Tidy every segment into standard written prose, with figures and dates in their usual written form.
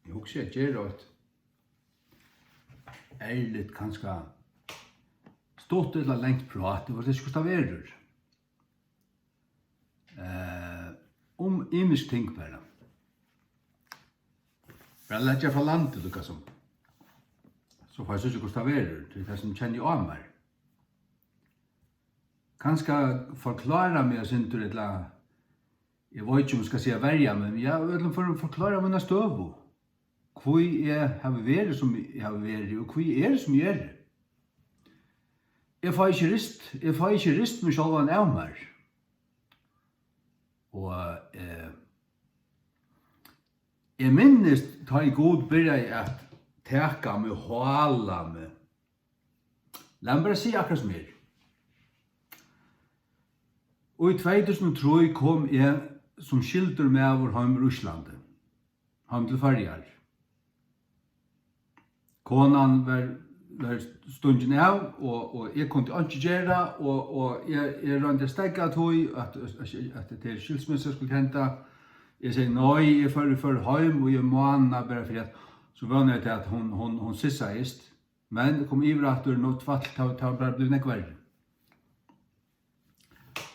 Jeg husker jeg gjør et ærligt kanskje stått eller lengt prat, det var det skulle være. Om imisk ting bare. Bare lett jeg fra landet, lukka som. Så får jeg synes hvordan det er, det er det som kjenner av meg. Kanskje forklare meg sin eller jeg vet ikke om jeg skal si verja, men jeg vil forklare meg støv. Hvor jeg har vært som jeg har vært, og hvor det som jeg er. Jeg får ikke rist med selv en av meg. Og jeg minnes da jeg god begynte at teka meg, hala meg. La meg bare si akkurat som her. Og i 2003 kom jeg som skilder med over hjemme i Russland. Hjemme til Färjar. Konan var stunden av, og jeg kunne ikke gjøre, og jeg rønte stegget at det er skilsmisse skulle hente. Jeg sier, nei, jeg fører hjem, og jeg måneder bare for at så var det til at hun sisseist, men det kom iver at det nåt fall, det var bare blitt nekk verre.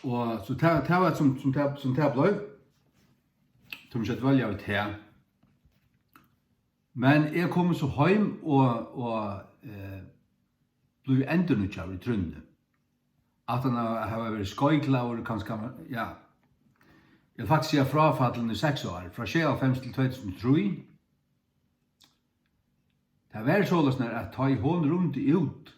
Og så det var som det ble, som ikke velge av det. Men jeg kom så hjem og ble endernuttet i trunnet. At han har vært skøykla og kanskje, ja. Jeg vil faktisk si frafallen i 6 år, fra 2005 til 2003. Det var sånn at ta i hånd rundt ut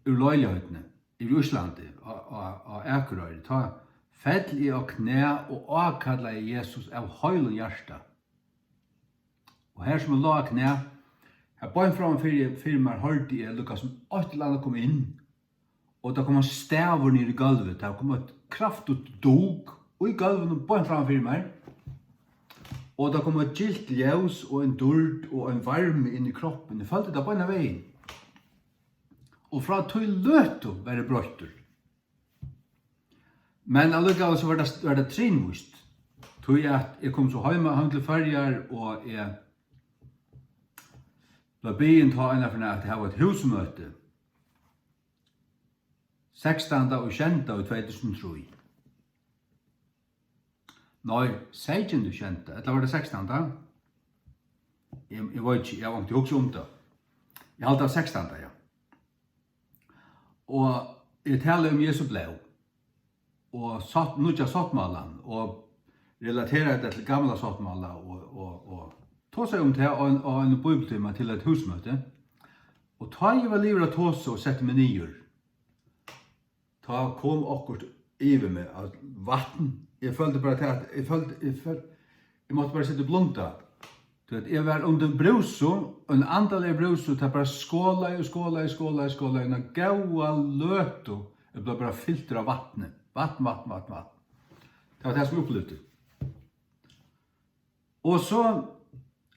ur løylighøytene i Russland og Akureyri, ta fell i og knæ og avkalla i Jesus av høylen hjärsta. Og her som la knæ, her bøyn fram fyrir meg hørte jeg lukka som 8 land kom inn, og da kom en stavur ned i gulvet, da kom et kraftigt dog, og i gulvet og bøyn fram fyrir meg, og da kom et gilt ljus og en durd og en varme inn i kroppen, jeg følte det bøyn av veien. Og fra tog løtu var det brøttur. Men allikevel så var det trinvust, tog jeg kom så hjemme til Färjar, og jeg da byen ta en for at det var et husmøte 16. og 20. i 2003. Nei, 16. og 20. Eller var det 16. Jeg vet ikke, jeg var ikke også om det. Jeg halte av 16. ja. Og jeg taler om Jesu blod. Og nødja sottmalan, og relaterer det til gamla sottmala, og ta seg om det og en bibeltime til et husmøte. Og ta jeg var livet av tåse og sette meg nyer. Ta kom akkurat iver med at vatten. Jeg følte bare til at jeg måtte bare sitte blunta. Jeg var under bruso, en andalig bruso, til bare skåla, en gaua løto. Jeg ble bare filter av vattnet. Vatten. Det var det som opplevde. Og så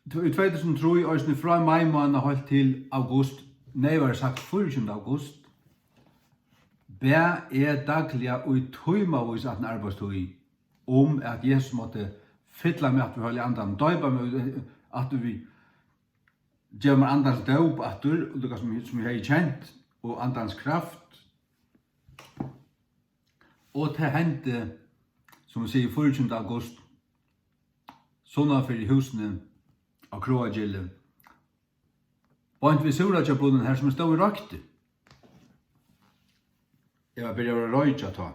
i 2003, og fra mai måned helt til august, var sagt 24. august, ber jeg daglig og i tøymavis at en arbeidstøy om at Jesus måtte fylle med at vi holder andan, døyba med at vi gjør med andans døp, at du, som vi har kjent, og andans kraft. Og til hendte, som vi sier, 24. august, sånn for i husene, av Kroagille. Og vi Surajabunnen her som stod i røkte. Jeg var begynt å røyja ta.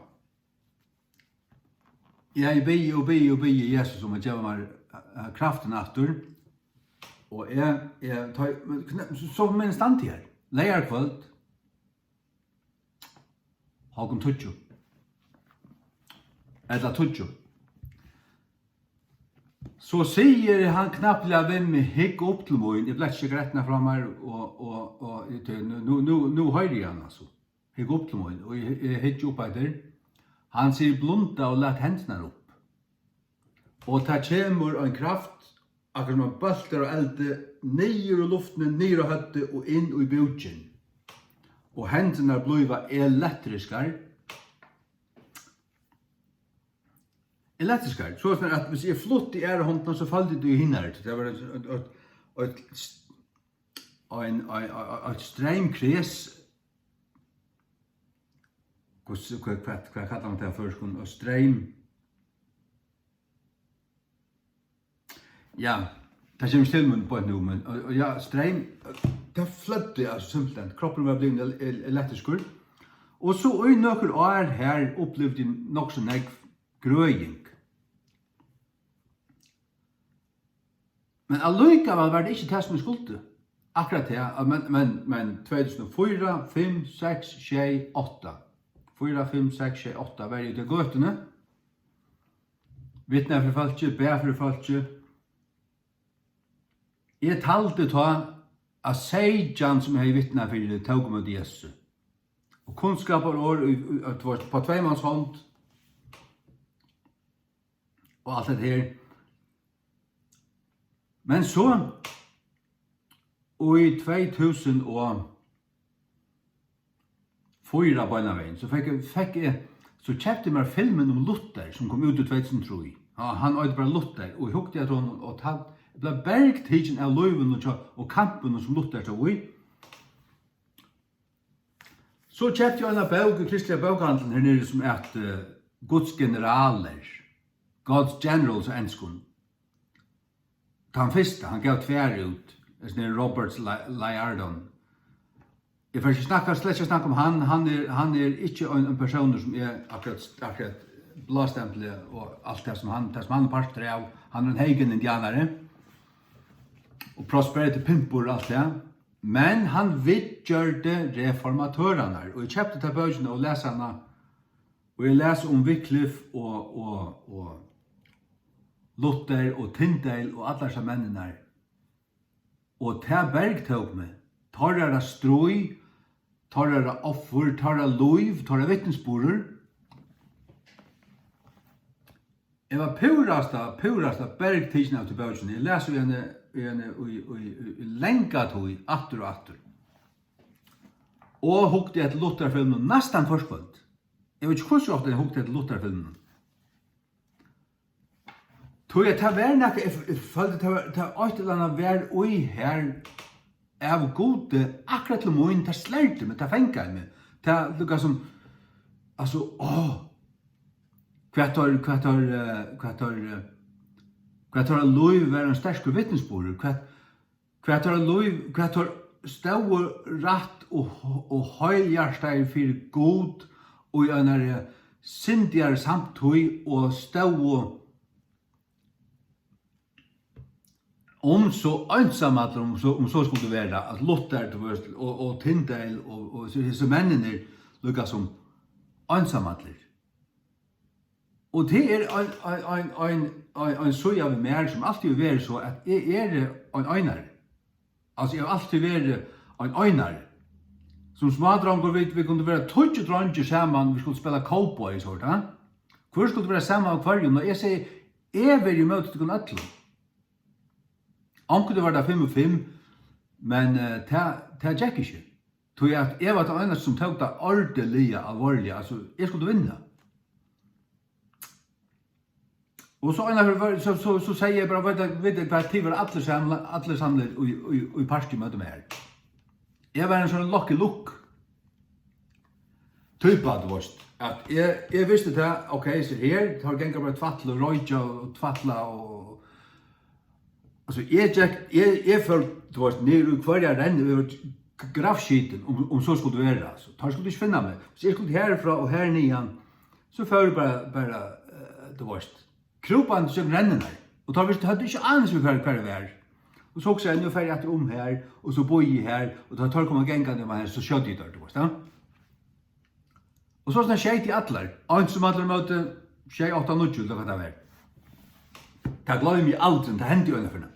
Jeg be Jesus om å gjøre meg kraften etter. Og så med en stand her. Leierkvöld. Håkon Tudjo. Eller Tudjo. Så sier han knapplega ved meg, hikk opp til mig, jeg ble ikke grettna fra meg, og nå høyre jeg han altså. Hikk opp til mig, og jeg hikk opp etter. Han sier blunda og lett hendene opp. Og det kommer en kraft, akkurat som en bølter og elde, nyer i luftene, nyer i høtte og inn i bjudgen. Og hendene bliva elektriskar. elektriskar. Så att hvis jag flott i hånden så faller det ju hinner. Det var ett strömkris. Vad kallar man det först? Och ström. Ja, det kommer till mig på nu, men ja, ström, det flödde alltså simpelthen. Kroppen var blivit elektriskar. Och så i några år här upplevde jag nog så nek gröjning. Men allikevel var det ikke det som skulle. Akkurat det, men 2004, 5, 6, 6, 8. 4, 5, 6, 6, 8 var det gøtene. Vittne for folket, be for folket. Jeg talte ta at Seijan som jeg vittne for det tog med Jesus. Og kunnskap og år på tveimanns hånd. Og alt det her. Men så, og i 2004 bøynaveien, så så kjøpte jeg meg filmen om Luther, som kom ut i 2003. Han øyde bare Luther, og jeg hukte at hun, og det ble bergtidsen av løyven og kampen som Luther tog i. Så kjøpte jeg en bøk i kristelige bøkhandelen her nede som Guds generaler, God's Generals og enskund. Han første, han gav tvær ut, Robert Liardon. Jeg får slett ikke snakke om han ikke en person som akkurat blåstemplet og alt det som han parter av. Han en heigen indianere, og prosperity pimpor og alt det. Men han vidgjørte reformatørene, og jeg kjøpte til bøkene og leser henne, og jeg leser om Wycliffe og Luther og Tyndale og alle disse mennene. Og til bergtog meg, tar dere strøy, tar dere offer, tar dere lov, tar dere vittnesborer. Jeg var purasta bergtidsen av til bøkene. Jeg leser henne lenga tog, atter og atter. Og hukte etter Luther-filmen nesten førskvønt. Jeg vet ikke hvordan ofte jeg hukte etter Luther-filmen. Tog jeg til verden, jeg følte til alt eller annet vær og her av gode, akkurat til måten, til slerte meg, til fengt meg, til lukket som, altså, hva tar lov være en sterske vittnesbord, hva tar stå rett og høyhjertet for god, og en syndigere samtøy, og stå om så ensamhet om så skulle det være, at Luther og Tyndale og disse mennene lukket som ensamhet. Og det en så av mer som alltid vil være så at jeg en øynere. Altså jeg har alltid vært en øynere. Som smaddranger vi kunne være tøtje dranger sammen, vi skulle spille cowboy og sånt. Hvor skulle det være sammen av kvarjen? Og jeg sier, jeg vil jo møte til kun øtlen. Anker det var det 5 og 5, men det gikk ikke. Tog jeg var den eneste som tog det ordelige alvorlige, altså jeg skulle vinne. Og så sier jeg bare, vet du hva, tid var alle samlet i parti med dem her. Jeg var en sånn lucky-look. Typa, du vet. At jeg visste det, ok, så her, det har gengt bare tvattle og røyja og tvattle og altså, jeg følte, du vet, nere hver jeg renner, vi var grafskiten, om så skulle det være, altså. Da skulle du ikke finne meg. Så jeg skulle herfra og her nian, så følte jeg bare, du vet, kroppen som renner der. Og da visste jeg ikke annet hver det var. Og så også jeg, nå fer jeg etter her, og så bor jeg her, og da tar jeg gengene her, så skjødde jeg der, du vet, ja. Og så sånn skjeit i atler, en som atler møte, skjei 8-0, det var det var. Det gleder meg aldri, det hendte jo ennå.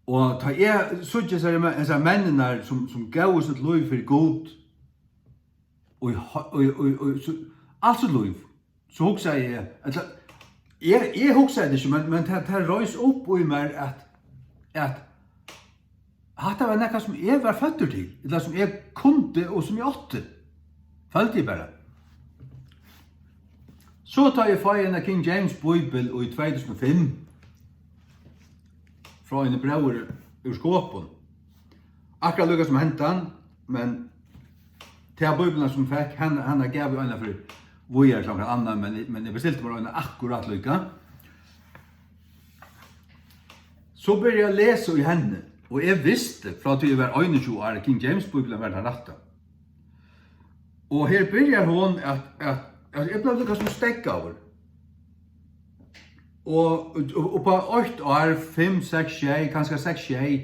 Og da jeg sånn disse mennene som gav oss et liv for god, og alt sitt liv, så hoksa jeg hoksa det ikke, men det røys opp i meg at det var noe som jeg var føtter til, eller som jeg kunde og som jeg åtte. Følte jeg bare. Så tar jeg feil en King James Bibel i 2005 fra en brauer ur skåpen. Akkurat lukket som hentan, men til Bibelen som fikk, han gav jo en for vojer som kan annan, men jeg bestilte bare en akkurat lukket. Så begynte jeg å lese i henne, og jeg visste fra at jeg var 21 år King James Bibelen var den rette. Og her begynner hun at jeg ble lukket som stekk over. Og på 8 år, 5, 6, 6, kanskje 6, 6,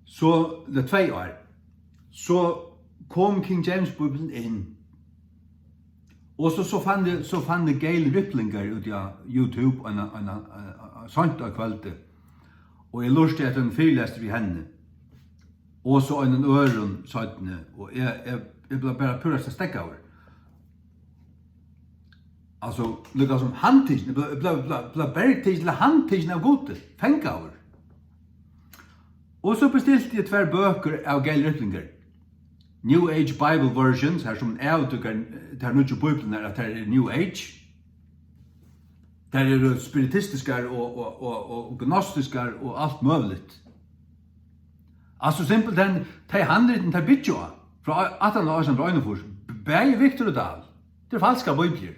så det 2 år, så kom King James Bibelen inn. Og så fann det Gail Ripplinger ut av YouTube en søndag kveld. Og jeg lurte etter en fyrlester i henne. Og så en øren søttene. Og jeg ble bare purest å stekke over. Altså, lukket som handtidsen. Jeg ble bergtidsen eller handtidsen av gode. Fengt over. Og så bestilte jeg 2 bøker av Gail Ripplinger. New Age Bible Versions, her som avdukker til nødvendig Bibelen at det er New Age. Der er spiritistiske og gnostiske og alt muligt. Altså simpelthen, de handleden til Bidjoa, fra 18 år som Røynefors, Berge Victor og Dahl, det er falske bibler.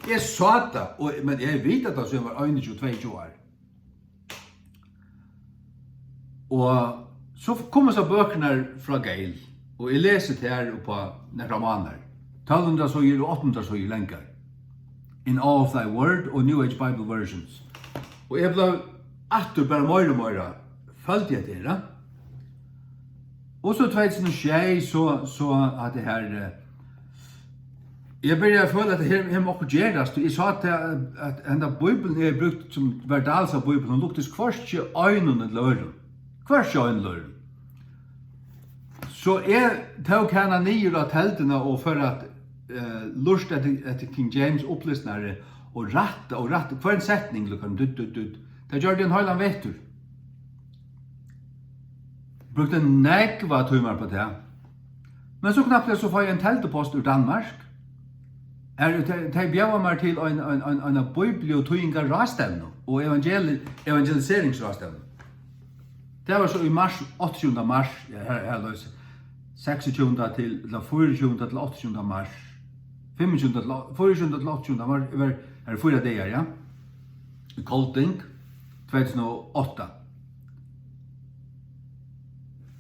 Jeg sa det, men jeg vet at det som var 21-22 år. Og så kommer så bøkene fra Gail, og jeg leser det her på nekromaner. 1200 søyer og 800 søyer lenger. In All of Thy Word og New Age Bible Versions. Og jeg ble atter bare mer og mer følte jeg til det. Og så 2006 så at det her jeg begynte å føle at det her må ikke gjøres. Jeg sa at denne Bibelen er brukt som verdalsa Bibelen, og luktes hverskje øynene til øren. Hverskje øynene til øren. Så jeg tok henne nye av teltene og for at lust etter King James opplysnare og ratta hver en setning lukkan dutt. Det gjør det en høyland vettur. Brukte negva tumar på det. Men så knapt jeg så får jeg en teltepost ur Danmark. De bjava meg til en bibliotøyingar rastevne og evangeliseringsrastevne. Det var så i mars, 28. mars, her løs 26. til 24. til 28. mars. 25. til 28. mars, er 4 dager, ja. I Kolding, 2008.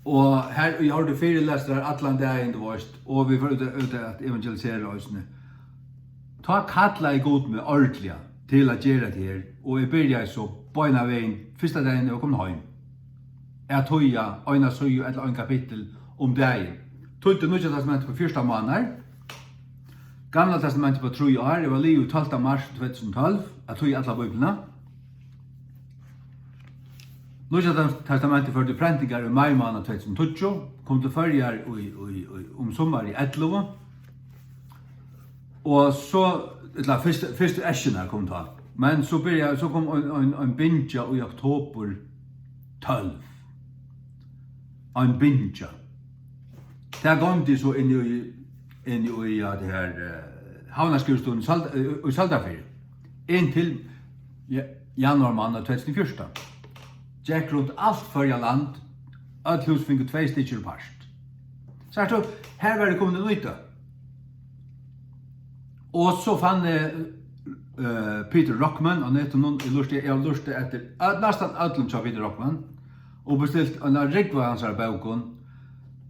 Og her vi har det 4 lesere atlan dagen det varst, og vi får ut at evangelisere ossene. Ta kalla I god med ordentliga til at gjøre det her, og jeg begynner så bøyna veien, første dagen jeg kom hjem. Jeg tøya, øyna søy eller en kapittel om dagen. Tøyte Nye Testamentet på 1. måneder, Gamla Testamentet på 3 år, jeg var livet 12. mars 2012, jeg tøy alle bøyblene. Nye Testamentet for de prentinger I mai måned 2012, kom til førjar om sommer I 11. Og så, første esjen kom til, men så kom en bindja I oktober 12. En bindja. Det kom de så inn I det her havnaskrivstolen I Saldafyr. Inntil januar måned 2014. Gikk rundt alt førja land, alt hus finner 2 stykker parst. Så her var det kommet en nytta. Og så fann Peter Rockman, og jeg har lyst etter nesten ødlom sa Peter Rockman, og bestilt en rigva hans bøkken.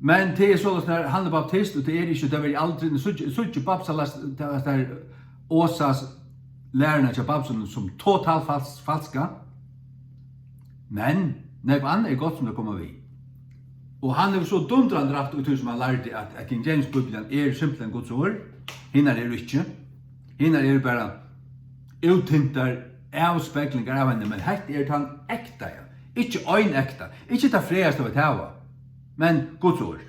Men det så sånn han baptist, og det ikke, det var aldri, så ikke babsalas, det er Åsas lærerne til babsen som totalt falska. Men, når han godt som det kommer vi. Og han så dundrand rakt ut som han lærte at King James Bibelen simpelthen Guds ord. Hinnar ikke. Hinnar bare uttintar avspeklingar av henne, men hett han ekta, ja. Ikke øyn ekta. Ikke det fredaste av et hava, men Guds ord.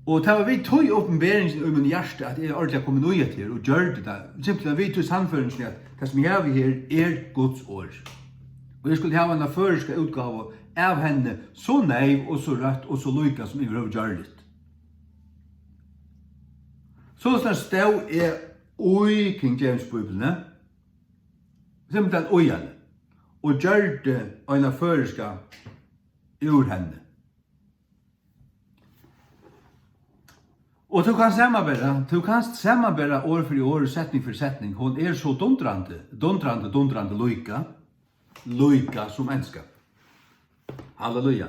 Og det var vi tog åpenberingen I min hjerte at jeg ordentlig kom nøye til og gjør det. Simpelthen vi tog samføringen at det som jeg har her Guds ord. Og jeg skulle ha en føriske utgave av henne så neiv og så rett og så lykke som jeg vil gjøre litt. Så snart stod jeg ui King James Bibeln, simpelthen uian, og gjørte en føreska ur henne. Og du kan samanbæra år for år, setning for setning, hon så dundrande loika som enska. Halleluja.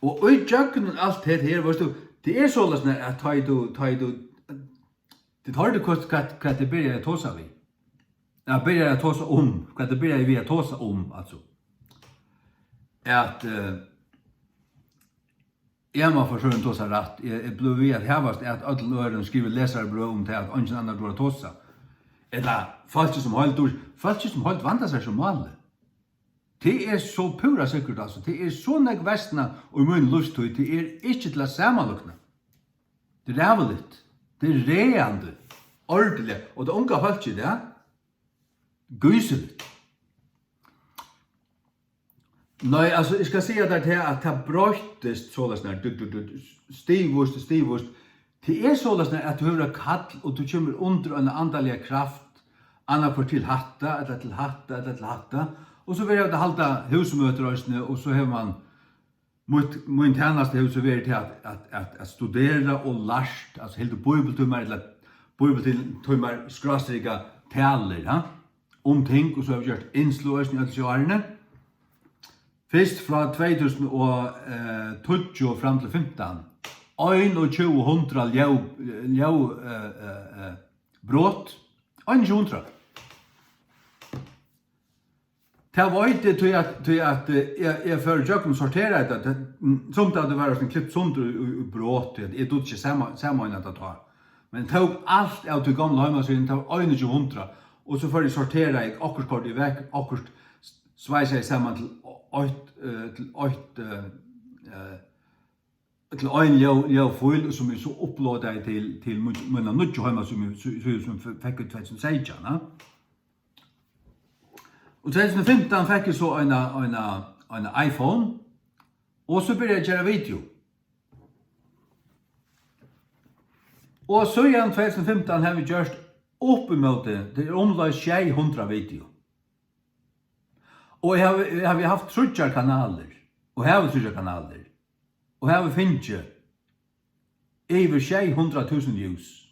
Og i jøkken alt det her, det sånn at det tar det hva det börjar tåsa vi. Ja, börjar tåsa hva det börjar vi tåsa alltså. At jeg må forsøke tåsa rett. Jeg ble ved at hevast at alle øren skriver leserbrøv til at ingen annan går tåsa. Eller folk som holdt vant seg som vanlig. Det så pura sikkert, altså. Det så nek vestna og i mun lusttøy. Det ikke til å samanlukna. Det rævligt. Det reande. Ordelig. Og det unga folk i det, gyselig. Nei, altså, jeg skal si at det brøytest sånn stivust. Det sånn at du hører kall, og du kommer under en andaliga kraft, annarfor til hatta, og så vil jeg halda husmøter, og så har man min tjeneste hus vært til at studera og lært, altså helt bibeltummer, eller bibeltummer skrasrika taler, om ting, og så har vi gjort innslåsning i alle Først fra 2012 og fram til 15, 2100 ljau brott, 2100. Det var ikke til at jeg før jøkken sorterer det, som det var en klipp sånt brott, jeg tog ikke samme at ta. Men det tok alt av til gamle heimasiden, det var 2100, og så før jeg sorterer jeg akkurat kort i vekk, akkurat sveiser jeg sammen til til en ljøvføyl som jeg så upplådet til mine nødgjøhøyma som jeg fikk i 2016. Og 2015 fikk jeg så en iPhone, og så begynte jeg å gjøre video. Og så igjen 2015 har vi gjort oppimøte, det omlag 600 video. Og jeg har haft 30 kanaler, og jeg har finnet over 600.000 views.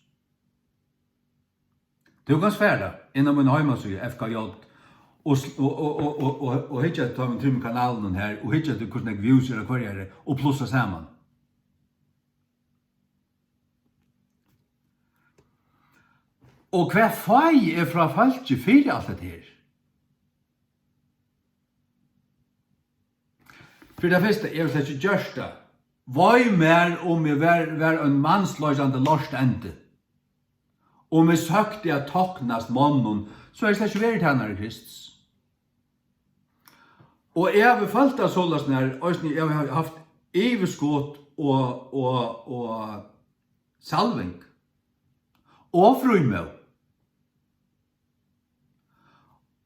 Det ganske færdig innan min heimasøy, FKJ, og ikke at ta min trim kanalen her, og ikke at hvordan jeg views er hver er, og plussa sammen. Og hva fei fra falsk fyrir alt det her? For det første, jeg vil slett ikke gjørst det. Vai mer om jeg var en mannsløysande lorst ende. Om jeg søkte at toknast mannen, så er jeg slett ikke vært henne Kristus. Og jeg har følt av sånn her, jeg har haft eveskått og salving. Og frumøv.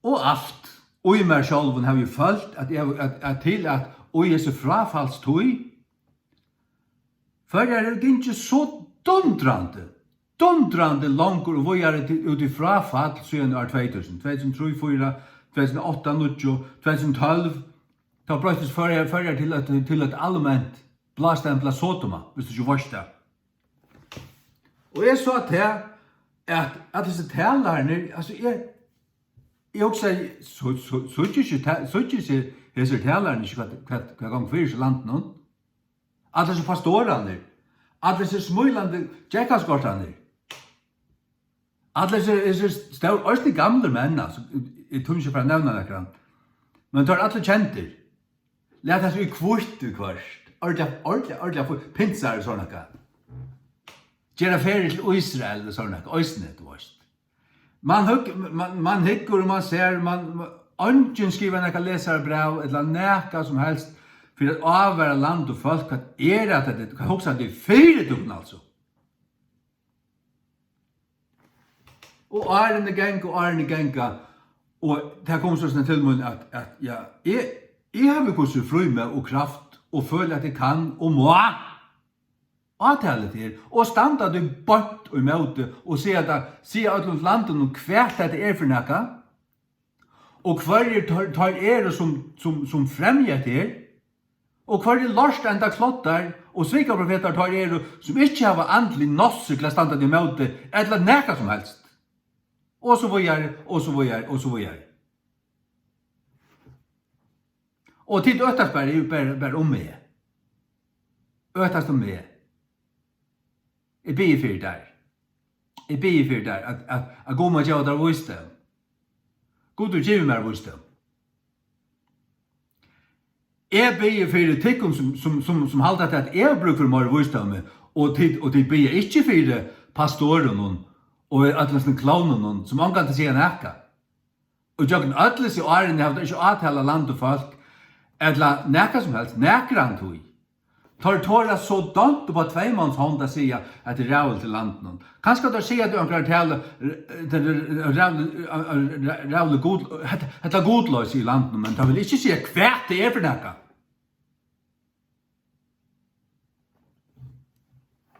Og alt. Og i meg selv har vi følt at jeg til at og Jesu frafallstøy, for jeg er ikke så dundrande langt, og vi er ut i frafall siden år 2000, 2003, 2004, 2008, 2012, da brøttes for jeg til et allment blastempla Sodoma, hvis du ikke varst det. Og jeg så at disse talerne, altså jeg også så ikke hese talerne ikke hva gang fyrir seg landet noen. Alle disse pastorene, alle disse smøylande djekaskortene, alle disse også gamle menn, jeg tror ikke for å nevne det, men tar alle kjenter. Læt oss i kvart kvart, ordentlig pinsar og sånne. Gjerne ferie til Israel og sånne, øsnet, man hikker og man ser, Ønsken skriver nekka leserbrev, eller nekka som helst, for å avvære land og folk, at at det kan også at det fire dukken, altså. Og årene genga, og det kommer sånn til mun at jeg har vi hvordan fri med og kraft, og føler at jeg kan og må. avtale til og standa du bort og møte og se at landet og hvert det for noe, og hver tar som fremger til, og hver lorst enda klottar, og svika profeter tar som ikke har andelig nosse til å standa til møte, eller nekka som helst. Og så videre, og så videre, og så videre. Og tid øtast bare om meg. Øtast om meg. Jeg ber for der. Jeg ber for der at god må gjøre der visdom. God du giver meg visdom. Jeg ber for tikkum som halda til at jeg bruker for mer visdom, og tid ber jeg ikke for pastoren og atlasen klaunen som angan til å si nekka. Og jeg kan atlas i årene har ikke avtale land og folk, eller nekka som helst, nekran tog. Tar tåra så dant på 2 manns hånd å si at det er rævl til landen. Kanskje du sier at du anklarer til rævl god, hetta godløs i landen, men du vil ikke si hva det er for nekka.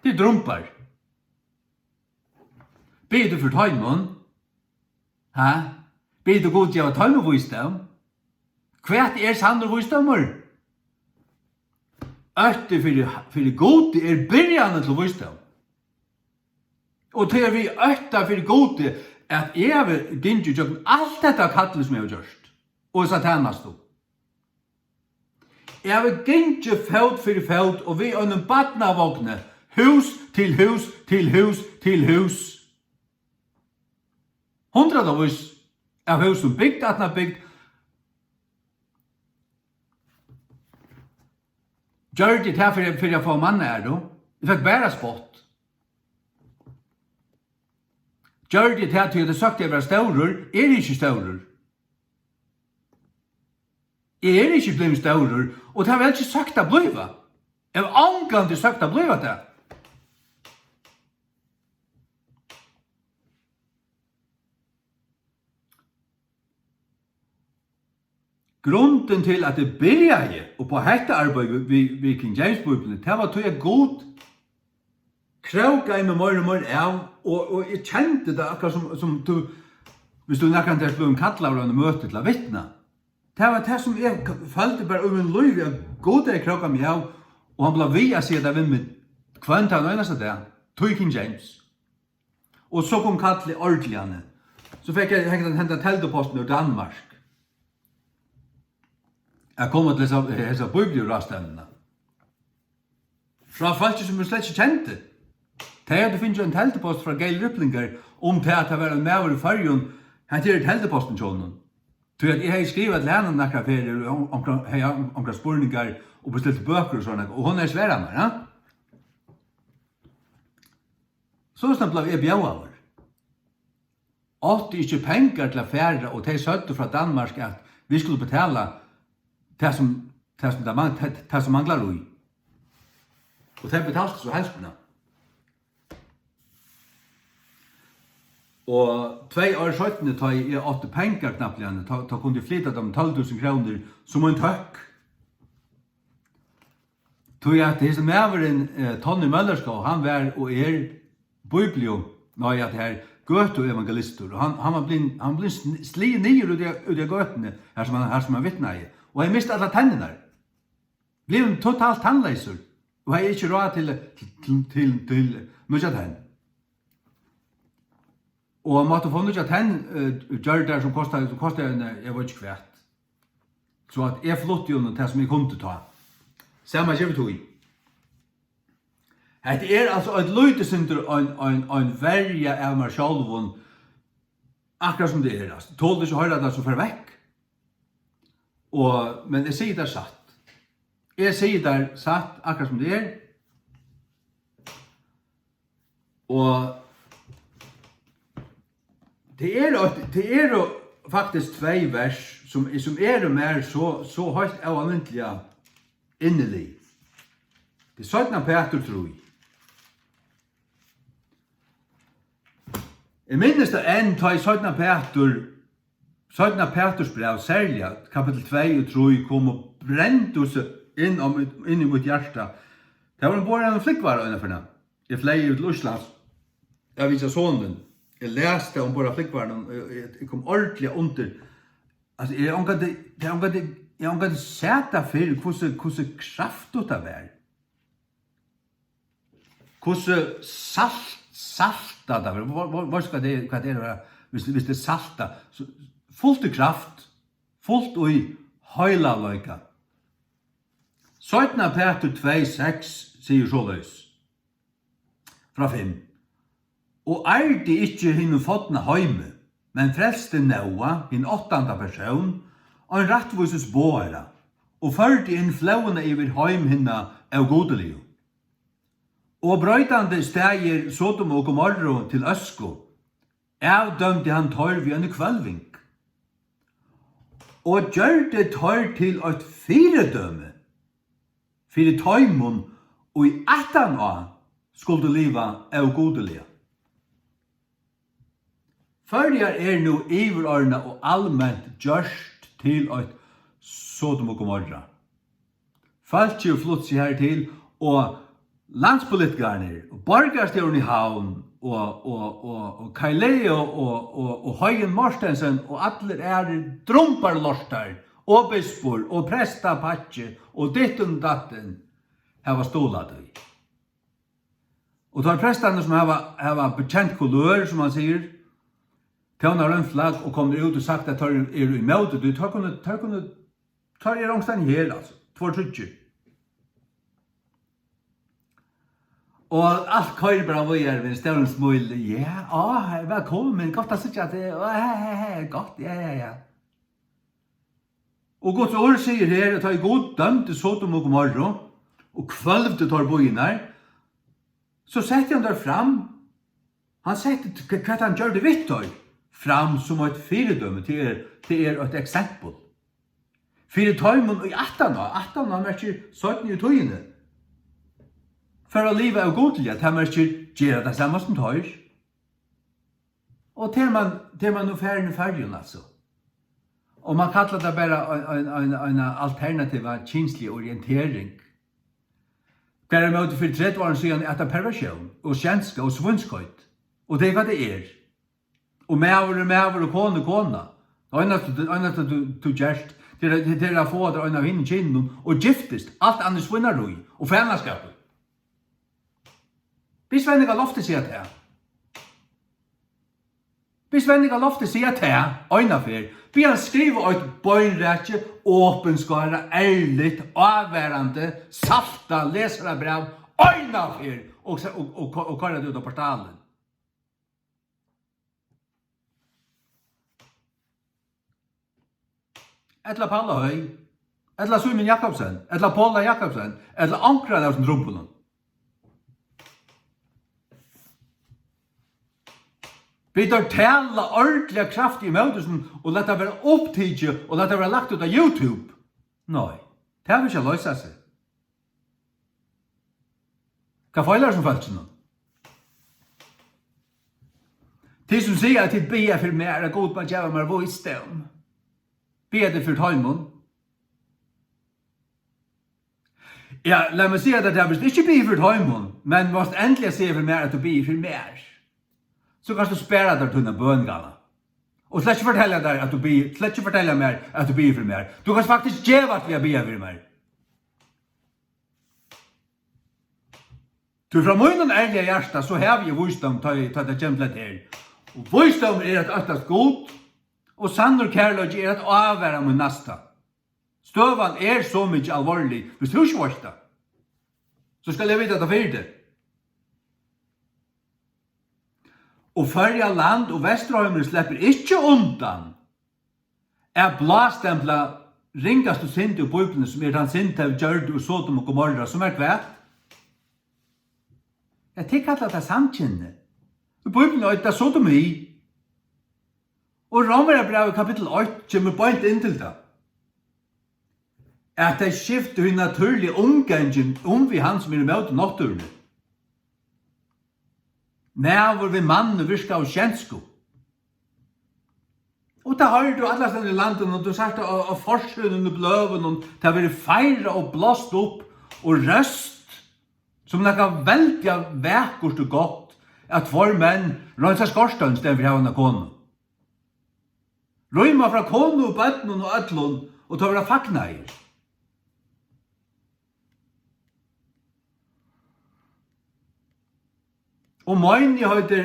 Det er drumpar. Ber du for tøymon? Ber du god gjøre tøymon-visdom? Hva er sannur visdomur? Øtte for god er byrjane til visdom. Og til vi øtte for god at jeg vil gynge gjøre alt dette kallet som jeg har gjort. Og satanas du. Jeg vil gynge fælt for fælt, og vi under badna vogne, hus til hus til hus til hus. 100 av hus som bygd, at den er bygd. Gjør det her for jeg får mann er du. Jeg fikk bare spott. Gjør det her til jeg hadde sagt jeg var staurer, er ikke staurer. Jeg er ikke blitt staurer, og det har vel ikke sagt å bliva. Jeg har angående sagt å bliva det. Grunden til at det byrja og på dette arbeidet vi King James-bibelen, det var til jeg god krauka i meg mer og mer av, og jeg kjente det akkurat som du, hvis du nekkan til å kalla av en møte til å vittna. Det var det som jeg følte bare min liv, jeg god jeg krauka meg av, og han ble via seg det ved meg kvann til han øyneste det, til King James. Og så kom kallet ordelig. Så fikk jeg hentet telteposten ur Danmark. Jeg kom til disse bibliorastendene. Fra folk som jeg slett ikke kjente. Det hadde finnet en teltepost fra Geil Ripplinger om til at det var en maver i fargen. Han til telteposten tjånen. Så jeg har skrivet til henne noen ferier, omkring spurninger og bestilt bøker og sånne. Og hun er svære meg, ja? Så snart ble jeg bjau over. Åtte ikke penger til affære, og de søtte fra Danmark at vi skulle betale det som manglar ui. Og det betalte så helstene. Og 2 år søttene tar jeg 8 penger knapt igjen, ta kunne flytta dem 12.000 kroner som en tøkk. Tog jeg at det som mæveren Tony Møllerskov, han var og biblio, når jeg her gøte og evangelister, og han ble sli nyer ut av gøtene, her som han vittna i. Og jeg mistet alle tennene. Ble totalt tannleiser. Og jeg ikke råd til mye tenn. Og jeg måtte få mye tenn gjør det som kostet jeg var ikke kvært. Så at jeg flott jo det som jeg kunne ta. Samme kjøp tog. Det altså et løytesynder og en verja av meg selv, akkurat som det Tål ikke høyre det som fer vekk. Men jeg sier det satt. Jeg sier det satt akkurat som det Og det faktisk 2 vers som mer så høyt av alminnelige innelig. Det er 17 Peter, tror jeg. Jeg minnes det enn ta i 17 Peters brev, særlig, kapitel 2 og 3, kom og brente oss inn i mitt hjerte. Det var en borren flickvar öna för den. Jag flög ut till Island. Jag visade sonen. Jag läste om borren flickvaren. Jag kom ordentligt under. Alltså, jag har inte sett det för hur kraftigt det var. Hur salta det var. Vad ska det vara? Hvis det er salta. Fullt i kraft. Fullt i høyla løyka. 17. Peter 2,6 sier så løs. Fra 5. Og de ikkje hinnu fåttna heime, men frelste Noa, hin 8. person, og en rettvises båra, og førte inn flåene iver heim hinna av godeliu. Og brøytande steger Sodom og Gomorra til Øsko, avdømte han tør ved en kvelving. Og gjør det tør til et firedømme, fyrir tøymon, og i 18 år skulle liva av godelige. Førjar nu iverordna og allmänt gjørst til et Sodom og Gomorra. Falt jo flott seg her til, og landspolitikerne, og borgarstjorden i havn, og Kai Leo, og Høyen Mortensen, og alle drumparlortar, og bispor, og prestapatje, og ditten datten, hava stolat i. Og tar prestane som hava bekjent kulør, som han sier, tøvnar en flagg, og kommer ut og sagt at tar i møte, du tar i ångstand her, altså, 2-3. Og alt køyre bra vi ved større smøyl, ja, velkommen, godt å sitte at det, godt, ja. Og Guds ord sier her, at han god dømte Sodom og Gomorra, og kvølvde tar bøyene, så setter han der fram, han setter hva han gjør det vitt fram som et firedømme, til et eksempel. Firedømmen i 18 år er ikke 17 i tøyene. For å livet av godlige, at han ikke gjør det samme som tøyer. Og til man nå ferdig, altså. Og man kallar det bare en alternativ kinslig orientering. Der er med for 30 år siden at det er perversjon, og kjenska, og svunskøyt. Og det er hva det er. Og mever, og kone. Og annet du gjerst, til å få det av henne kinnen, og giftest, alt annet svinnerøy, og fænaskapet. Bisvenninga lofte sier til her. Bisvenninga lofte sier til her, øynafer, vi har skrivet et bøynretje, åpenskare, ærligt, avværende, salta, lesere brev, øynafer, og kaller det ut av portalen. Etla Paula Høy, etla Simon Jakobsen, etla Paula Jakobsen, etla ankra av som rumpunen. Vi tar tala ordentliga kraft i møtelsen, og lette være opptidget, og lette være lagt ut av YouTube. Nei, det har vi ikke løsa seg. Hva feiler som følte nå? De som sier at de ber for mer, er god på at jeg var mer visdom. Ber det for tøymon. Ja, la meg si at det er ikke ber for tøymon, men måste endelig si for mer at du ber for mer. Så kan du spæra der tunna bøngana. Og slett ikke fortelle der at du ber, slett ikke fortelle mer at du ber for mer. Du kan faktisk gjøre at vi har ber for mer. Så fra munnen ærlige hjärsta så har vi visdom til det kjemplet her. Og visdom er et øktast god, og sannur kærløg er et avværa med nasta. Støvan er så mykje alvorlig, hvis du ikke varsta, så skal jeg vite at det fyrir det. Og Førja land og Vesterheimer slipper ikke undan blastempla ringast og sint i Bibelen som er den sint av Gjørd og Sodom og Gomorra, som hva? Jeg tenker at det er samkynne. I Bibelen er det sodomi. Og Romerbrevet kapittel 8 kommer point inn til det. At det skifter i naturlig omgangen vi han som er med naturen. Næver vi mannen virka av kjensko. Og det har du alle steder i landet, og du sagt av forsønnen og bløven, og det har vært feira og blåst opp, og røst, Som nekka veldig vekkert og godt at for menn rønsa skorstøn stedet for hevna konu. Røyma fra konu, bøtnen og ødlun og ta vera fagnair. Og møgn jeg høyter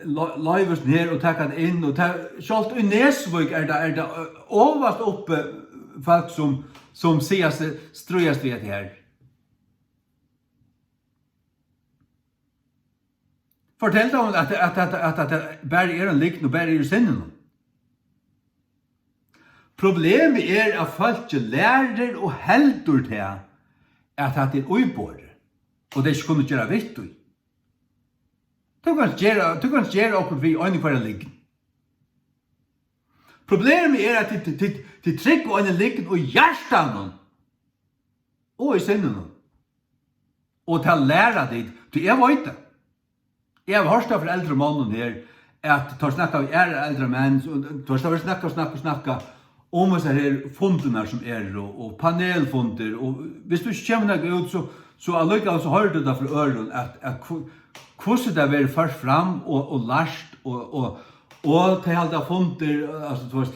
løyversen her og takk han inn, og sjalt i Nesvøk det overast oppe folk som sier strøyast ved det her. Fortell dem at det bare en likn og bare i sinnen. Problemet at folk lærer og heldur til at det uibåret, og det ikke kunne gjøre vitt. Du kan gjøre okkur vi øyne hver liggen. Problemet at de trygg og øyne liggen og hjertan og i sinnen. Og til å lære dit, til jeg vet det. Jeg har hørt av for eldre mannen her, at tar snakka av eldre menn, tar snakka om disse her fundene som og panelfunder, og hvis du ikke kommer noe ut, så allikevel så hører du det fra øren, at hvordan det blir først fram og lært, og til alle funder, altså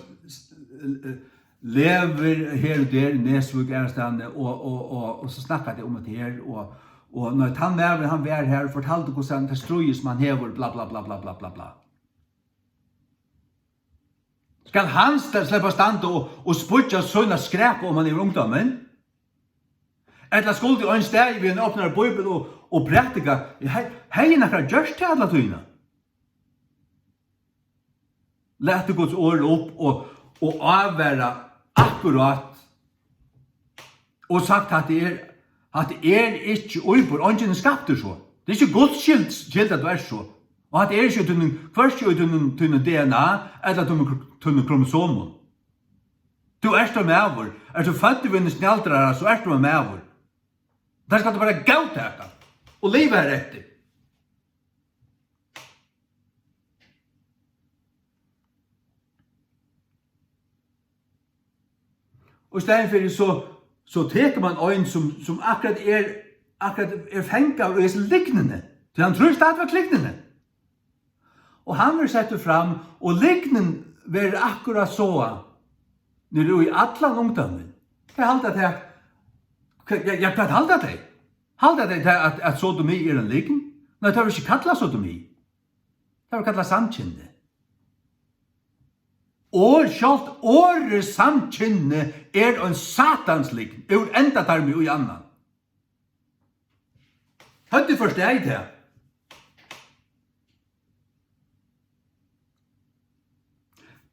lever her og der, Nesvøk stedene, og så snakker de om det her, og når han var her, fortalte hvordan det strøyes man hever, bla bla bla bla bla bla bla. Skal han slippe stand og spudja sånne skrep om han i ungdommen? Eller skulle de en sted vi åpner Bibel og praktika, hei nekra gjørst til alle tøyna. Lette Guds ord opp og avvære akkurat og sagt at det ikke uibor, og ikke skapte så. Det ikke Guds skyld at du så. Og at det ikke først i tunne DNA, eller tunne kromosomen. Du så med over. Du født i vinnes snjaldrare, så du med over. Der skal du bare gautaka, og leve her etter. Og i stedet for så teker man øyn som akkurat fengt av disse lignende. Så han tror stadig var lignende. Og han vil sette fram, og lignen vil akkurat så når du i alle ungdommen. Jeg halter til jeg kan halda det. Halda det at sodomi en liggen? Nei, det vil ikke kalla sodomi. Det vil kalla samkynne. Og sjalt året samkynne en satans liggen. Ur enda tarmi og i annan. Høtti forsteg det.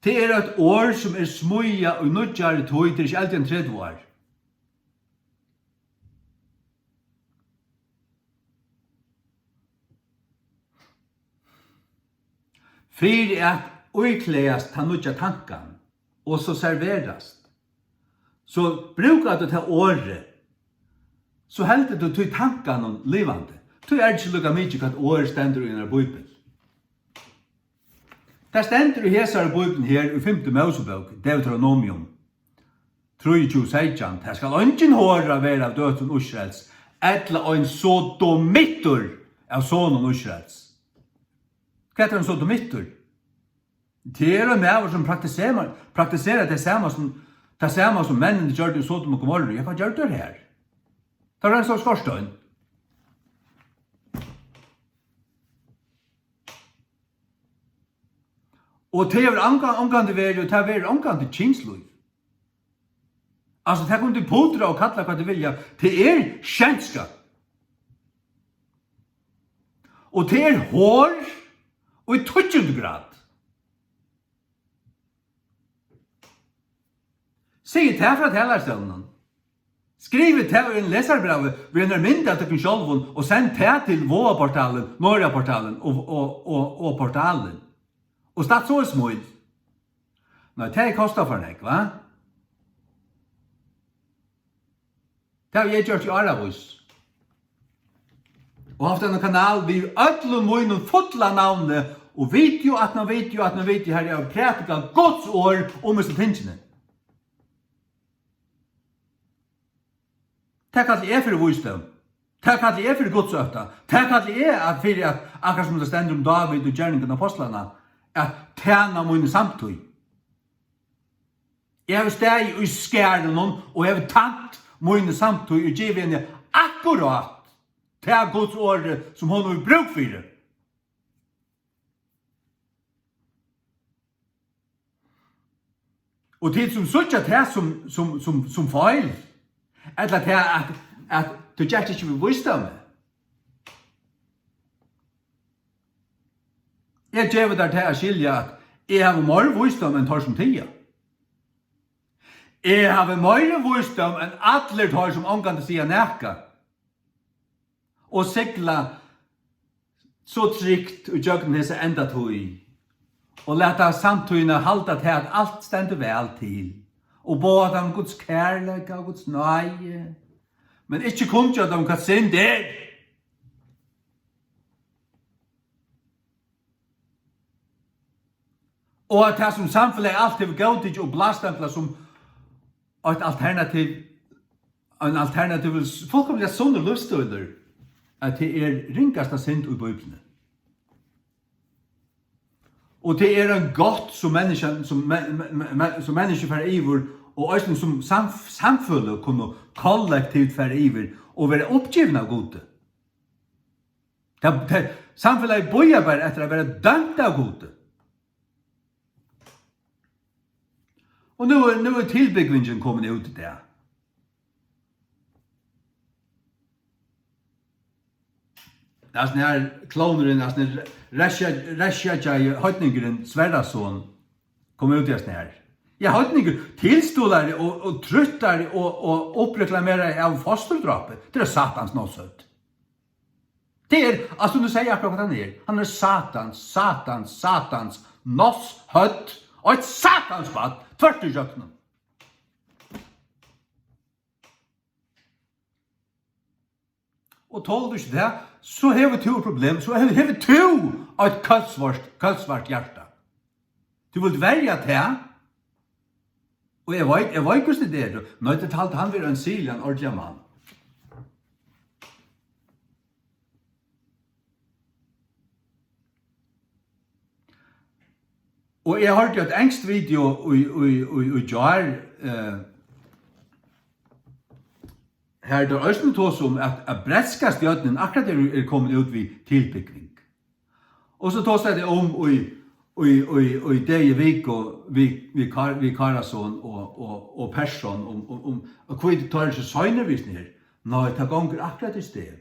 Det et år som smuja og nødjar tog til ikke alltid en 30 år. Fyrir at uikleast ta nødja tankan, og så serverast. Så brukar du til året, så heldur du til tankan om livande. Du ikke lukka mykje at året stendur i en bibel. Det stendur i hesar bibelen her i 5. Mosebok, Deuteronomium 3:16. Det skal ingen håra være av døtten Israels, etla ein sodomittur av sonen Israels. Hva en sodomittur? Det en med som praktiserer det samme som mennene gjør det i Sodom og Gomorra. Jeg kan gjøre det her. Det en slags forstånd. Og det omgang til veri, og det omgang til kynsløy. Altså, det kunne du pudra og kalla hva du vilja. Det kjennskap. Og det hår og i 20 grad. Sier det fra talerstånden. Skriv det i en leserbrev ved en mynda til kun sjolvun og send det til Våa-portalen, Norja-portalen og portalen. Og statt så smøyd. Nei, det kostet for deg, va? Det har jeg gjort i Aravus. Og haft en kanal vi ødlom møynen fotla navnet og video her jeg har prætika Guds år om disse tingene. Det kallar jeg for visdom. Det kallar jeg for godsøkta. Det kallar jeg at for at akkurat som det stender om David og gjerningen av apostlarna, at tjena mine samtøy. Jeg har steg i skæren og jeg har tant mine samtøy og givet henne akkurat til Guds året som hun har bruk for det. Og tid som suttja til som feil, eller til at du gjør ikke vil visdom. Jeg gjør der til å skilje at jeg har mer visdom enn tar som tida. Jeg har mer visdom enn alle tar som omgang til å si nækka. Og sikla så trygt og gjøkken hese enda tog. Og leta samtøyene halda til at alt stender vel til. Og både om Guds kærlighet og Guds nøye. Men ikke kun til at de kan synd det. Og at det som samfunnet alltid gautig og blastempla som et alternativ, en alternativ, fullkomlig sånne løvstøyder, at det ringast av synd i Bibelen. Og det en godt som menneske fer iver, og også som samfunnet kunne kollektivt fer iver, og være oppgivende av gode. Samfunnet bøyer bare etter å være dømt av gode. Og nå tilbyggvingen kommet ut til det. Det sånn her kloneren, det sånn Resjadjai, høytningeren Sverrason, kom ut i sånn her. Ja, høytninger tilstålare og truttare og oppreklamerer av fosterdrapet. Det satans nåsøtt. Det altså du sier akkurat hva han satans nåshøtt, og et satans bad, tvert i kjøkkenen. Og tål du ikke det, så har vi to problem, så har vi to et kølsvart hjerte. Du vil velge til, og jeg vet hvordan det når jeg talte han vil en sile, en ordentlig mann. Og jeg hørte et engst video i jar, her der Østen tås om at bretska stjøtnen akkurat kommet ut vid tilbygging. Og så tås det om i det i vik og vi Karasson og Persson om hva det tar ikke søgnervisning her. Nei, det ganger akkurat i sted.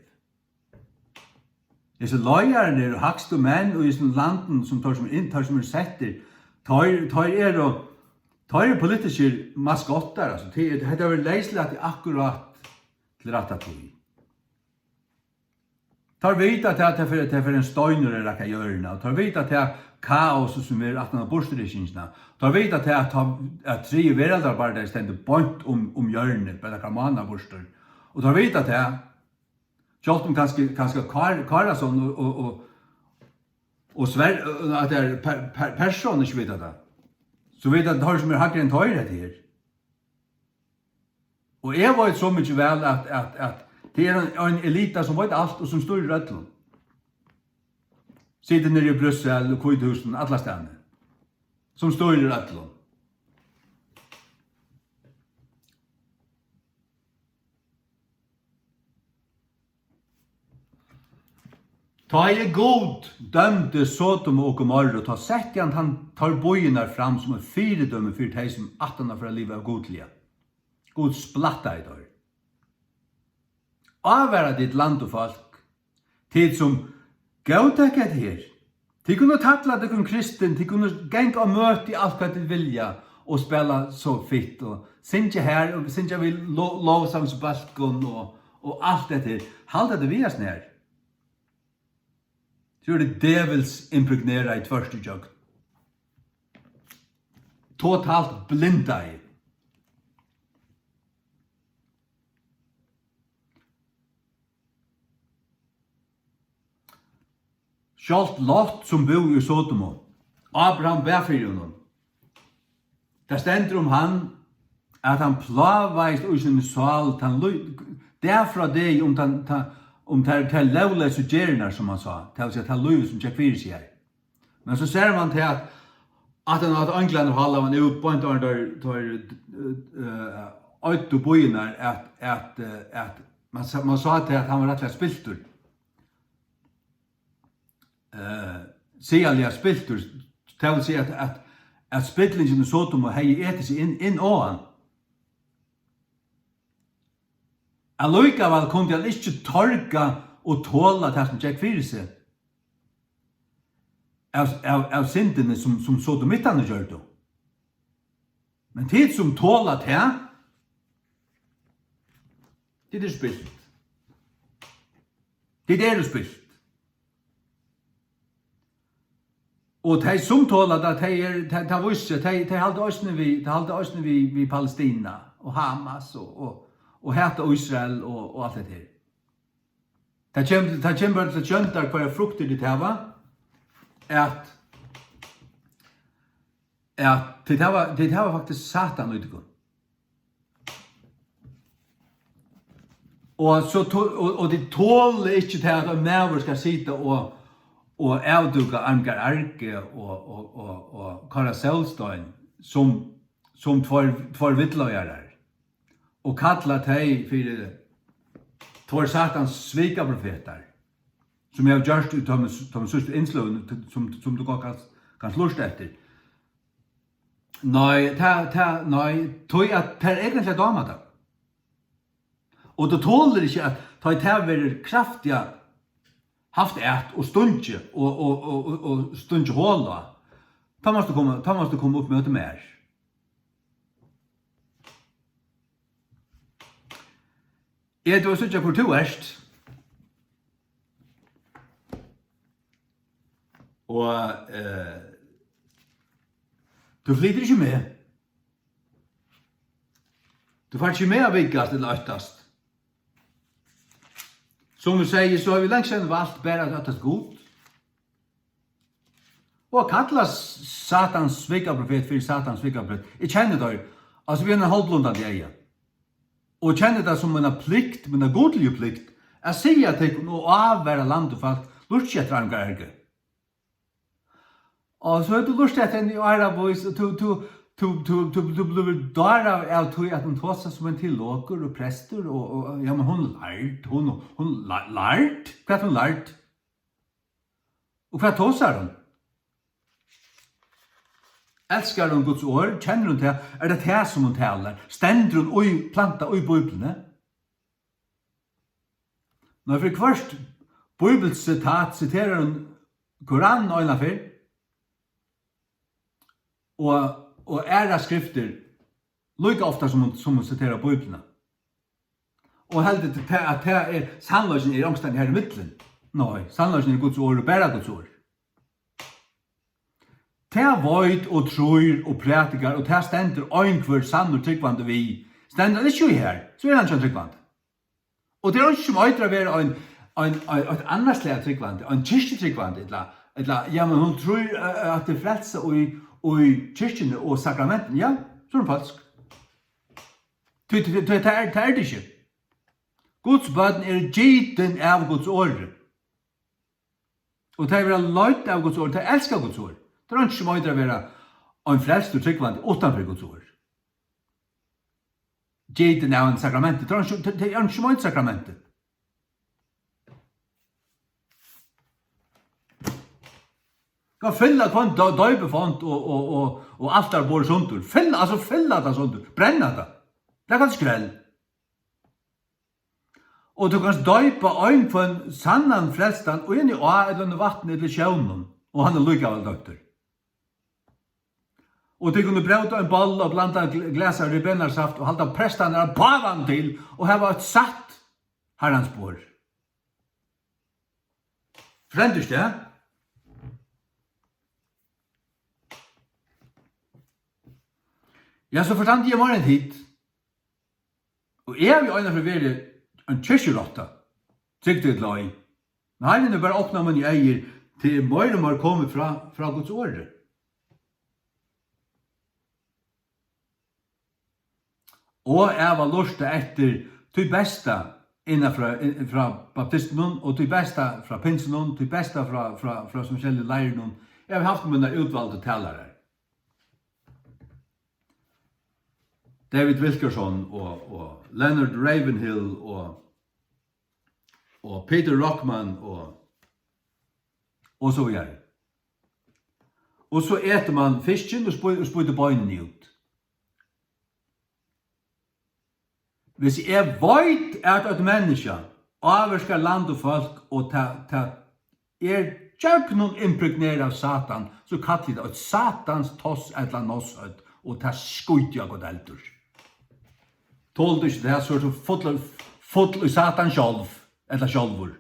Disse løyerne og hakst og menn og i sånne landen som tar som setter, tar politiske maskotter. Det er vel leiselig at det akkurat til rette tog. Tar vita til at det er en støyner rekka hjørne, og tar vita til kaos som er at han har bortstyrkingsna, tar vita til at tre veraldarbeidere stender bort om hjørnet, bare karmana bortstyr, og tar vita til kjalt om kanskje Karasson og at det er person ikke vet det, så vet at det har som hakker en tøyre til her. Og jeg vet så mye vel at det en elita som vet alt og som står i rødlen. Sitter nere i Brussel og Kvithusen, alle stedene. Som står i rødlen. Ta er god dømte Sodom og Gomorra, ta sett han tar bøyene fram som en fyredømme for de som 18 for å livet av godlige. God splatta i dag. Avværa ditt land og folk, tid som gautekket her. De kunne tattla det kun kristen, de kunne genga og møte i alt hva de vilja, og spela så fitt, og sinja her, og sinja vi lovsangsbalkon, og alt dette. Halda det vi er snær. Så er det devils impregnera i tvørste jøg. Totalt blinda i. Sjalt Lot som bor i Sodom, Abraham befyrer. Det stender om han, at han plaveist i sin sal, derfra det om till lovlösa gernar som man sa, till att ta liv som check virus här. Men så ser man till att han hade England hålla man ut på där boinar att man sa att han var rätt spiltur. Sealiga spiltur. Det vill säga att spillingen så som hej äter sig in åan. Allikevel kunde han ikke torka og tåla det som Jack fyrir seg av syndene som sodomittene gjør det. Men tid som tåla det er spilt. Det er spilt. Og de som tåla det, de viser, de halde òsne vi Palestina og Hamas og hata Israel og alt det her. Det kommer til kjøntar hva frukter ditt hava, at det hava faktisk Satan utikon. Og de tåler ikke til at en næver skal sitte og avduka Armgar Arke og Kara Selstein som tvær vittløyarar. Og kalla teg fyrir tvær Satans svikaprofetar som jeg har gjort ut av sørste innslån som du kan lust etter. Nei, tog at det er egentlig dama da. Og det tåler ikke at det er kraftiga haft og stundje og stundje håla. Ta måste komme opp med det mer. Jeg tror ikke hvor to erst. Og du flyter ikke med. Du får ikke med av vikkast eller øktast. Som vi sier, så har vi lengst enn valgt bare at det er godt. Og kallas Satans svikaprofet for Satans svikaprofet. Jeg kjenner det, altså vi er en halvblunda til eier. Og kjenner det som en plikt, en godlige plikt, jeg sier at jeg kunne avvære land og folk, lurt etter Armgar Arke. Og så er du lurt etter en i Arabos, du blir dara av tog at hun tåsa som en tillåker og prester, og ja, men hun lært. Hva er hun lært? Og hva tåsar hun? Elskar hun Guds ord? Kjenner hun til? Er det det som hun taler? Stender hun og planta og i Bibelene? Når for først Bibelsitat siterer hun Koranen og innafyr, og æra skrifter lika ofta som hun siterer Bibelene. Og heldig til at det er sannløsning i omstendig her i middelen. Nei, sannløsning er Guds ord og bæra Guds ord. Det void og tror og prætikar og det stender øynkvør sann og tryggvande vi. Stender det ikke her, så er han ikke tryggvande. Og det er ikke som øytra å være et annarslega tryggvande, en kyrkjetryggvande, ja, men hun tror at det frelser og i kyrkjene og sakramenten, ja, så er det falsk. Det er det ikke. Guds bøten er giten av Guds ord. Og det er løyt av Guds ord, det elskar Guds ord. Det er ikke som å være en frelst og tryggvande utanfor Guds ord. Giten av en sakramentet, det er ikke som å sakramentet. Kan fylla kvann døybefont og alt der bor sundur. Fylla det sundur. Brenna det. Det kan skrell. Og du kan døypa øyn på en sannan frelstan og inn i eller vatten eller sjøvnen. Og han er lykkevel døyter. Og du kunne brauta en boll og blanda glasar ribbenarsaft og halda prestane av bavan til og heva et satt herrans bor. Frendest det? Ja, så forstand jeg var en hit. Og jeg vil øyne for å være en kyrkjerotta. Tryggte et løy. Men her er det bare åpnet man i eier til mer og mer kommer fra Guds ord. Og jeg var lurt etter til besta fra baptisten og til besta fra pinsen, til besta fra som kjellig leiren. Jeg har haft mine utvalgte talere. David Wilkerson og Leonard Ravenhill og Peter Rockman og så videre. Og så eter man fisken og spyter bøynene ut. Hvis jeg vet at et menneske avvarsker land og folk og ta tjøk noen impregnere av Satan, så kallar det et Satans toss eller nossøtt og ta skujtja god eldur. Tål du ikke det, så er det fotl i Satan sjálv, eller sjálvur.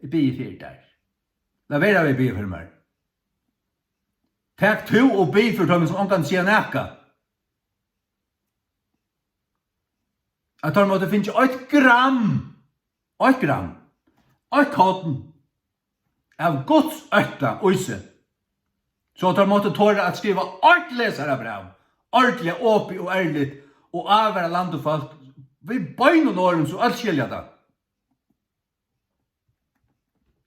Jeg blir fyrir der. La vera vi blir fyrir meg. Takk to og be for dem som omkan sier nekka. At han måtte finne 8 gram, 8 kotten av Guds økta øyse. Så at han måtte tåre at skriva 8 lesere brev, ordentlig åpig og ærlig, og avvære land og folk, vi bøyner åren så alt skilja det.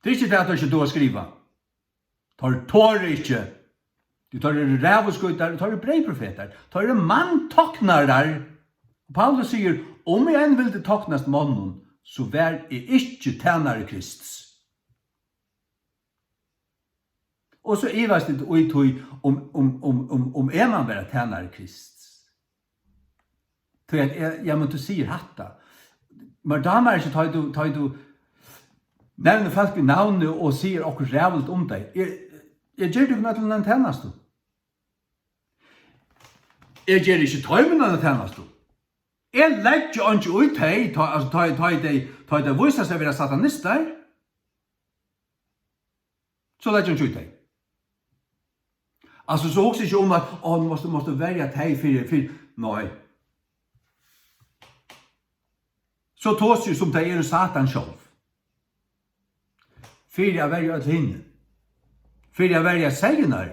Det er ikke det at du ikke du har skriva. Tåre ikke. Du tar ræveskutar, du tar breiprofeter, du tar manntoknarar. Paulus sier, om jeg enn vil det toknast mannen, så vær jeg ikke tjenare Kristus. Og så ivast det ut om er man være tjenare Kristus. Så jeg måtte si hatta. Men damer er ikke tar du nevner folk i navnet og sier okkur rævelt om deg. Jeg gjør det ikke til en tjeneste. Jeg gjør ikke tøymene en tjeneste. Jeg legger ikke ut deg, ta det viser seg å være satanister, så legger jeg ikke ut deg. Altså, så også ikke om at du måtte være deg for nei. Så tås jo som det er Satan selv. For jeg være et hinne. For jeg være segner.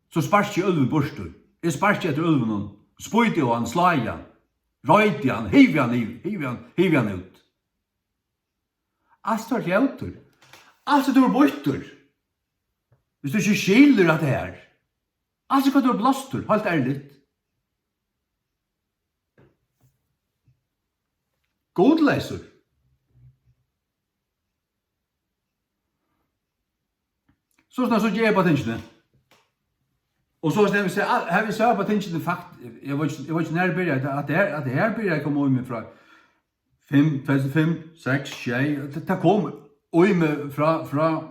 Så sparsk jeg ulven borster. Jeg sparsk etter ulven, spøyte jo han, slag han, røyte han, hiv han ut. Alt er hjauter. Alt er borter. Hvis du ikke skilder at det her. Alt er blåster, helt ærlig. Godleiser. Så snart så gjør jeg på tingene. Og så snart har vi sagt på tingene fakt, jeg var ikke nær byrja, at det her byrja kom ui med fra 5, 2005, 6, 6, det kom ui med fra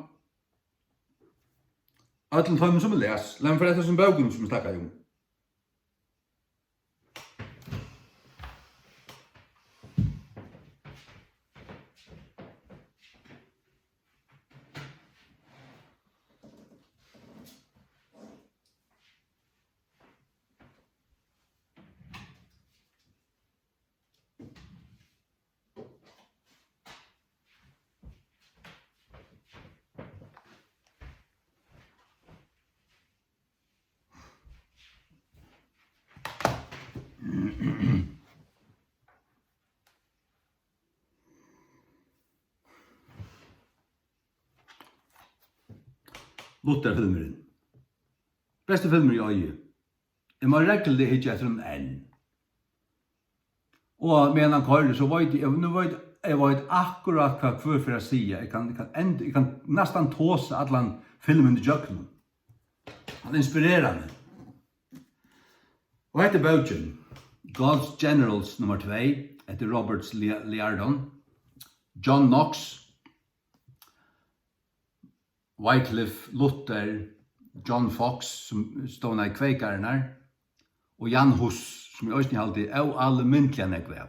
alle tøymen som vi les. La meg for dette som bøgen som vi snakker om. Luther-filmeren. Beste filmer i øye. Jeg må regle ikke etter en enn. Og med en køyre så vet jeg vet akkurat hva for jeg sier. Jeg kan nesten tåse alle filmen i jøkken. Han inspirerer meg. Og etter bøkken, God's Generals nummer 2, etter Robert Liardon, John Knox, Wycliffe, Luther, John Fox, som stod i kveikeren her, og Jan Hus, som i øyne alltid er alle myntlige nekvev.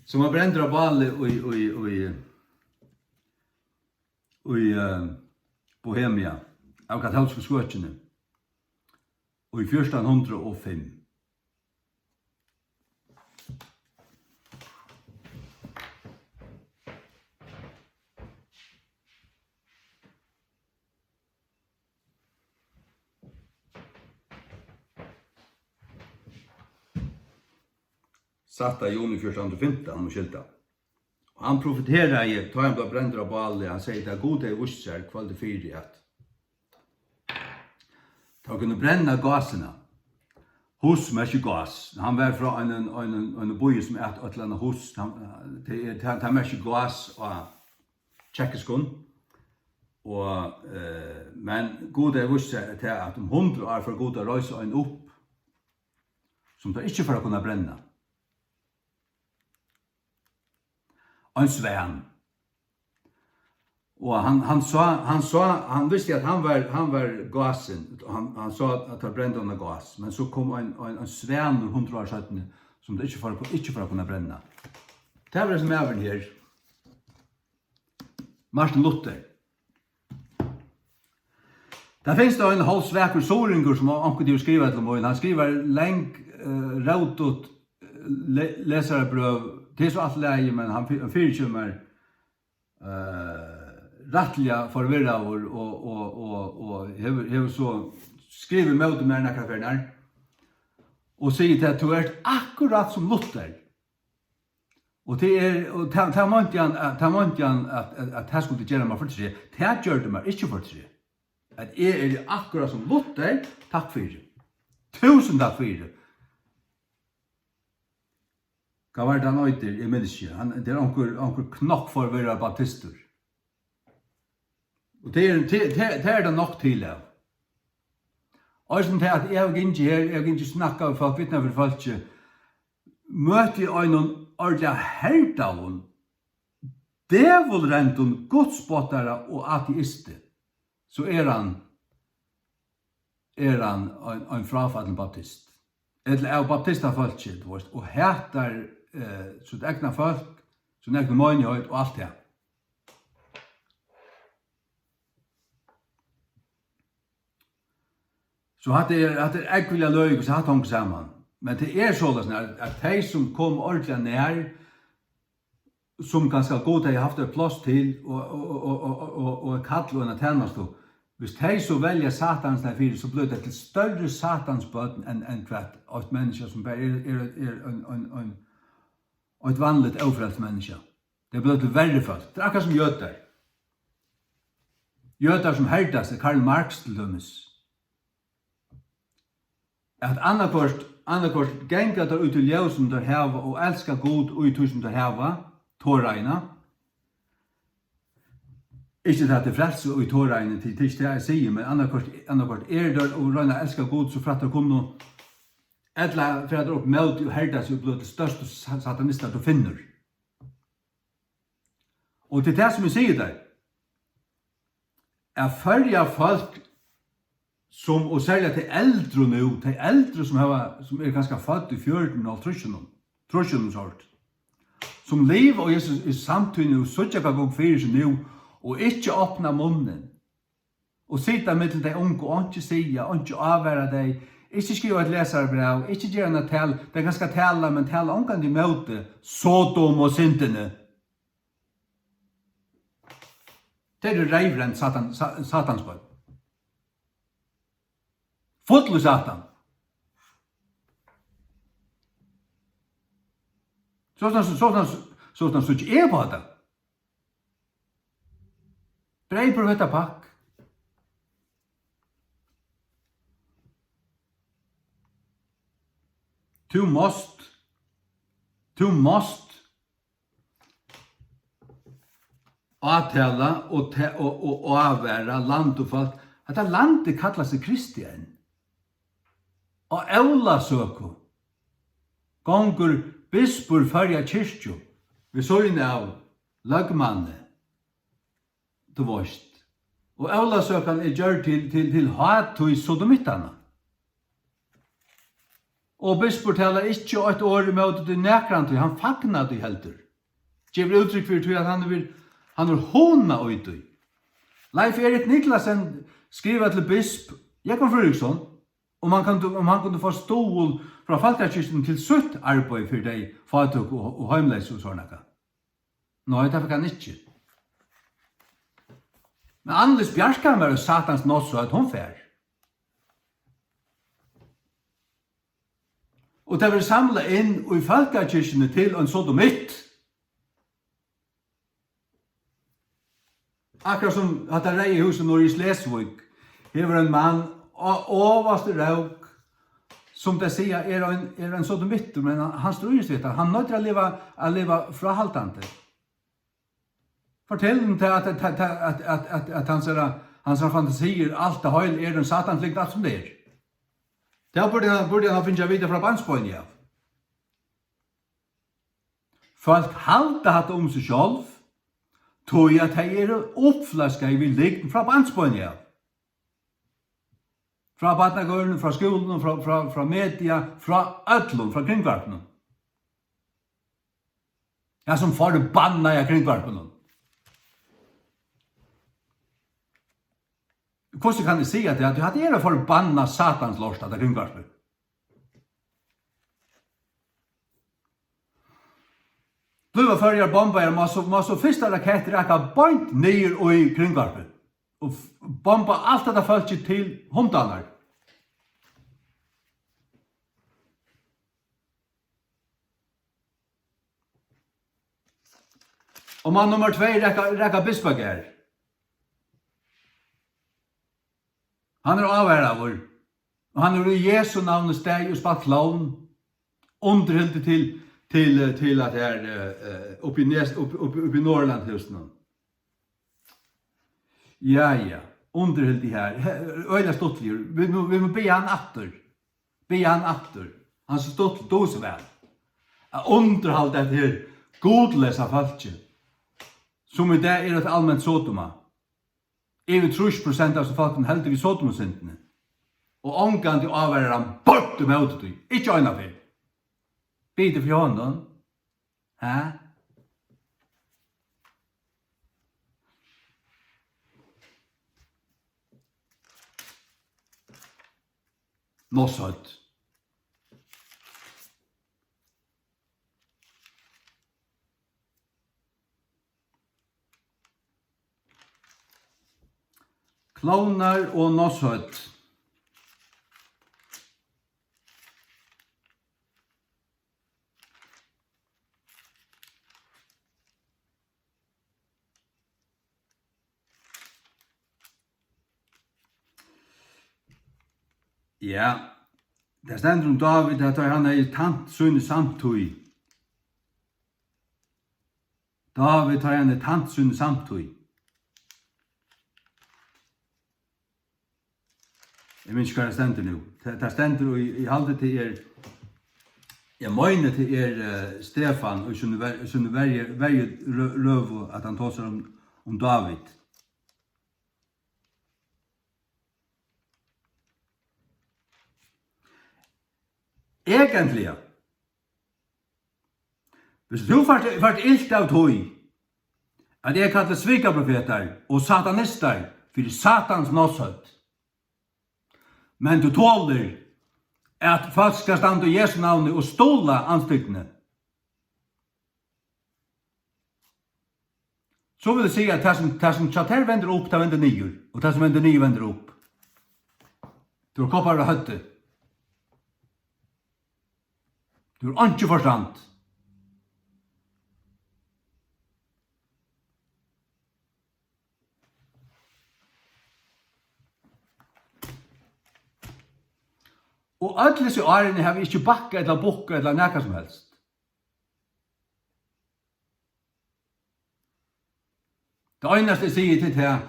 Som har brent av bale i Bohemia, av katolske skøtjene, og i 1405. satt av juni 1415 om skilta. Han profeterar i, tar han ble bränder av balet, han sier at god er vusser kvalde fyri at ta kunne brenna gasene. Hus med ikke gas. Han var fra en boi som et eller annet hus. Han med ikke gas og tjekkeskund. Men god er vusser til at om 100 år for god å røyse en opp som tar ikke for å kunne brenne. En sven. Og han visste at han var gasen, han sa at han brände under gas, men så kom en sven 100 år siden som det ikke for å kunne brenne. Det var det som er her. Martin Luther. Der finns det en halv sveker såringer som anker til å skrive til meg. Han skriver lengt rådot leserebrøv. Det er så alt leie, men han fyrkjømmer rattliga forvirraver og hever så skriver møte med denne kafferen og sier til at du er akkurat som Luther. Og ta månte han at jeg skulle gjøre meg for det. Det gjør det meg ikke for det. At jeg er akkurat som Luther, takk for det. 1000 takk for det. Hva var det han øyter? Jeg minns ikke. Det er onker knokk for å være baptister. Og det er det nok til av. Og som til at jeg ikke snakka med folk, vittne for folk ikke, møter jeg en ordentlig herdaun, djevelrentun, godsbottare og ateister, så er han en frafallen baptist. Eller av baptista folk ikke, og heter sitt egna folk, sin egna menighet og alt det. Så hatt er ekvilja løg, så hatt hong sammen. Men det er sånn at de som kom ordentlig nær, som ganske god har haft et plass til, og kall og en tjeneste, hvis de så velger satans der fyrir, så blir det til større satansbøten enn kvart av et menneske som bare er et vanligt ofrelst menneske. Det blir til verre folk. Det er akkurat som jøder. Jøder som herdas, Karl Marx til dømes. At annarkort genga der ut til ljøsen der heva og elska god ut tusen der heva, tåreina. Ikke at det frelse ut tåreina til det jeg sier, men annarkort er der og røyna elska god så for at det kommer eller for at det opp med og herdas og blir det største satanister du finner. Og til det som jeg sier der, er følge folk som, og særlig til eldre nå, til eldre som er ganske fatt i 14 og 30 sort, som lever og Jesus i samtidig og så ikke kan gå for seg nå, og ikke åpne munnen, og sitte med til de unge, og ikke sige, og ikke avvære deg, ikke skrive et leserbrev, ikke gjøre en tal, det kan skal tale, men tale omgang i møte, Sodom og syndene. Det er reivren satansbøy. Fotlu satan. Sånn så ikke er på det. Brei på dette pakk. Du måst avtale og avvære land og folk. Dette landet kallar seg Kristian. Og Eula søko. Gongur bispur fyrja kyrkju. Vi søgn av lagmanne. Du vorst. Og Eula søkan er gjør til hatu i sodomittana. Og bispur talar ikkje et år i møte til nekrantu, han fagnar det heldur. Gjevur uttrykk for at han er hona uti. Leif Erik Niklasen skriver til bisp Jakob Fredriksson om han kunne få stål fra Falkarkirken til sutt arbeid for deg, fatuk og heimleis og sånne. Nei, det fikk han ikke. Men Annelies Bjarkan var jo satans nåt så at hun fer. Og det vil samla inn i folkekirkene til en sodomitt. Akkurat som at det rei huset når i Slesvig, hever en mann overste rauk, som det sier er en sodomitt, men han struer seg han nødt til å leve frahaltande. Fortell dem til at hans fantasier, alt det høyl er en satans likt alt som det er. Det burde han ha finnet videre fra bandspoen, ja. Folk halda hatt om seg selv, tog at de er oppflaska i vildigten fra bandspoen, ja. Fra badnagøren, fra skolen, fra media, fra ødlun, fra kringvarpen. Ja, som forbanna i kringvarpen. Hvordan kan jeg si at det er forbanna satans lorst av kringvarpen? Bliva førjar bomba må så fyrsta raketter rekka bant nyer og i kringvarpen. Og bomba alt dette følge til hundanar. Og mann nummer 2 rekka Bispagær. Han er avhæravur. Og han er i Jesu navn steg og spalt klovn. Underhildet til at det er oppi Norrlandhusen. Ja. Underhildet her. Øyla stottlig. Vi må be han atter. Han er stottlig, då så vel. Underhald dette her godlesa falskje. Som i det er et allmänt sotoma. Over 30% av folkene heldig vi sotomasyndene. Og omgang til avværer han bort med autet du. Ikke øyne for. Bide for hånden. Hæ? Nå søtt. Klovnar og nossøtt. Ja, det stender om David at han er tant sunne samtøy. David har han er tant sunne samtøy. Jeg minns hva det stender nu. Det stender i halde til jeg mener til Stefan og sånne verje røv at han tåser om David. Egentlig, hvis du vært ilt av tog, at jeg kallar svikaprofeter og satanister for satans nåsøtt, men du tåler at folk skal stande i Jesu navnet og ståla anstykkene, så vil jeg si at det som chatter vender opp, det vender nyer, og det som vender nyer vender opp. Du har koppar og høtte. Du har ikke forstand. Og alle disse årene har vi ikke bakka eller bukka eller nækka som helst. Det eneste jeg sier til det er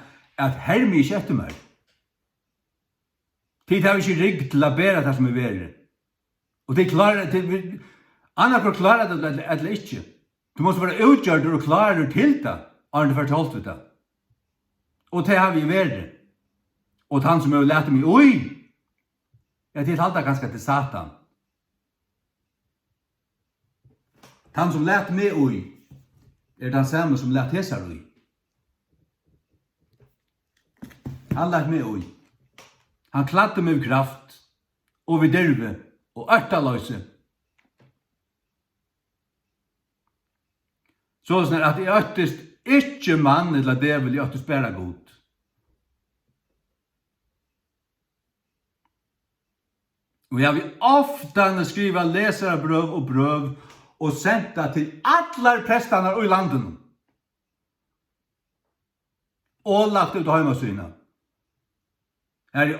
at hermi ikke etter meg. Tid har vi ikke rigg til å bære det som er verre. Og det klarer det, annakor klarer det eller ikke. Du måste være utgjørd og klarer til det, Arne fortalt det. Og det har vi verre. Og han som har lært meg, jeg til halda ganske til Satan. Han som lært meg er den samme som lært Hesar Han lært meg Han kladde meg kraft, og vi derve, og ørtaløse. Så sånn at jeg øttest ikke mann eller djevel, jeg øttest bare god. Og jeg vil ofte skriva leserbrøv og brøv og senda til allar prestarna i landen. Og lagt ut heimasyna. Her er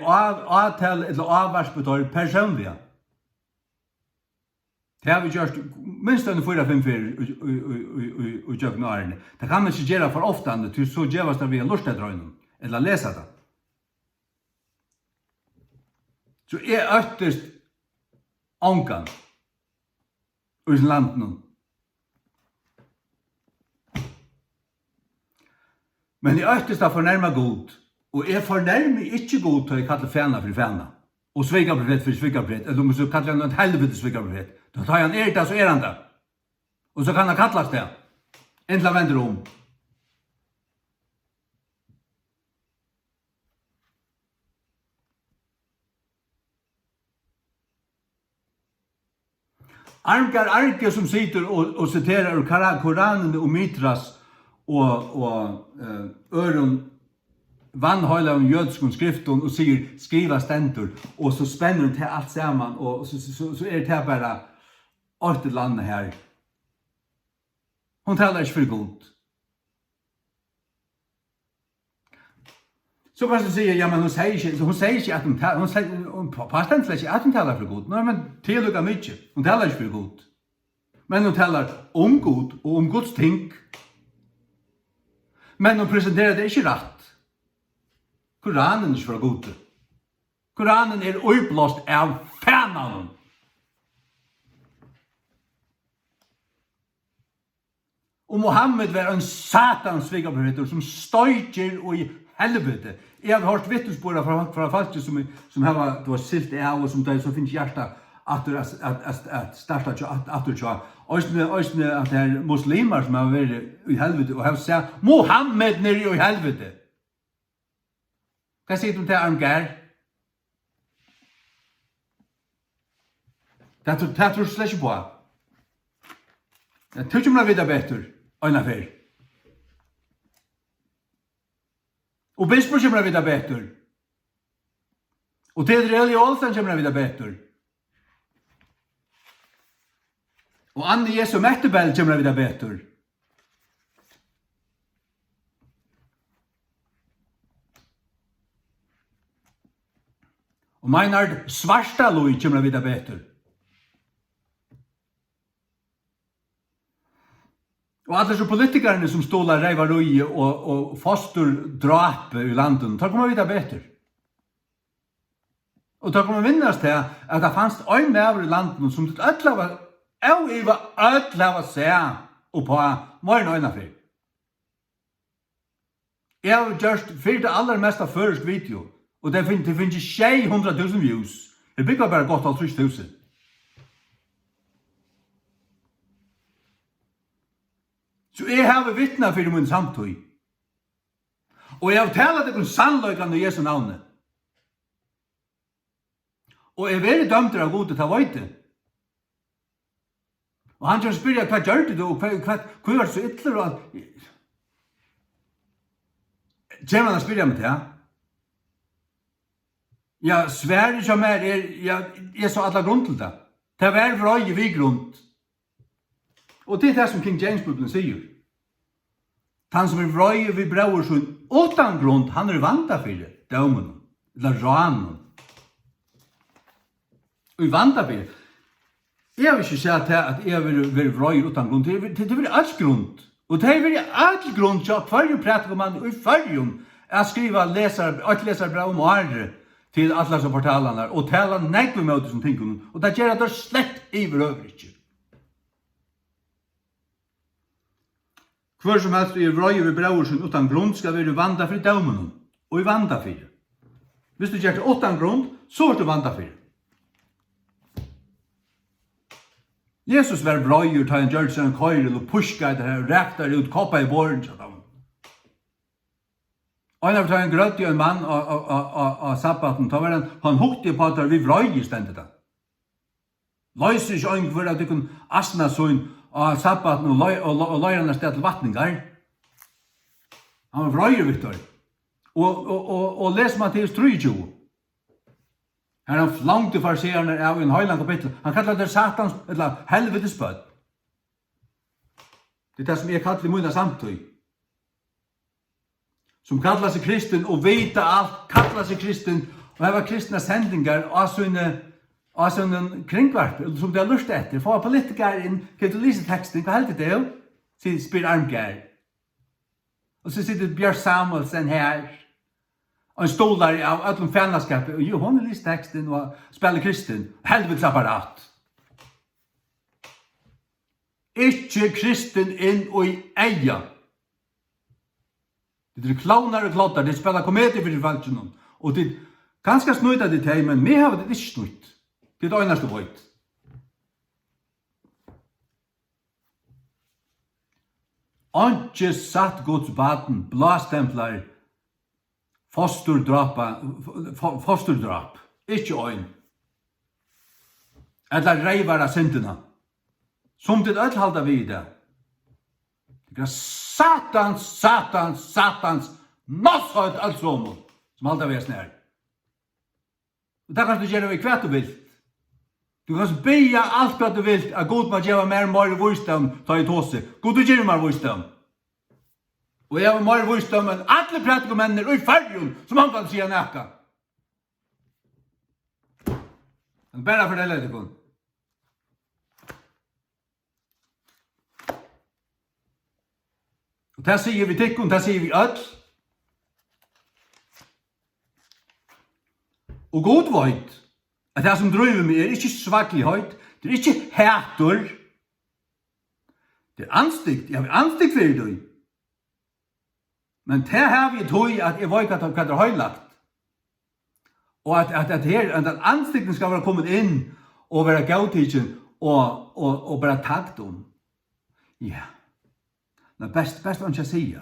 avtal eller avvarsbetår personliga. Det har vi gjort minst enn 4-5 i jøgnårene. Det kan man ikke gjøre for ofte, til så gjøres det via lustedrøgnen, eller lese det. Så øktest ångan i landet. Men jeg øktest da fornærmer god, og jeg fornærmer ikke god til å kalle fæna for fæna. Og svikarbrett for svikarbrett, eller om så kallar han et helvete svikarbrett. Da tar han det, så han det. Og så kan han kallas det. Inntil han vender om. Arke som sitter og citerar ur Koranen og Mitras og øron vannhøyla om jødskon skriften og sier skriva stendur og så spenner hun til alt sammen og så det bare 8 landet her. Hun taler ikke for god. Så kan du si, ja, men hun sier ikke at hun påstår ikke at hun taler for god. Nei, men tillykker mye. Hun taler ikke for god. Men hun taler om god og om Guds ting. Men hun presenterer det ikke rett. Koranen er ikke for god. Koranen er uppblåst av fænanen. Og Mohammed var en satans svigarprofeter som støyker og i helvete. Jeg har hørt vittnesbord fra folk som har silt av og som så finnes hjertet at starta tja. Østene at det er muslimer som har vært i helvete og har sagt Mohammed nere i helvete. Hva sier du til Armgær? Det tror du slett ikke på. Jeg tror ikke man videre bedre, øyne fer. Og bisper kommer videre bedre. Og til religiøsen kommer videre bedre. Og Anne Jesu Mettebell kommer videre bedre. Og Meinhard Svartalui kommer videre bedre. Og alle så politikerne som stolar reivarui og fosterdrape i landet, tar kommer videre bedre. Og tar kommer minnes til at det fanns en med i landet som til ødlava seg og på morgen øyne fri. Jeg har gjort for det aller meste først video, og det finnes 600.000 views. Det bygger bare godt 50.000. Så jeg har vittnet for min samtøy. Og jeg har talt det om sannløykene i Jesu navnet. Og jeg vil dømte av Gud til å vite. Og han kan spørre hva gjør du, og hva var det så ytterligere? Kjem han å spørre meg til, ja? Ja, Sverige som jeg så alle grunn til det. Det er vel for øye vi grunn. Og det er det som King James-bibelen sier. Han som er vrøye vi brauer sånn utan grunn, han er vanta for det, dømen, eller ranen. Og i vanta for det. Jeg vil ikke si at jeg vil vrøye utan grunn, det vil alt grunn. Og det vil alt grunn til at hver prætiker man i førjum er skriva leserbrev om året til alle som portalene og tala negve med det som ting. Og det gjør at det slett iverøver ikke. Hver som helst i vrøye vi brauer sin utan grunn skal være vanda for dømen og i vanda for. Hvis du gjør det utan grunn, så er du vanda for. Jesus var vrøyer til en gjør seg en køyrel og pushka det her og rektar ut koppa i båren. Og han har tatt en grøtt i en mann av sabbaten, da var han hukte på at vi vrøyer stendet det. Løser ikke øyne for at du kan asna sånn av sabbaten og løyrene sted til vattningar. Han var vrøyer, Victor. Og les Matteus 23. Her han flangte farserene av en høyland kapittel. Han kallar det satans, eller helvetes bød. Det det som jeg kallar i munna samtøy. Som kallar seg kristen og vita alt, kallar seg kristen og heva kristna sendingar av sånne kringvarp, som de har lyst etter. Få politikere inn, kan du lese teksten, hva heldig det jo? Spyr Armgær. Og så sitter Bjørn Samuelsen her, og en stolar av öllum fællesskapet, og jo, hon har lest teksten og spiller kristen, helvetes apparat. Ikke kristen inn og i eia. Det er klaunar og klottar, det spiller komedie for falskene, og det ganske snøyta det til, men vi har det ikke snøyt. Det er det øyneste vøyt. Ikke satt Guds baden, blastemplar, fosterdrap, ikke øyn. Eller reivar av syndene. Som det øyt halda vid det. Det er satans, nossøyt allsommer, som halda vid snær. Og det kan du gjøre hva du vil. Du kan bya alt hva du vil, at Gud må gjøre mer visdom, ta i tåse. Gud, du gjør mer visdom. Og jeg har mer visdom enn alle prætikomenner og i färgen som han kan sige nækka. Men bare fortelle det kun. Og det sier vi tikkun, det sier vi öll. Og god veit at det som driver meg ikke svaklighet, det er ikke hætur, det er anstikt, jeg har anstikt for det. Men det har vi tog at jeg vet hva det er høylagt. Og at anstikten skal være kommet inn og være gautidgen og bare tagt om. Ja. Men best hva han ikke sier.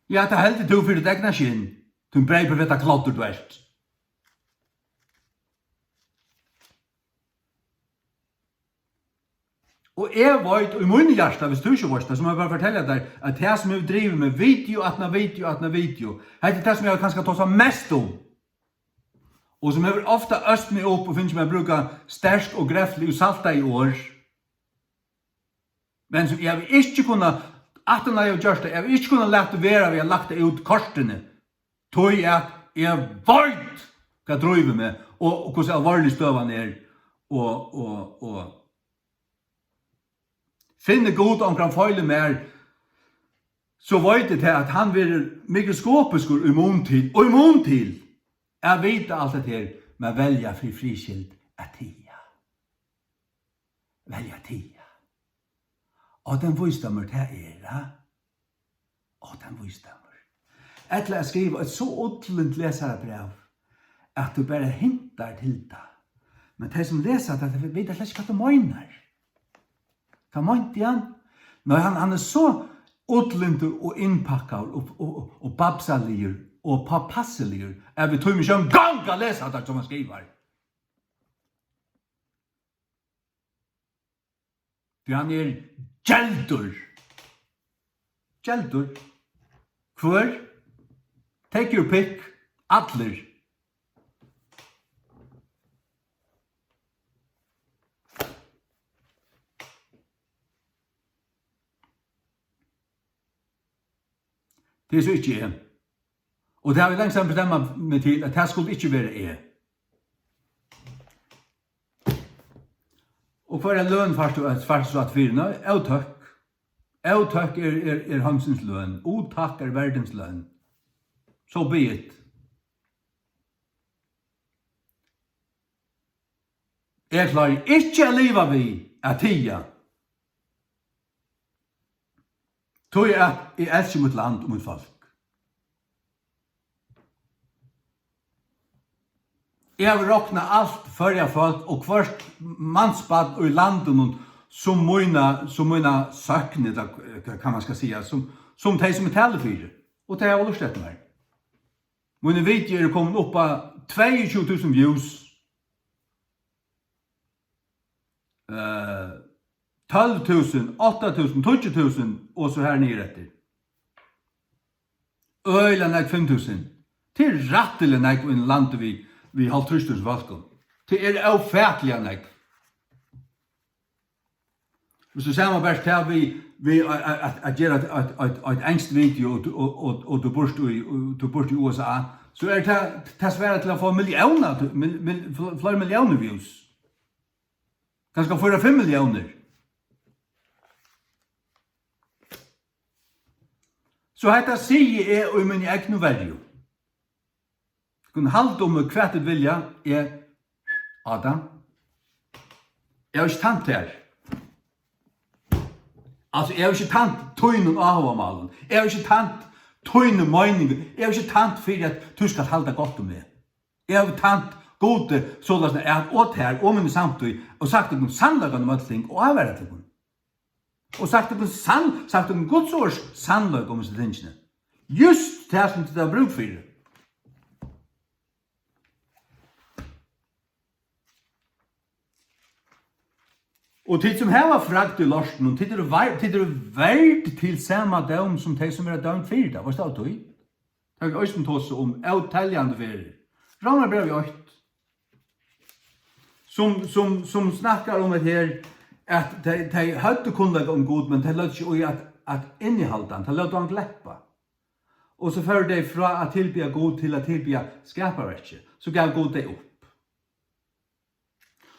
Ja, det er heldig du for det egna skinn. Du brei på dette klotter du ert. Og jeg vet, og i min hjärsta, hvis du ikke vet det, så må jeg bare fortelle deg, at det som jeg driver med video, det er det som jeg kanskje tar seg mest om. Og som jeg ofte øst meg opp, og finner meg bruka sterk og greffelig og salta i år. Men som jeg vil ikke kunne, at når jeg har gjort det, jeg vil ikke kunne lagt det være, vi har lagt det ut kortene. Tog jeg vet hva jeg driver med, og hvordan alvorlig støvene er, og finne god om han føler mer, så vet jeg til at han vil mikroskopisk og immun til, jeg vet alt det her, men velja fri friskild er tia. Velja tia. Og den visdommer til og den visdommer. Etter jeg skriver et så utlent leserbrev, at du bare hintar til det. Men de som leser det, vet jeg ikke hva du mener. Hva måtte han? Når han er så utlenter og innpakket og babsalier og påpasselier, vi tog meg ikke en gang å lese det som han skriver. For han er gjeldur. Gjeldur. Hvor? Take your pick. Atler. Det er så ikke jeg. Og det har vi langsomt bestemt meg til at det skulle ikke være jeg. Og for en løn først og at fyrene, avtøkk. Avtøkk er hansens løn. Otakk er verdens løn. Så be it. Jeg klarer ikke å leve vi av tida. Tog jeg elsker mitt land og mitt folk. Jeg har råknet alt før jeg folk og hvert mannsbad i landet som mine søkne, kan man skal si, som de som er talefyrer. Og det har jeg lyst til meg. Mine videoer er kommet opp av 22.000 views. 12.000, 8.000, 20.000 og så her nere etter. Øyla nek 5.000. Til rattelig nek i landet vi har 3.000 valgkom. Det ofattelig nek. Hvis du ser meg bare til vi at gjøre et engst video og du bort i USA, så det svære til å få flere millioner views. Kanskje 4-5 millioner. Så dette sier jeg om min egen verdi. Kun halde om hva det vilja Adam. Jeg har ikke tant her. Altså, jeg har ikke tant tøynen avmalen. Jeg har ikke tant tøynen meningen. Jeg har ikke tant for at du skal halda godt om det. Jeg har tant gode sånn at jeg åt her, og min samtid, og sagt om sannlagan om alle ting, og avværet til dem. Og sagt om Guds års sannlag om disse tingene. Just det som det er bruk for det. Og tid som her var fragt i lorsten, tid verd til samme døm som de som er dømt fyrir det. Hva stod du i? Det er også tås om avtaljande fyrir. Ramar brev i 8. Som snakkar om det her, at de hadde kunnlag om god, men de lød ikke at innehalde han, de lød han gleppa. Og så fører de fra at tilbya god til at tilbya skaparverkje, så gav god det opp.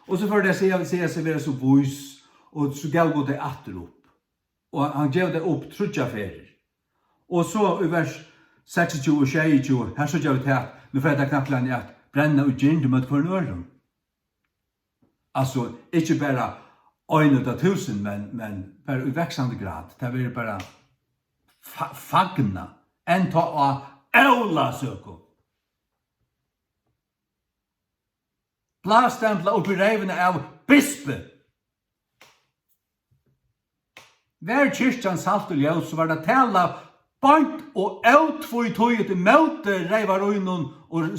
Og så fører de seg være så vois, og så gav god det atter opp. Og han gav det opp trutja ferir. Og så i vers 26 og 22, her så gav det til at, nu får jeg knappt lande at brenna og gynd mot for en øren. Altså, ikke bare 100.000, men bare i veksande grad. Det blir bare fagna, enn ta av ævla søko. Blastempla oppi reivene av bispe. Hver kyrkjan salt og ljøs, så var det tala bant og outfoi tøyet i møte reivarøynen og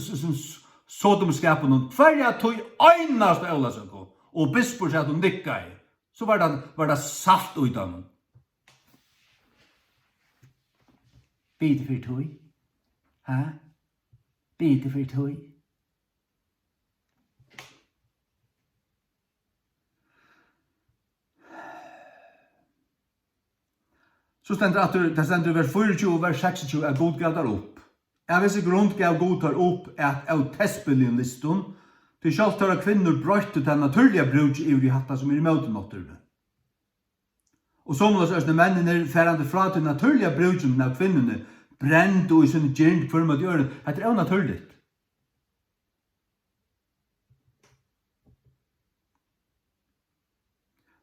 sodomskapen. Hverja tøy øynast ævla søko. Og bispor satt og nikka i. Så var det salt utan. Bide for tøy. Hæ? Bide for tøy. Så stender vers 24 og vers 26 at god gav der opp. Jeg visste grunn gav god tar opp at av testbiljen listen, til selv tar kvinner brøyte den naturlige bruk i de hatta som i møte nåtturene. Og som løs mennene færande fra til naturlige bruken av kvinnerne, brent og i sin gynd for med gjøre, det er naturligt.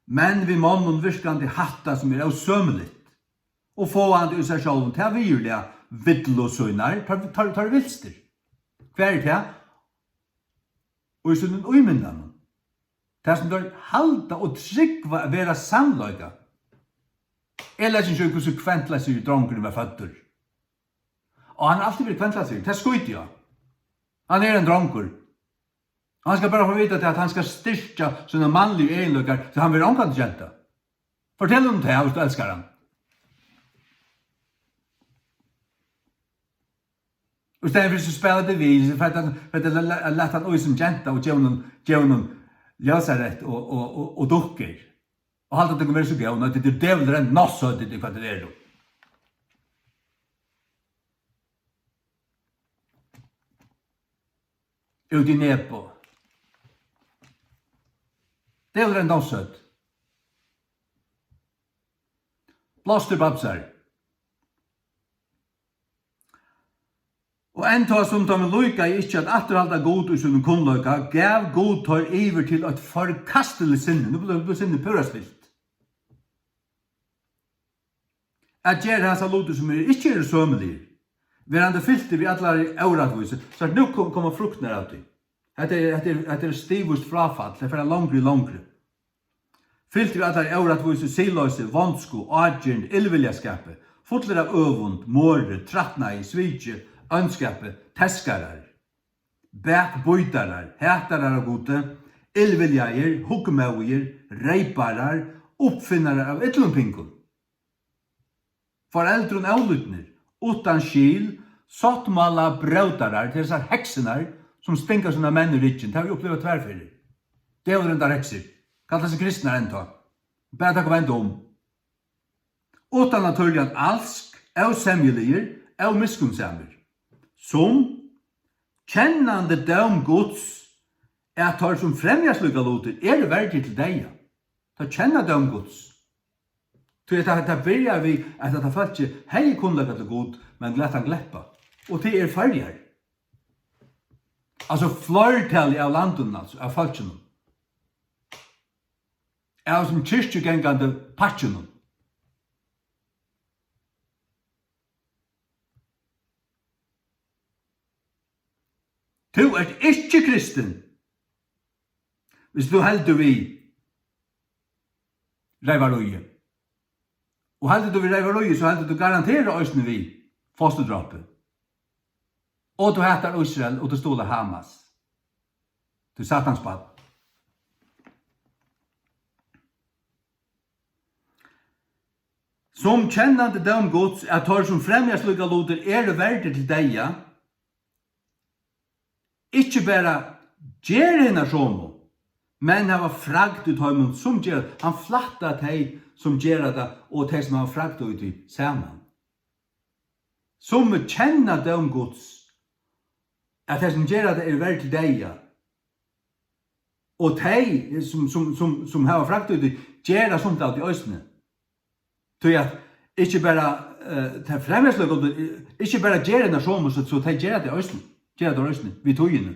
Men vi mannen virkande hatta som er sømmeligt, og få han i seg selv til virlige vittlåsøyner, tar vilster. Hva er det? Og i sånn uimindene. Det som dør halda og tryggva å være samløyga. Eller ikke hvordan kventla seg dronkene med føtter. Og han har alltid vært kventla seg. Det er skuit, ja. Han er en dronker. Han skal bare få vite at han skal styrka sånne mannlige egenløkker så han vil omkant kjenta. Fortell om det hvis du elskar han. Og stedet for å spille det vi, for at lette han oi som kjenta og djevnen ljøsarett og dukker. Og alt at det kan være så gøy, og det er djevlen rent nossøydet i hva det er. Ut i nepo. Djevlen rent nossøydet. Blåsterbabsar. Og enta som de lukka ikkje at atterhalda god i sin kunnløyka, gav god tar iver til et forkastelig sinne. Nå blir sinne puraspilt. At gjør hansaloter som ikke er sømmelige, verande fylte vi allar i auratvise, så at nå kommer fruktene av det. Etter stivust frafall, det er langre. Fylte vi allar i auratvise, siløse, vondsko, adgjend, illviljaskapet, fotler av øvund, måre, trattnei, svitje, ønskapet, teskarar, bakbøytarar, hætarar av gode, illviljager, hukkemauger, reiparar, oppfinnarar av ytlumpingun. Foreldrun avlutner, utan skil, sottmala brautarar, til dessar heksenar, som stinker sånne menn i ryggen. Det har vi opplevd tverrfyrir. Det er jo den der rekser. Kallar seg kristne enda. Bare takk og vente om. Utan naturlig alsk, av semjelier, av miskunnsamer. Som kjennande døm gods er at tar som fremjar slukka loter, er det verdig til deg. Ta kjenna døm gods. Så det byrjar vi at det faktisk ikke hei kunnlega til god, men lett han gleppa. Og det er farger. Altså flertallet av landen, altså, av folkene. Av som kyrkjegengande patsjene. Du er ikke kristen. Hvis du heldur vi reivarøye. Og heldur du vi reivarøye, så heldur du garanterer òsne vi fosterdrapet. Og du heter Israel, og du stoler Hamas. Du satans bad. Som kjennande døm gods, at tar som fremjar slukka loter, er det verdig til deg, ikke bare gjer henne som, men han var fragt ut ham som gjer det. Han flatta de som gjer det, og de som han var fragt ut i sammen. Som kjenner døm gods, at de som gjer det er verdig til deg, og de som har fragt ut i gjer det som det i østene. Så at ikke bare til fremmesløk, ikke bare gjer henne som, så de gjer det i østene. Gjør det røstene, vi togene.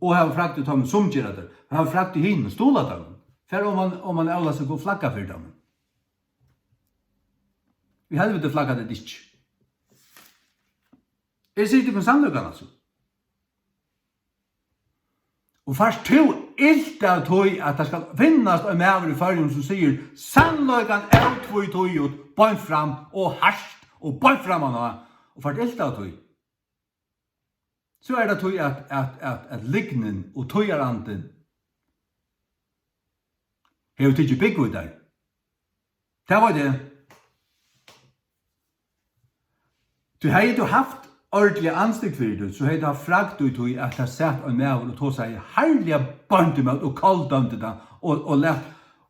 Og har fragt ut ham som gjør det. Har fragt ut henne, stola dem. For om man avla seg å flagga for dem. Vi helvete flagga det ikke. Jeg sier det på sannløkene, altså. Og først to ilt av tog at det skal finnes en maver i fargen som sier sannløkene er tvoi tog ut, bønt fram og harst og bønt fram og først ilt av tog. Så er det tog at lignen og togaranden har tidsi bygg ut der. Det var det. Du hei du haft ordentlig anstig for det, så hei du haft fragt ut tog at det sett en med og tog seg herlige bønte med og kalddømte det og lett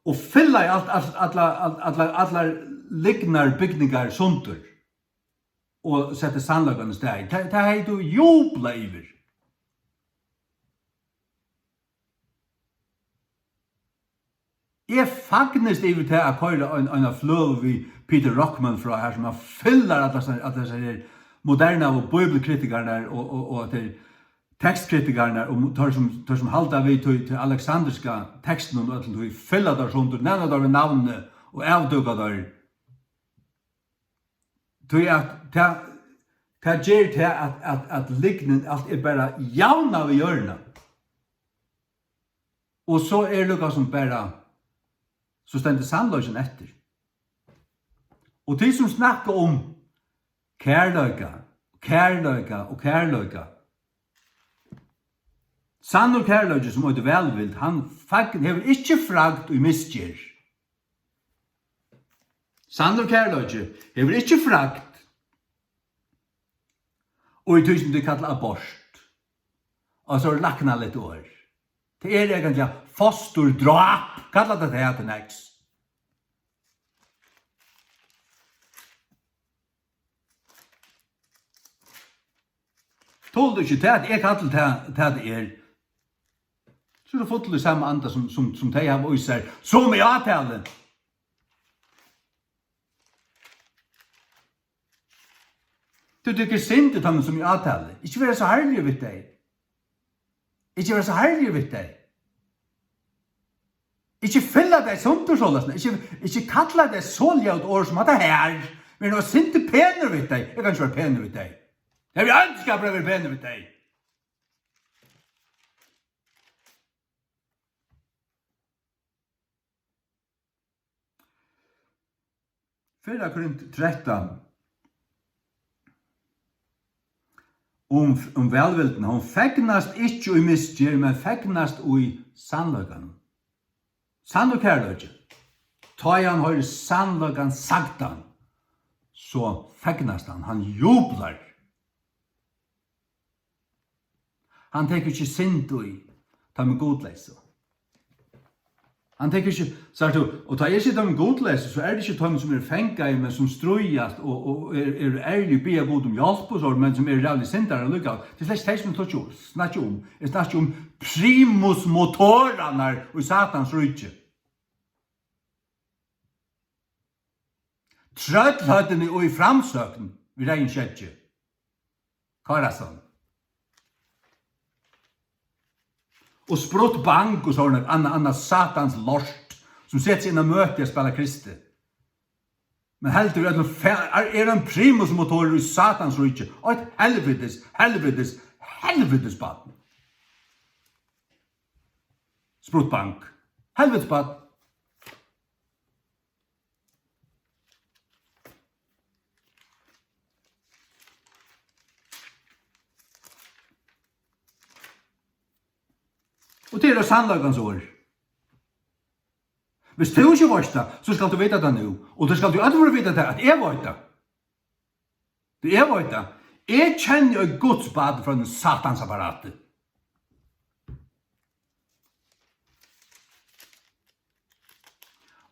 og fylla i alle lignar bygningar sunter. Og sette sannløkene steg. Det hei du jubla iver. Jeg fagnest iver til å køyre en fløv vi Peter Rockman fra her, som har fyllar at disse moderne og bibelkritikerne og til tekstkritikerne og tar som halda vi til alexandriska teksten og til vi fyllar der sånt og nevner der ved navnet og avduga der. Det gjør til at lignen alt er bare javna ved hjørna. Og så er lukka som bare så stender sannløysen etter. Og de som snakker om kærløyga, sann og kærløyga som er velvild, han hever ikke fragt og misgjer. Sann og kærløyga hever ikke fragt og i tusen du kallar abort. Og så lakna litt år. Det er egentlig fosterdrap, kallar det her til neks. Tål du ikke til at jeg kallar det er, så er det fått det samme andre som de har viser, som i avtalen. Du tykker synd til dem som i avtale. Ikke være så herlige vidt deg. Ikke være så herlige vidt deg. Ikke fylla deg sånt og sånn. Ikke kalla deg så ljøt år som at det her. Men nå synd til pener vidt deg. Jeg kan ikke være pener vidt deg. Jeg vil ønske at jeg vil pener vidt deg. Fyrra Korint 13 om velvilden, hon fegnast ikke i misgjer, men fegnast i sannløkan. Sann og kærløkan. Ta han har sannløkan sagt han, så fegnast han jublar. Han teker ikke synd i, ta med godleise. Han teker ikke, sagt du, og ta ikke ta med godleise, så det ikke ta som fengt men som strøyast, og ærlig be god om hjelp og sånn, men som rævlig syndere og lykka. Det slett det som jeg snakker om. Jeg snakker om primus motorene og satans rydde. Trøtthøttene og i framsøkten, vi regn kjøtje. Karasson. Og sprått bank og sånn, anna satans lort, som setter seg inn og møter og spiller Kristi. Men helt til en primusmotor i satans rydde, og et helvetes baden. Sprått bank. Helvetes baden. Og det sannlagans ord. Hvis du ikke vet det, så skal du vite det nå. Og du skal du aldri vite det, at jeg vet det. Det jeg vet det. Jeg kjenner jo Guds bad fra den satansapparatet.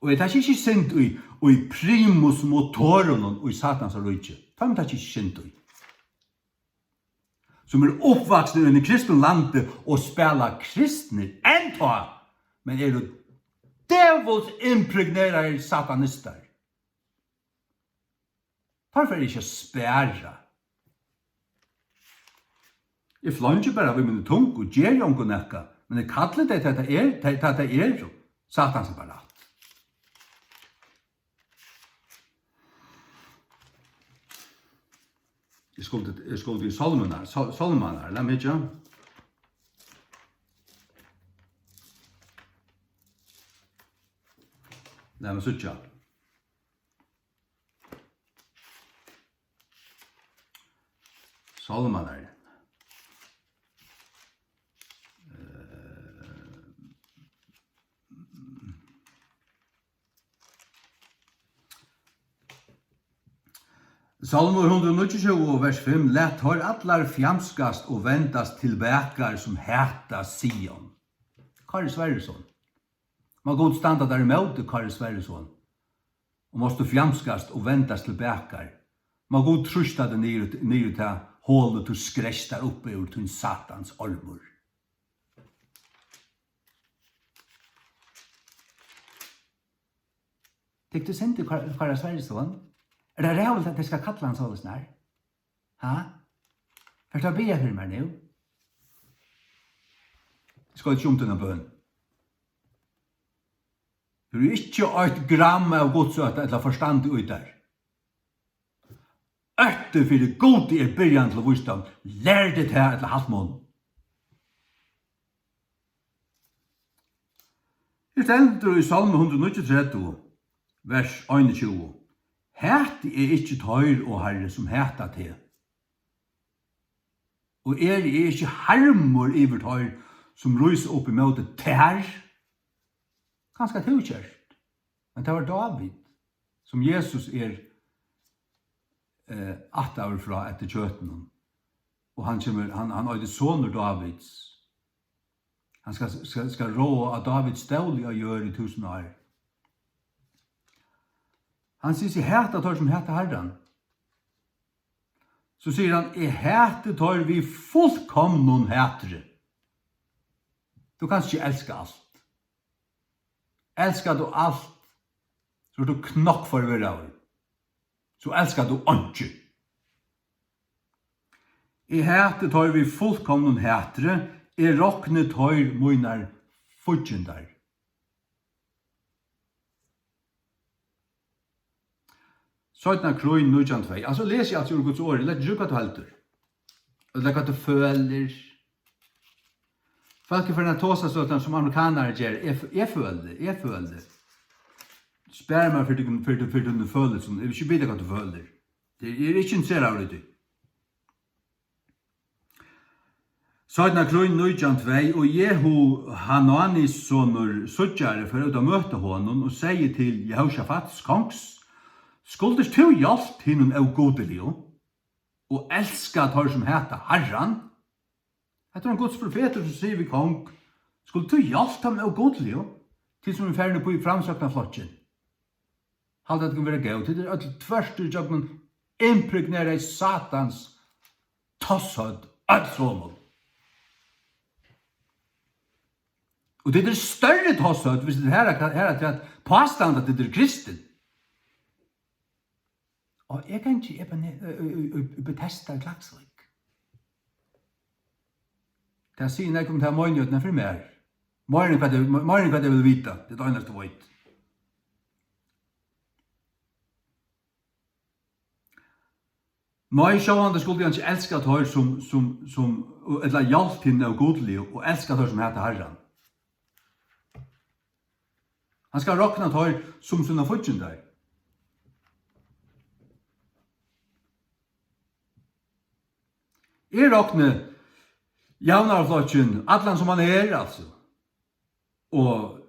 Og jeg tar ikke synd i primus motoren og i satansapparatet. Det tar ikke synd i. Som oppvaksne i kristne landet og spiller kristne enda, men jo djevels impregnerer satanister. Hvorfor ikke spære? Jeg flanger bare ved min tung og gjør jo ikke noe, men jeg kaller det til at det jo satansapparatet. Jeg skulle i Salmanar, la meg ikke. La meg suttja. Salmanar. Salmur 129, vers 5. Lætt har allar fjamskast og vendast til bekar som heta Sion. Kari Sverresson. Man god standa der imot Kari Sverresson. Og måste fjamskast og vendast til bekar. Man god trusta det nere til hålet du skrestar oppe ur til satans ormur. Tikk du sendte Kari Sverresson? Det rævligt at jeg skal kalla han sånn her? Ha? For da ber jeg for meg nå. Jeg skal ikke til noen bønn. Du ikke 8 gram av godsøt eller forstand ut der. Øtte for det gode byrjan til visdom. Lær det til eller halvt mån. Det stendur i Salme 139, vers 21. Hætti ikke tøyr og herre som hætta til. Og ikke harmur iver tøyr som rys opp i møte tær. Kanskje tilkjørt. Men det var David som Jesus attaver fra etter kjøten. Og han øyde soner Davids. Han skal rå av Davids stålig å gjøre i 1000 år. Han sier seg hæta tar som hæta herren. Så sier han, jeg hæte tar vi fullkomnon hætere. Du kan ikke elske alt. Elsker du alt, så er du knokk for hverandre. Så elsker du ikke. Jeg hæte tar vi fullkomnon hætere, jeg råkne tar munar fortjendar. Sånn kroin 9.2. Altså leser jeg altså ur Guds ord, lett ikke hva du helter. Eller hva du føler. Folk for denne tåsasøtene som amerikanere gjør, jeg føler det. Spær meg for dine følelser, jeg vil ikke bide hva du føler. Det ikke interessert av det. Sånn kroin 9.2, og Jehu Hananis sonur suttjare for å møte honom og sier til Jehoshafats kongs, skuldes du hjelp hinnom av godelio, og elska tar som heta Herran, Hetta en Guds profeter som sier vi kong, skulle du hjelpe ham og godlig, til som vi færne på i framsøkna flotjen. Halt at det kan være gøy, til det er alt tvørst ut jobben impregnere i satans tossød, alt sånn. Og det er større tossød, hvis det her er til at påstand at det er kristen. Og jeg kan ikke betesta i klagslik. Det sier jeg om det her morgenjøtene for mer. Morgen hva det vil vite, det er det eneste veit. Nei, sjående skulle han ikke elske at hør som eller hjelp henne og godlig, og elske at hør som heter Herren. Han skal råkne at hør som sånne fortjen der. Jeg råkne javnarflotjen, atlan som han er, altså. Og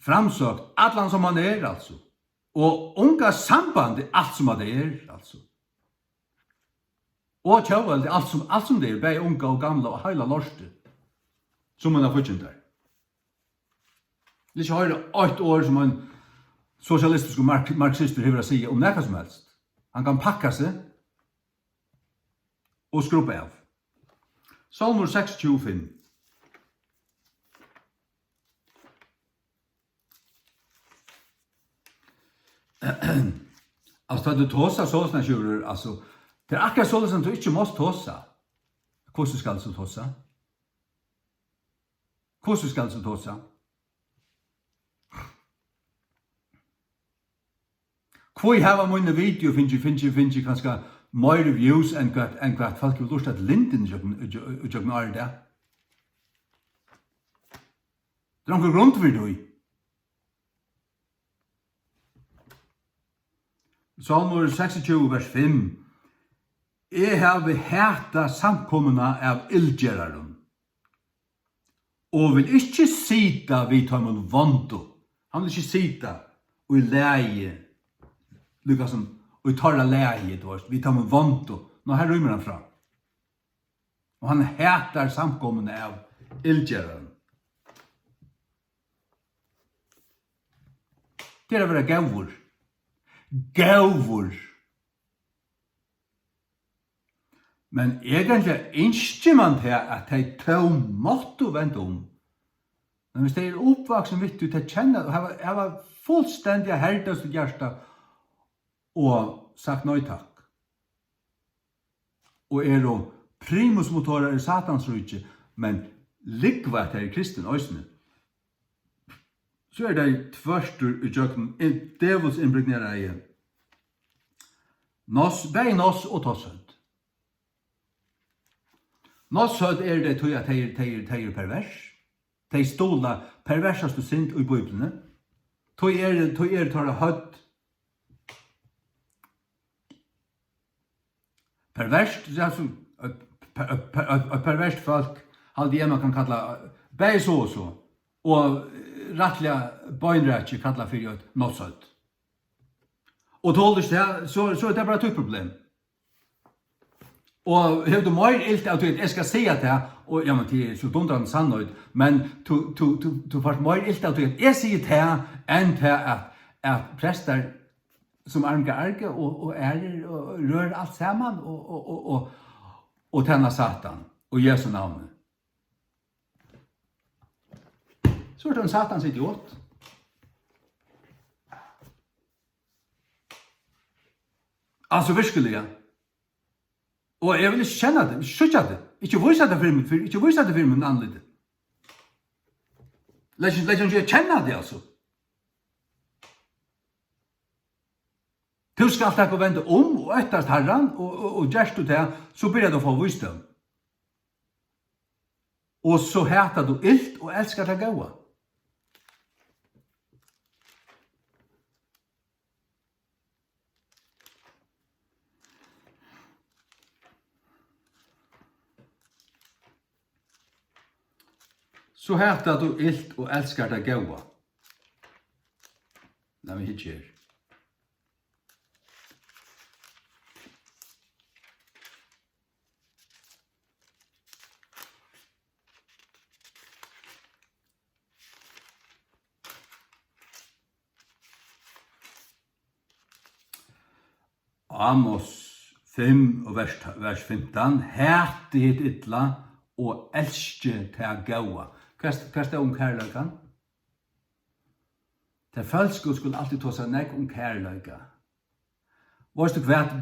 framsøkt, atlan som han er, altså. Og unga samband, alt som han er, altså. Og tjøvel, alt som det er, bare unga og gamla og heila lorste, som han har fortjent der. Det er ikke høyre 8 år som en sosialistisk og marxister hever å si om nekka som helst. Han kan pakka seg og skruppe av. Salmur 6:25. Altså, du tåsa sånne kjører, altså, det er akkurat sånn som du ikke måtte tåsa. Hvordan skal du tåsa? Hvordan skal du tåsa? Hvor har man en video, finner jeg kanskje mer views enn hva folk vil lurt at linden utgjøkken er det. Det er noen grunn for det. Salmur 26, vers 5. Jeg har hæta samkommuna av ildgjeraren, og vil ikke sita vid tømmen vandu. Han vil ikke sita og leie, lukka som og tarra leie, vi tar med vantu. Nå her rymmer han fram. Og han hætar samkommende av ildgjeraren. Det er å være gauvor. Gauvor. Men egentlig ønsker man til at de to måtte vente om. Men hvis de er oppvaksen vidt ut til å kjenne, og jeg var fullstendig herdast og hjertet, og sagt nøy takk. Og jo primusmotorer i satans rydtje, men likvært her i kristen øysene. Så det tverstur i jøkken, devils impregnerer igjen. Bei nos og tossød. Nossød det tog at de er pervers. De stola perversaste synd i Bibelene. Tog det tar hødd. Perverst, et perverst folk, halde man kan kalla bei så og så, og rattliga bøynrætje kalla fyrir et nossød. Og tåldes det, så det bare et problem. Og hef du mer ilt av at jeg skal si at det, og ja, men det så dundrand sannøyd, men du får mer ilt av at jeg sier det, enn til at prester som arge og ærer og rør alt sammen og tenner Satan og Jesu navn. Så det en Satans idiot. Altså virkelig, ja. Og jeg vil ikke kjenne det, ikke skjønne det. Ikke vise det for min anledning. Læg ikke kjenne det, altså. Du skal takk og vende om og etter herren, og gjerst du det, så blir det å få visdom. Og så heter du ilt og elsker det gode. Så heter du ilt og elsker det gode. La meg ikke gjøre. Amos 5 og vers 15. Hætti hit ytla og elske til gaua. Hva er det om kærløykan? Det falske skulle alltid ta seg nek om kærløyka. Vårt du kvært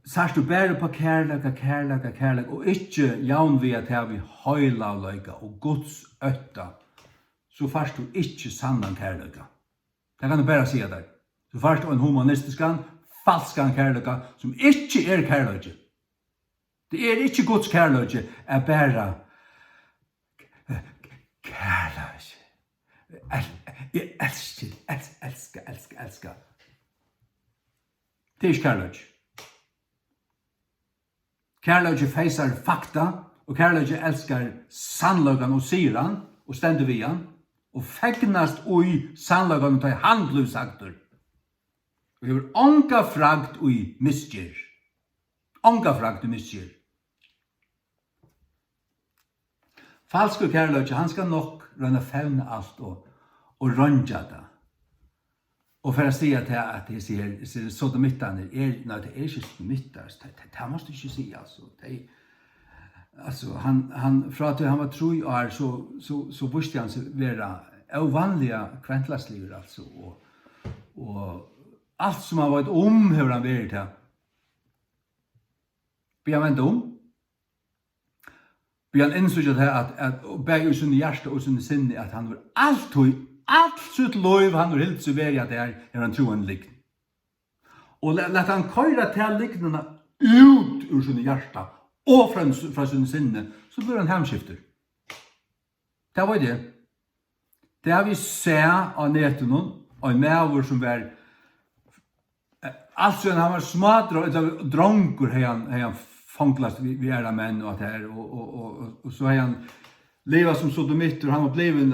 særst du bare på kærløyka, og ikke javn vi at her vi høyla løyka og Guds øtta, så først du ikke sannan kærløyka. Det kan du bare si der. Så først du en humanistisk, falskan kærløyka, som ikke er kærløyka. Det er ikke Guds kærløyka, er bare kærløyka. Jeg elsker. Det er ikke kærløyka. Kærløyka feisar fakta, og kærløyka elskar sannløykan og siran, og stendur vi han, og fegnast ui sannløykan og ta handlusaktur. Og hefur onga fragt ui misgjør. Falskur kærløyka, han skal nok rønna fevna alt og rønja det. Og for å si at jeg sier sodomittene, nei, det er ikke sodomitter, det måste ikke si, altså. Han, fra at han var 3 år, så visste han seg være uvanlige kventlasliver, altså, og alt som han var har han vært til. Blir han vendt blir han innsøkt at begge i sin hjerte og sin sinne, at han var alt sitt lov han har helt så veri at det er han troen likn. Og let han køyre til liknene ut ur sin hjerte og fra sin sinne, så blir han hemskifter. Det var det. Det har vi sett av neten og en maver som var altså han var dronker han fanglast vi er menn og at her og så har han leva som sodomitter, han var blivet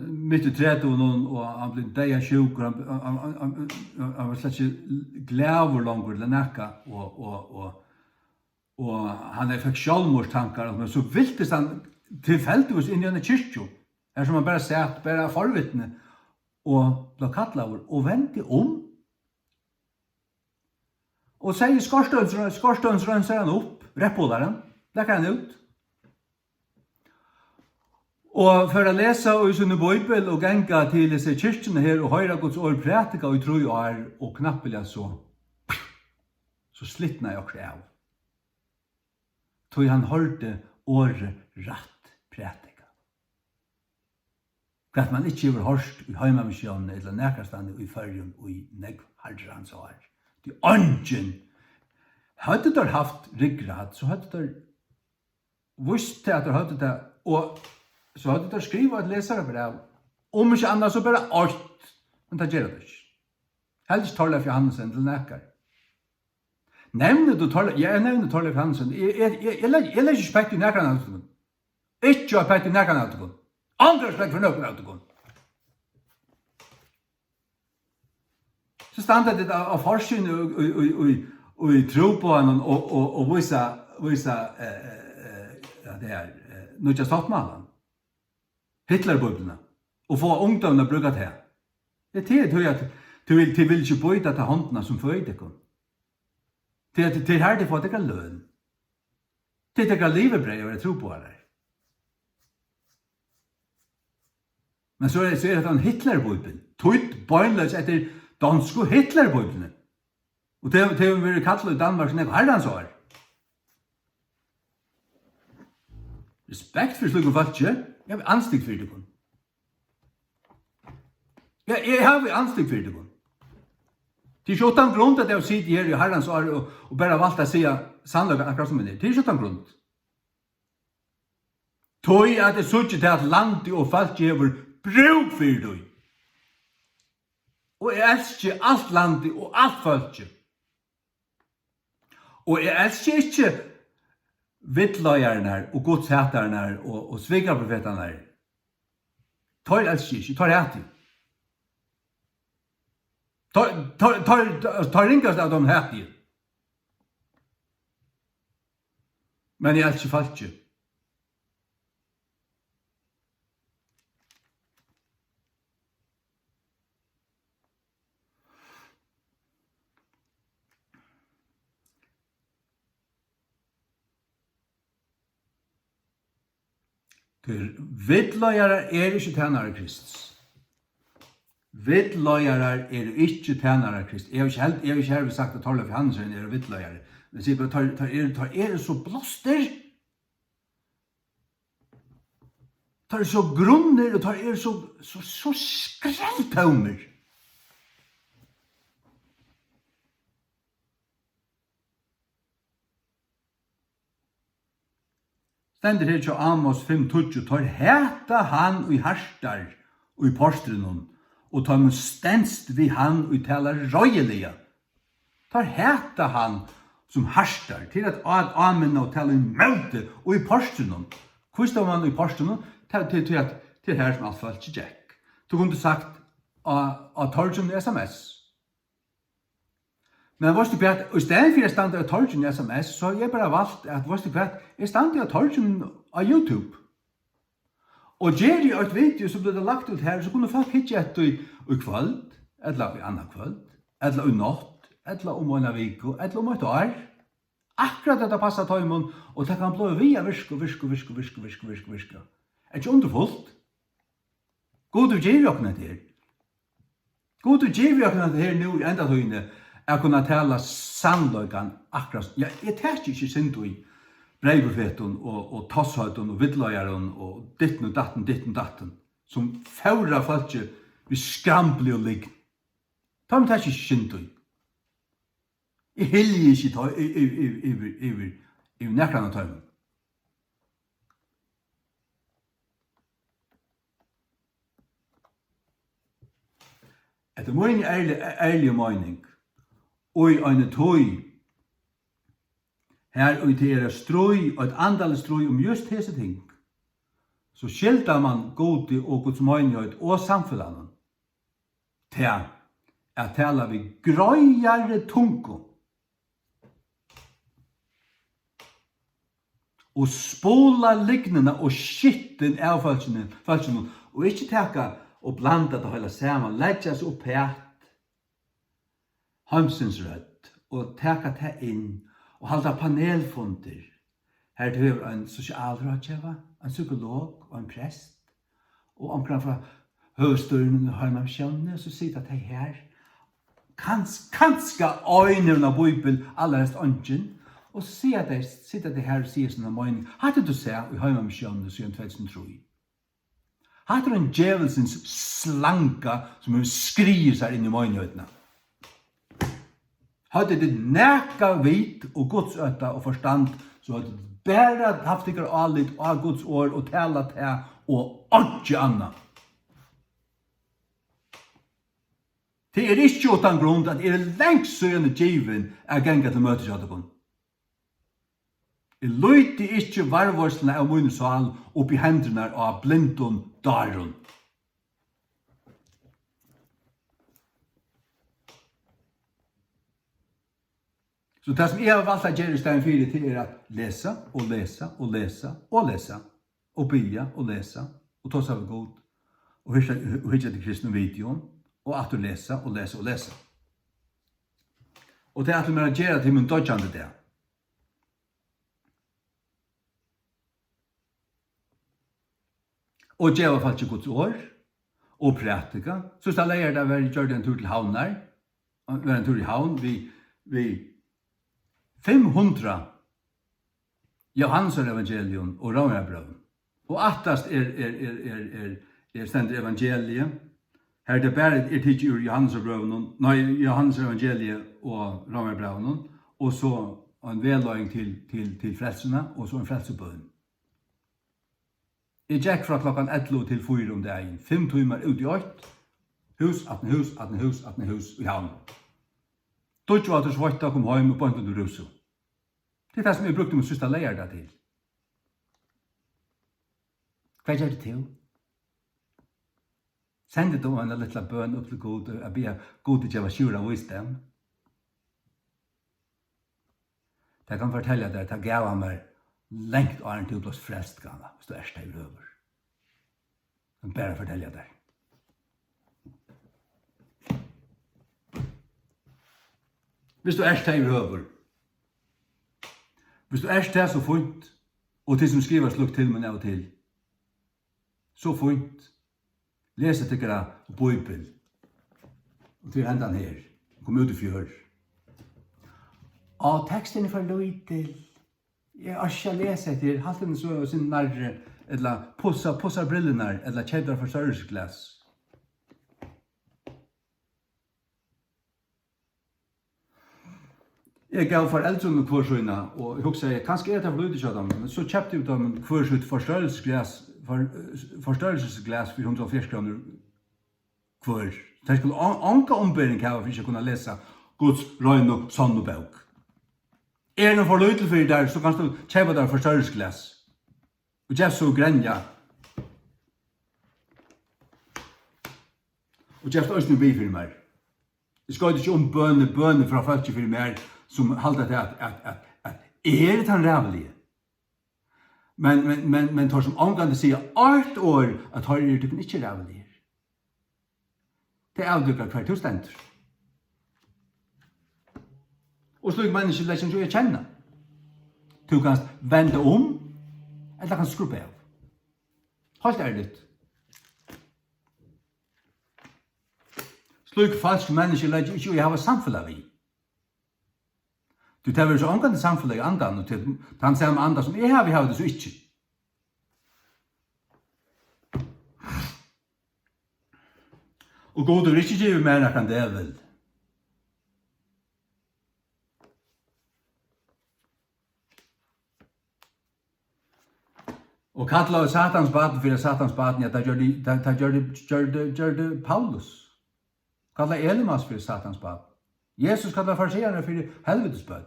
midt i 30 og han ble deia sjuk, og han var slett ikke glæver langer til nekka, og han fikk sjálvmordstankar, men så viltes han tilfeldigvis inn i en kyrkjo, her som han bare sett, bare forvittne, og ble kattlaver, og vendte og sier skorstønsrøn ser han opp, reppålaren, lekker han ut, og for å lese i sin bøybel og genga til disse kyrkjene her og høyre Guds ord prætika og 3 år og knappelig så slittna jeg også av. Tog han hørte året rett prætika. For at man ikke har hørt i heimamisjonen eller nekarstande i førjen og i negv herrans år. De ånden hadde der haft ryggrad, så hadde der visst at der hadde det, og så hadde de skrivet et leserbrev. Om ikke annet så bare alt. Men det gjør det ikke. Helst Torleif Johansen til nekker. Nevner du Torleif? Jeg nevner Torleif Johansen. Jeg legger ikke spekt i nekkerne av det. Ikke ha spekt i nekkerne av det. Andre spekt for nøkken av det. Så stand det av forsyn og i tro på han og vise det her nødja statsmalen. Hitlerbibelene, og få ungdomene brukt det. Det er at du vil ikke bøyde til håndene som føyde kom. Det er her de får deg løn. Det er deg livebrei og jeg tror på det. Men så er det en Hitlerbibel. Tøyt bøynløs etter danske Hitlerbibelene. Og det har vært kallet i Danmark som er herrens år. Respekt for slike folk ikke. Jeg har anstigt for det. Jeg har anstigt for det. Det er ikke utan grunn at jeg sitter her i herrens år og bare valgt å si sannløkken akkurat som det er. Det er ikke utan grunn. Tøy at det sier til at landet og folk gjør bruk for det. Og jeg elsker alt landet og alt folk. Og jeg elsker ikke vittløyerne og godshæterne og svigerprofeterne. Tar elsker ikke, tar hætti. Tar ringast av dem hætti. Men jeg elsker folk ikke. Vittløyere ikke tjenere Kristus. Vittløyere ikke tjenere Kristus. Jeg har ikke her sagt at Torleif Hansen vittløyere. Men sier bare, tar så blåster. Tar så grunner, og tar så skrelltømmer. Stendur her til Amos 5:20, tar heta han og i harstar og i porstrunnen, og tar man stenst vi han og talar røyelige. Tar heta han som harstar, til at amen og talar møte og i porstrunnen. Hvor står man i porstrunnen? Til her som alt falt ikke Jack. Du kunne sagt av torgen SMS. Men varst du kvært, og i stedet for jeg stande av torgen i SMS, så har jeg bare valgt at varst du kvært, jeg stande av torgen av YouTube. Og gjør jeg et video som ble lagt ut her, så kunne folk hitje etter i kvöld, eller i annan kvöld, eller i natt, eller om en viko, eller om et år. Akkurat dette passet tøymon, og det kan blå via virke. Er ikke underfullt? God du gjør jo ikke her. God du gjør jo ikke her nå i enda tøyne, jeg kunne tala sannløygan akkurat. Jeg tæst ikke synd i breivefeton og tosshøyton og vidløyaren og ditten og datten, som færa folk vi skrambli og ligg. Ta mig tæst ikke synd i. Jeg hiljer ikke i nekran av tøymen. Etter min ærlige mening, og i eine tøy, her og til strøy, og et andal strøy om just hese ting, så skiltar man gode og Guds møgnøyt og samfunnet til at tala vi grøyare tungo og spola lignene og skitten av falskene, og ikke teka og blanda det hele sammen, leggja seg opp her, Hamsens rødt, og teka det inn, og halda panelfunder. Her behøver en sosialrådgjøver, en psykolog og en prest, og omkring fra høvstøren og harmamsjønne, så sitter det her, kanska øynene av Bibel, allerhelst ønsken, og så sitter det her og sier sånne mening. Hadde du sett i harmamsjønne siden 2003? Hadde en djevelsens slanka som skriver seg inn i meningshøytene? Hadde det nækka vit og godsøtta og forstand, så hadde det bare haft ikke allit av Guds år og tala til og ikke anna. Det ikke utan grunn at lengst søgjende djiven genga til møtes av det. Løyti ikke varvarslene av munnesal oppi hendene av blindun darun. Så det som jeg har valgt å gjøre i stedet for det at lese og lese og lese og lese og bygge og lese og ta seg av god og hytte til kristne videoen og at du lese og lese og lese. Og det at du må gjøre til min dødjande det. Og gjøre faktisk Guds år og prætika. Så skal jeg lære deg å gjøre en tur til havner. Være en tur i havn. Vi 500 Johannes evangelium og Romerbrøven. Og attast stendur evangeliet. Her det bare tidlig ur Johannes evangeliet og Romerbrøven. Og så en vedløying til frelsene, og så en frelsebøn. Jeg gikk fra klokkan 11 til 4 om dagen. 5 timer ut i 8. Hus, 18 hus i havn. Dutch var det svart kom hjem og bønte til Russo. Det det som jeg brukte min søster leier det til. Hva gjør det til? Sendte du en liten bøn opp til Gud, og be Gud til å være av visdom. Det kan fortelle deg, det gav han meg lengt åren til å bli frelst, hvis du steg over. Jeg kan bare fortelle deg. Hvis du steg over, hvis du steg så funnet, og til som skriver slukk til meg av og til, Så fint. Lese tykkara Bibel. Og til hendan her. Kom ut i fjør. Og teksten er for løytel. Jeg har ikke lese etter halten så sin nærre, eller pussa brillenar, eller kjedra forsørgelsesglass. Jeg gav foreldrene kvarsøyna, og jeg husker, kanskje det for løyde av dem, men så kjøpte jeg dem kvarsøyt forstørrelsesglass for 140 kroner kvar. Det skulle anka ombering her for ikke kunne lese Guds røyn og sånn og bøk. Er det for løyde for der, så kan du kjøpe der forstørrelsesglass. Og kjøp så grenja. Og kjøp så østene bi for meg. Det skal ikke om bønne fra folk for meg, som halter til at det han rævelige. Men tar som omgående sier alt år at har det ikke rævelige. Det avdukker hver tilstender. Og slik mennesker lærer som jeg kjenner. Du kan vende om, eller kan skruppe av. Halt ærligt. Slik falske mennesker lærer ikke å ha samfunnet vi. Du tar så omgående samfunnet i andan, og til han sier om andan som jeg har det så ikke. Og god er ikke givet mer enn det vel. Og kalla Satans baden for Satans baden, ja, det gjør det Paulus. Kalla Elimas for Satans baden. Jesus kallar farsierne for helvetes bøn.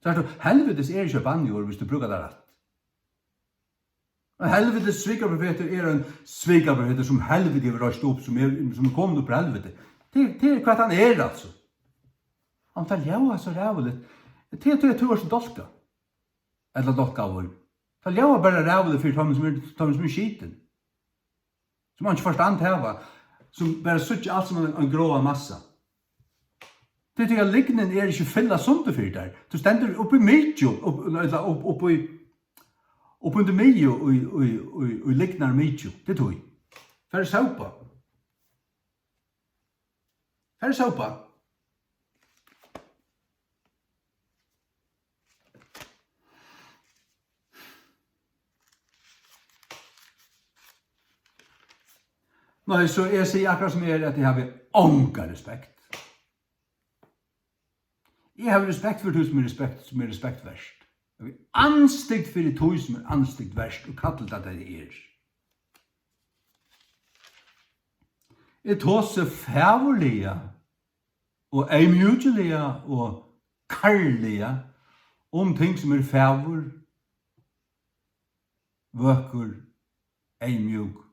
Så helvetes er ikke banjord hvis du bruker det rett. Helvetes svikarprofeter er en svikarprofeter som helvete har røst opp, som er kommet opp på helvete. Det er hva han er, altså. Han tar jaua så rævelig. Det er to år som dolka. Eller dolka av år. Han jaua bare rævelig for dem som er skiten. Som han ikke forstand heva. Som bare sutter alt som en gråa massa. Det er at lignen er ikke fylla sundet for der. Du stender oppi midjo, oppi midjo og lignar midjo. Det tog. Færre saupa. Færre saupa. Nei, så jeg sier akkurat som at jeg har ånga respekt. Jeg har respekt for det som er respekt verst. Jeg har anstikt for det som er anstikt verst, og kallet at det er. Jeg tåser fævorlige, og eimjugelige, og karlige, om ting som er fævor, vøkker, eimjug,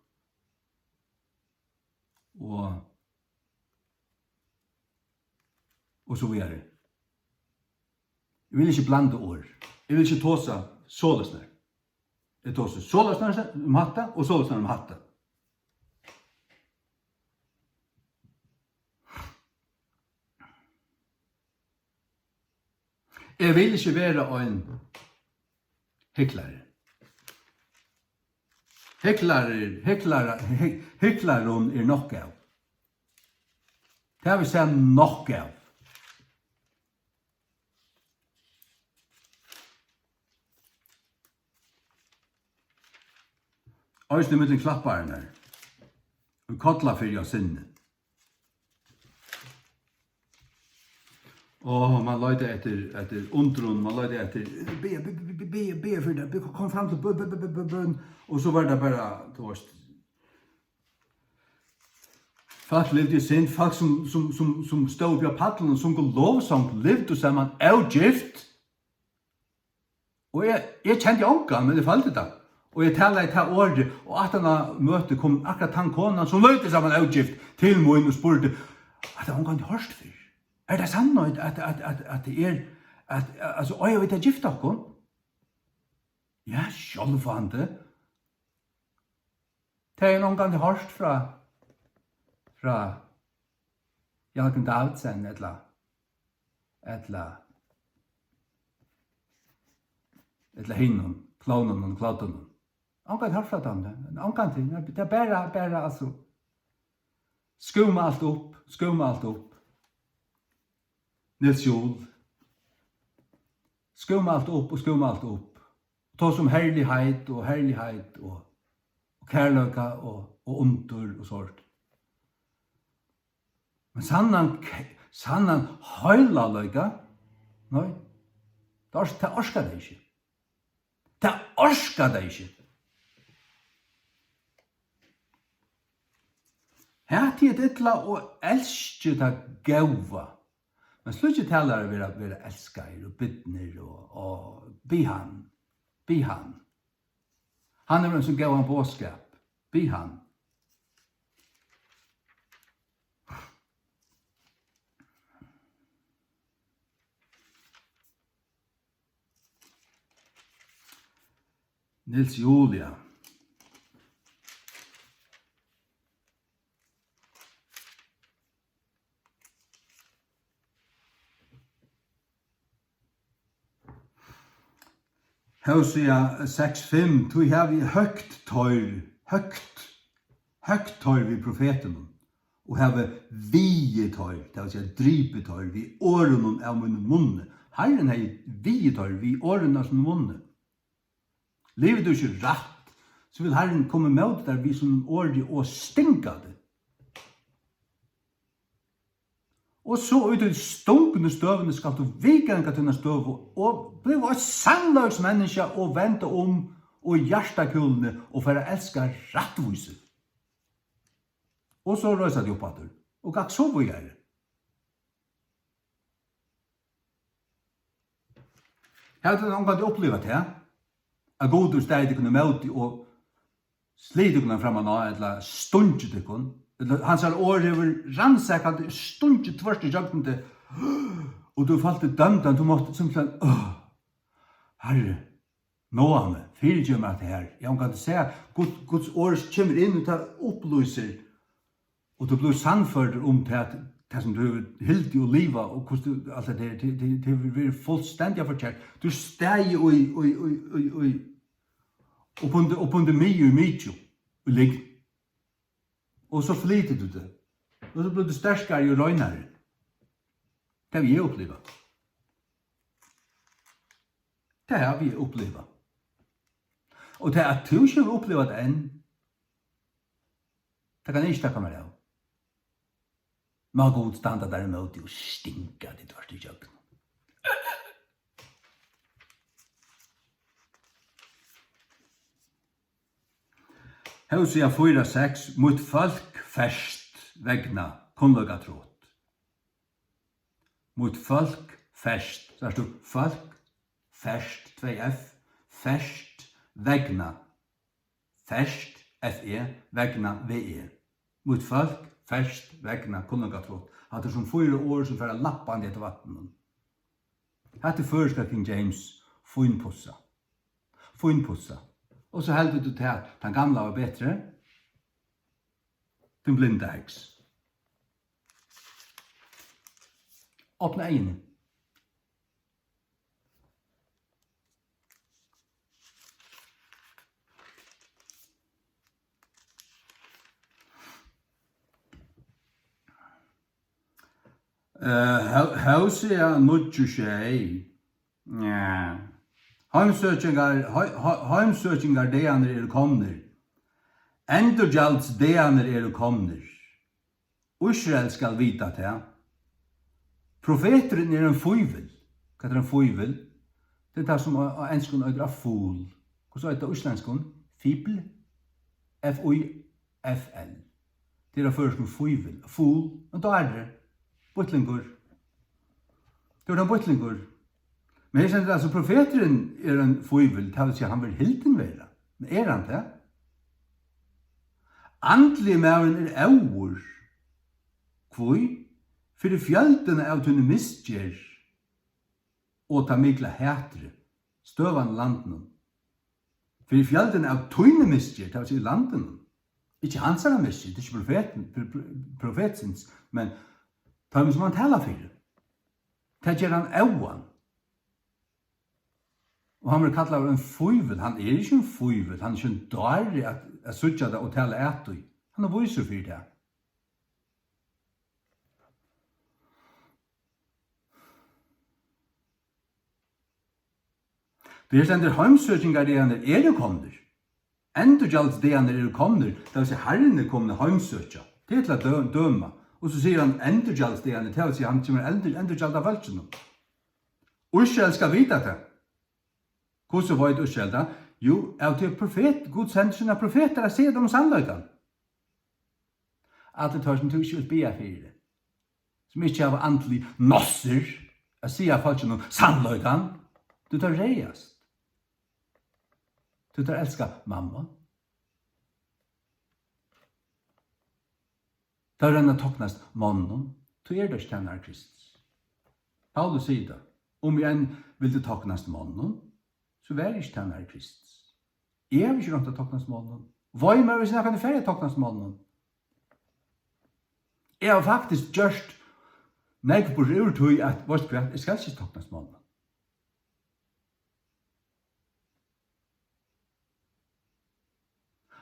og så videre. Jeg vil ikke blande ord. Jeg vil ikke tåse sålesnær. Jeg tåser sålesnær om hatta, og sålesnær om hatta. Jeg vil ikke være en hyklare. Hyklaren er nok av. Det har vi sett nok av. Øyne med klapparene og kottla fyrir av sinne. Og man løyde etter undrun, man løyde etter be for det, kom fram til bøn, og så var det bare, du vet, folk levde i sinn, folk som stod oppi av paddelen, som går lovsang, levde sammen avgift. Og jeg kjente ångan, men det falt det. Og jeg taler i ta året, og at denne møte kom akkurat han konan som løyte sammen avgift til moen og spurte, at det ångan hørst for. Er det sannøyd at det er, altså, jeg vet jeg gift akkur? Ja, sjálfande. Det er noen gang hørst fra Jalken Davidsen, eller hinnen, klaunen og klaunen. Ankan harfratande. Ankan ting. Det er bara alltså. Skumma allt upp. Nils Jol. Skumma allt upp. Ta som herlighet och kärlöka och ontur och sort. Men sannan heila løyga, nei, det orskar det ikke. Det orskar det ikke. Hætti er ytla og elskje det gauva. Men slutje talar vera elskar og bytner og bi han. Han er en som gav han båskap. Bi han. Nils Julia. Hosea 6:5, tu havi høgt tøyr vi profeten, og have vie tøyr, det vil si drype tøyr, vi åren av min munne. Herren hei vie tøyr, vi åren av sin munne. Lever du ikke rett, så vil Herren komme med der vi som året og stinka det. Og så ut i stunkende støvene skal du vikenga til denne støv og bli et sannløgs menneske og vente om og hjertekulene og for å elske rettvise. Og så røysa de opp at du. Og gakk så hvor jeg er. Jeg har noen gang opplevd det, at godur steg kunne møte og slide kunne frem av eller stunge til kunne. Hans år over rannsakant stunge tvørst i jøgten til og du falt i dømdan, du måtte simpelthen Herre, nå han meg, fyrir meg det her. Jeg kan se Guds år kommer inn og tar opplyser og du blir sannført om det som du hildi og liva og hvordan du, altså det blir fullstendig forkjert. Du steg og på det mye og ligg. Og så flyter du det. Og så blir du sterskere og røgnere. Det har vi opplevd. Det har vi opplevd. Og det at du ikke har opplevd det enn, det kan ikke takke meg av. Man går standa der imot og stinka det tvert i kjøkken. Hosea 4:6, mot folk fest vegna kunnlaga tråd. Mot folk fest, så står folk fest, 2F, fest vegna, fest, FE, vegna, VE. Mot folk fest vegna kunnlaga tråd. Hatt det som 4 år som fyrir lappande etter vattnen. Hatt det først King James, funpussa. Og så heldur du til at den gamla var bedre. Den blinde heks. Åpne øynene. Hosea 9:6. Ja. Heimsøkingar deaner komner. Endurgjalds deaner komner. Israel skal vita det. Profeteren en føyvel. Hva en føyvel? Det det som enskun øyder av fol. Hva er det islandskun? Fibel? F-O-I-F-L. Det først med føyvel. Fol. Og da det. Bøtlingur. Det den bøtlingur. Men jeg kjenner altså profeteren en føyvel, det vil si han vil hilden være. Men han det? Andlige mæren over. Kvøy? For det fjeldene av tunne misgjer og ta mikla hætre, støvan landen. For det fjeldene av tunne misgjer, det vil si landen. Ikke hansara misgjer, det er ikke profetens, men ta som han taler for. Det gjør han auan. Og han blir kallet en føyvel. Han ikke en føyvel. Han ikke en dårlig at sutja det og tale etui. Han viser for det. Det stender heimsøkingar det han jo kommet. Endurgjald det han jo kommet. Det vil si herren kommet heimsøkja. Det til å døma. Og så sier han endurgjald det han det vil si han kommer endurgjald av valgjennom. Israel skal vite det. Hvordan var det Israel da? Jo, av til profet, Gud sender sine profeter å se dem sannløyden. At det tar som du ikke vil be for det. Som ikke har antlig nosser å si av folk noen sannløyden. Du tar reiast. Du tar elska mamma. Da renner toknast mannen. Du det ikke kjenner Kristus. Paulus sier det. Om jeg vil du toknast mannen, så vær ikke kjenner Kristus. Jeg vil ikke rånt å toknast mannen. Hva er med hvis jeg kan ferie toknast mannen? Jeg har faktisk gjort meg på urtøy at jeg skal ikke toknast mannen.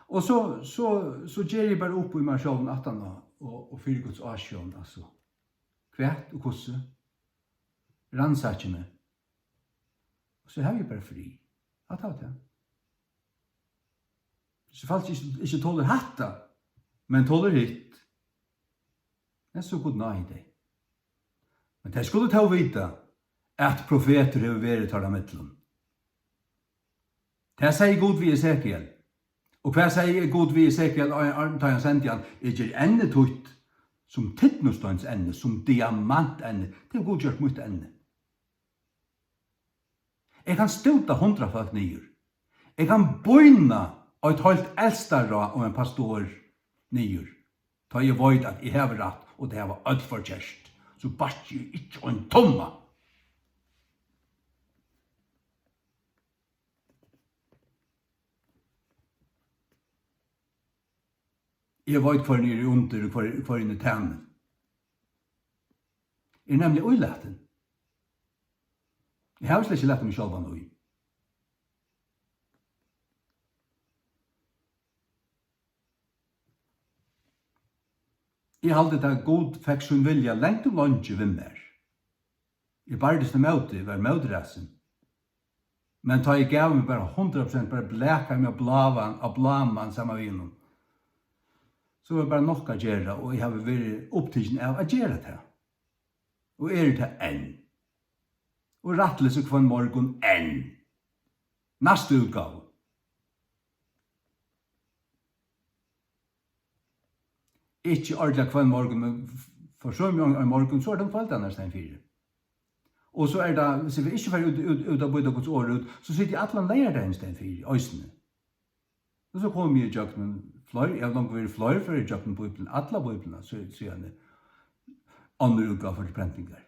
Og så gjør jeg bare opp i meg selv at han og fyrer Guds asjon, altså. Kvært og kosse. Rannsakje meg. Og så har vi bare fri. At ha det. Så faktisk ikke tåler hatta, men tåler hitt. Det så god nei det. Men det skulle ta å vite at profeter har vært tar av mittelen. Det sier god vi Esekiel. Og hva sier god vi Esekiel og tar han sendt igjen, ikke ende tøyt som tittnostøyns ende, som diamant ende. Det god gjort mot ende. Jeg kan støta 100 folk nyer. Jeg kan bøyna og et helt eldstarra og en pastor nyer. Ta jeg vøyd at jeg har rett, og det var alt for kjærst. Så bare jeg ikke en tomma. Jeg vet hva han under og hva han tænen. Jeg nemlig uilaten. Jeg har slett ikke lett meg selv nå. Jeg halte det god fikk sin vilja lengt og langt ved meg. Jeg bardes det møte, var møtressen. Men ta jeg gav meg bare 100% bare bleka meg av blaman sammen med innom. Så var det bare nok å gjøre, og jeg har vært opptidsen av å gjøre det. Og det enn. Og rattlese hver morgen enn. Neste utgave. Ikke ordentlig hver morgen, men for så mye av morgen, så det kvalitet nesten 4. Og så det, hvis vi ikke får ut av både Guds år ut, så sitter alle leier det en stein 4, øysene. Og så kommer jeg i jøkken, jeg har langt vært flere for i jøkken på Bibelen, alle Bibelene, så sier han det. Andre utgave for prentinger.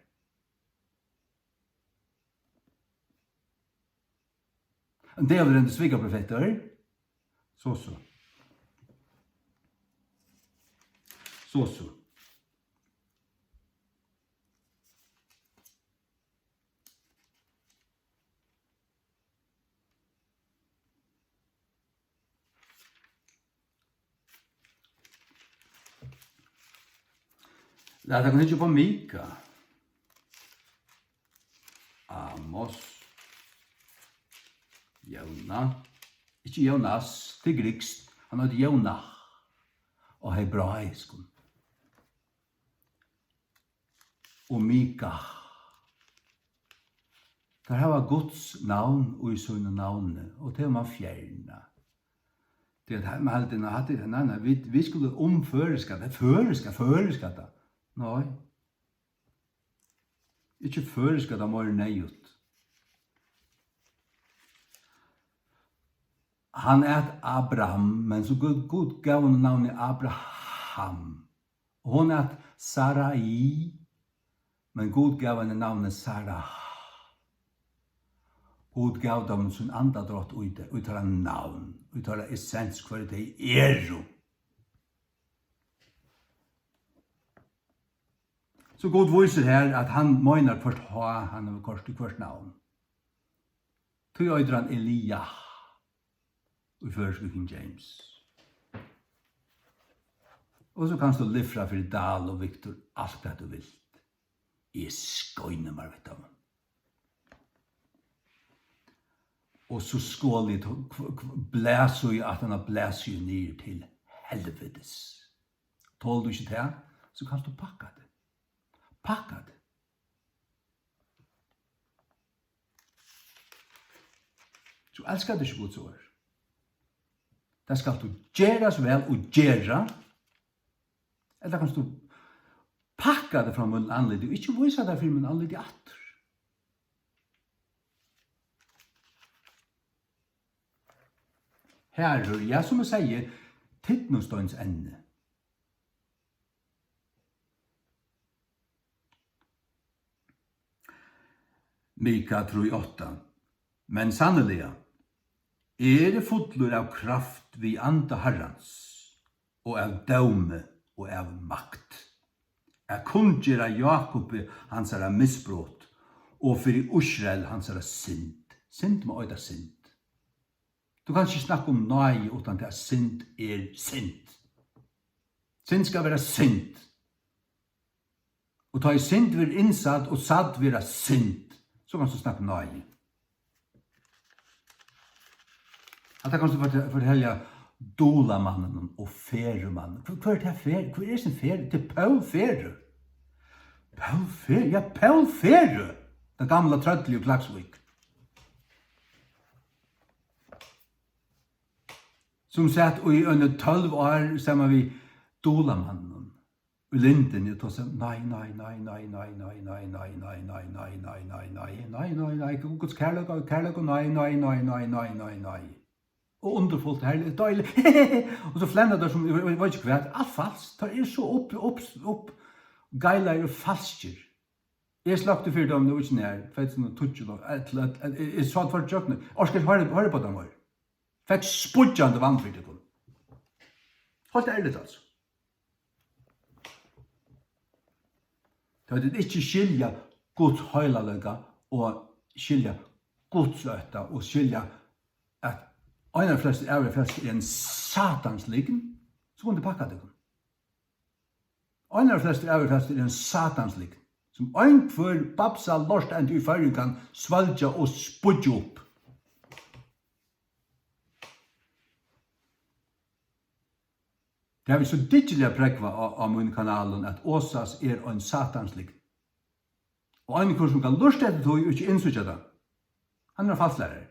En del av den sviga profeter, så. Lad deg ikke på Mika. Amos. Jona. Ikke Jonas, det grikst. Han hadde Jona. Og hebraisk. Og Mika. Der har Guds navn og i sånne navnene. Og til man fjerna. Det er med alt denne hatt det navnet. Vi skulle omføreska det. Føreska det. Nei. Ikke føreska det mer nøyut. Han Abraham, men så Gud gav henne navnet Abraham. Og hun Sarai, men Gud gav henne navnet Sarah. Gud gav dem sin andadrott ut av navn, ut av essens hva det er. Så Gud viser her at han mener først han har kort i hvert navn. Tog øydran Elia i første King James. Og så kan du livra for Dahl og Victor alt det du vil. Jeg skøyner meg vet av. Og så skålig blæser jeg at han har blæser jo ned til helvetes. Tål du ikke det, så kan du pakka det. Pakka det. Så elskar du ikke Guds ord. Det skal du gjeras vel og gjera. Eller kan du pakka det fra munnen anledd og ikke vise det for munnen anledd i atter. Herre, ja, som jeg sier, tittnostøyns ende. Mika 3:8. Men sannelig, det fotler av kraft vi anda Herrans, og av døme og av makt. Kunngjera Jakob hans er misbrott, og for Israel hans er synd. Synd må øyda synd. Du kan ikke snakke om nøye utan til at synd synd. Synd skal være synd. Og ta i synd vir innsatt og satt være synd, så kan du snakke om nøye. At da kan du fortelle dolamannen og feremannen. Hva det fer? Hva sin fer? Det Paul Ferre. Paul Ferre? Ja, Paul Ferre! Den gamla trøttelige Klaksvik. Som satt i under 12 år sammen vi dolamannen. Og linden, jeg tar seg, nei, Guds kærlighet, nei. Og underfullt herlig, deilig, og så flenner det som, jeg vet ikke hva, alt falskt, det så opp, geiler og falsker. Jeg slagte for dem, det var ikke nær, fikk sånn tutsi, jeg sa det for tjøkkene, orsker ikke høre på dem her. Fikk spudjande vannfyrte kun. Holdt ærlig altså. Det er ikke skilja Guds høylalega og skilja Guds øtta og skilja at en av fleste en satansliken, så kunne du pakka det. En av fleste en satansliken, som en for babsa lort enn du i fyrring kan svalja og spudja opp. Det har vi så digitalt prekva av min kanalen at Åsas en satanslik. Og en kurs som kan lust etter tog og ikke innsutja det. Han falslærer.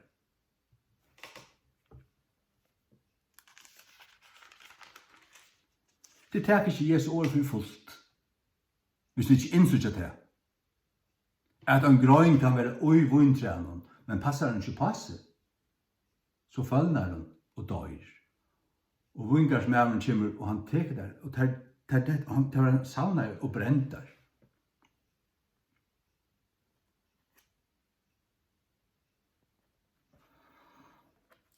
Det tar ikke Jesu ord for fullt. Hvis vi ikke innsutja det. At en grøn kan være oi vundtrænen, men passar han ikke passe, så fallnar han og dør. Og vingars mævren kommer, og han teker der, og han tar savnar og brentar.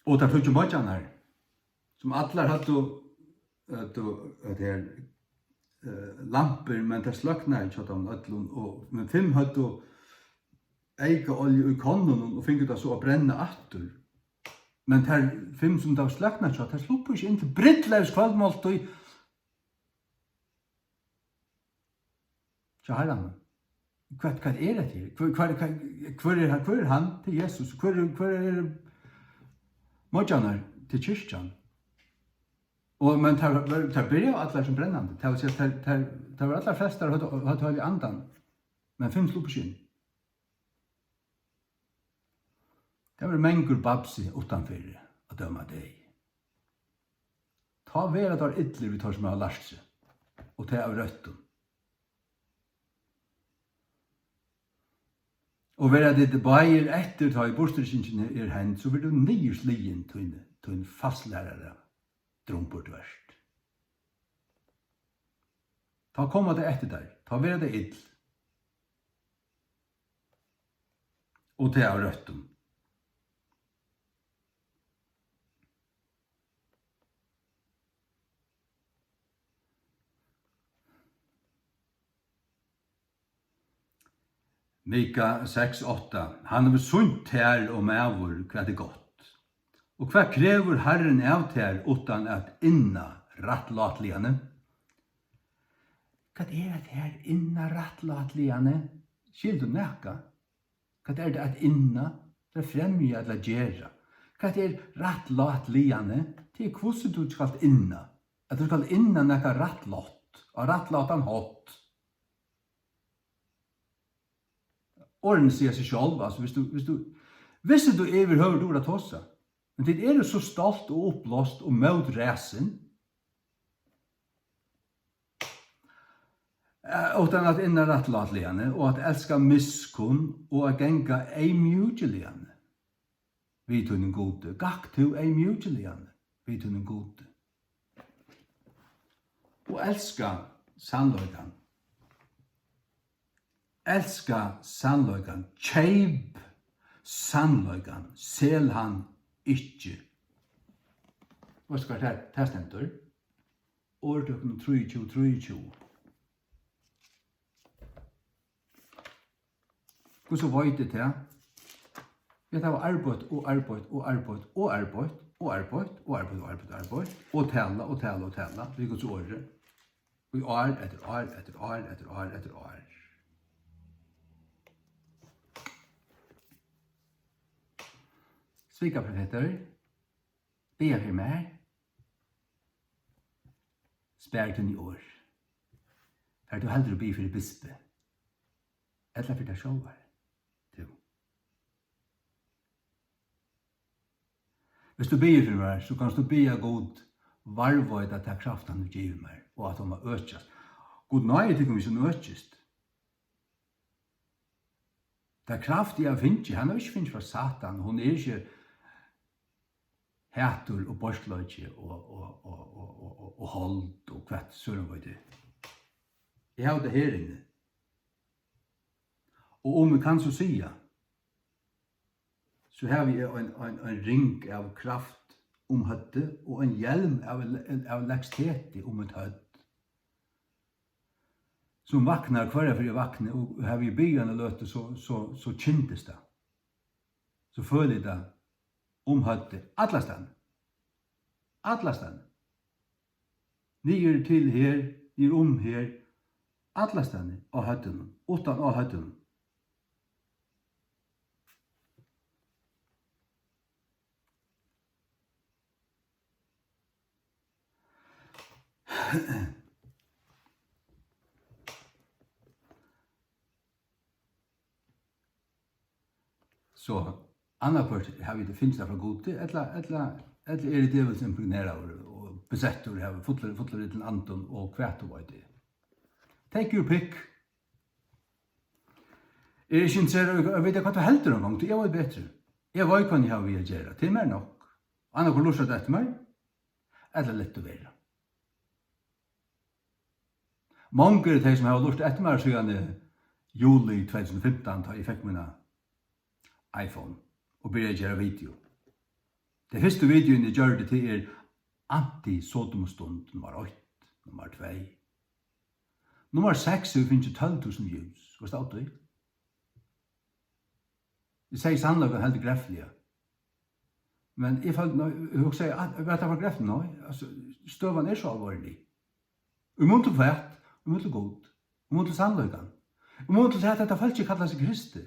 Og det flytter møtjan her, som atler hadde lamper, men det sløknar ikke at han men 5 hadde eika olje i konnen, og finner det så å brenne atter. Men her 5 som da slakna så, her slupper ikke inn til Brittlevs kvaldmåltøy. Så her han. Hva det til? Hva han til Jesus? Hva Møtjanar til kyrkjan? Men det blir jo alle som brennande. Det var alle fleste hadde høy andan. Men 5 slupper ikke inn. Det var mengur babsi utanfyrir å døma deg. Ta vera der ytler vi tar som har lært seg, og ta av røtten. Og vera det bæger etter ta i bostadskingen hent, så vil du nyslien til en fastlærere drumportverst. Ta komma det etter der, ta vera det ytl. Og ta av røtten. Mika 6:8. Han har sunt her og mævur hva det godt. Og hva krever Herren av ter utan at inna rattlatligane? Hva det her inna rattlatligane? Skil du nekka? Hva det at inna? Det fremja eller gjerra. Hva det rattlatligane? Det hvordan du skal inna. At du skal inna nekka rattlat. Og rattlatan hot. Åren sier seg selv, altså hvis du overhøver ordet tossa, men det er jo så stolt og oppblåst og mot resen, utan at inna rattlatligane, og at elska miskunn, og at genga ei mjukjeligane, vi tunnen gode, gakk to ei mjukjeligane, vi tunnen gode, og elska sannløygan, elska sannløygan, kjeip sannløygan, sel han ikkje. Hva skal det stendur? Årdøkken 23. Hvordan var det til? Vi har arbeid og arbeid og arbeid og arbeid og arbeid og arbeid og arbeid og arbeid og tala og tala og tala. Vi går til året. Vi år etter år etter år etter år etter år. Svika profeter, be for meg, spær til i år. For du heldur å be for bispe, eller for deg sjåvar. Hvis du ber for meg, så kan du be av god varvøyde at det er kraften du giver meg, og at de har økjast. God nøye til hvis hun økjast. Det er kraft jeg finner, han har ikke finnet fra Satan, hun er ikke hætur og borstløyke og hold og kvett, søren var det. Jeg har det her inne. Og om vi kan så sige, så har vi en ring av kraft om høtte, og en hjelm av leksthet om et høtt. Som vaknar hver for jeg vakner, og har vi bygjende løte, så kyntes det. Så føler jeg det om høtte. Atlastan. Atlastan. Nier til her, nier om her. Atlastan av høtten, utan av høtten. Så annarkvart har vi det finnes det fra gode, eller er det djevel som impregnerer og besetter og har fotler til Anton og kvært og hva det. Take your pick. Jeg er ikke interessert, jeg vet ikke hva du helter en gang, jeg var bedre. Jeg vet hva jeg har vi å gjøre, til meg nok. Annarkvart lurer det etter meg, eller lett å være. Mange er de som har lurt etter meg siden juli 2015 da jeg fikk mine iPhone og begynte å gjøre video. Det første videoen jeg gjør det til anti-sodomstund nummer 8, nummer 2. Nummer 6 er vi finner 12.000 views. Hva stod det? Jeg sier sannlig helt greffelig. Men jeg sier, vet jeg hva greffen nå? Støven er så alvorlig. Vi må til fært, vi må til god, vi må til sannløygan. Vi må til at dette folk ikke kallar seg Kristi.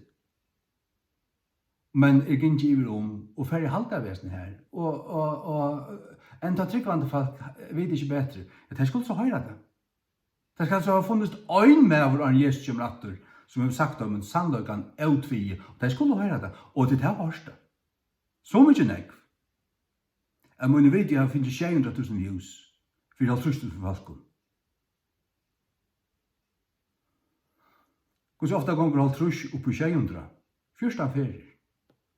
Men jeg gikk ikke om og ferdig halta vesen her. Og en av tryggvande folk vet ikke bedre. Jeg skulle så høre det. Det skal altså ha funnet øyn med av Jesus som ratter, som har sagt om en sannløygan utvige. De skulle høre det. Og det er hørste. Så mye nekv. Jeg må vite jeg har finnet 600.000 views. For jeg har trustet for folken. Hvor ofte ganger har trus oppi 600? Første ferier.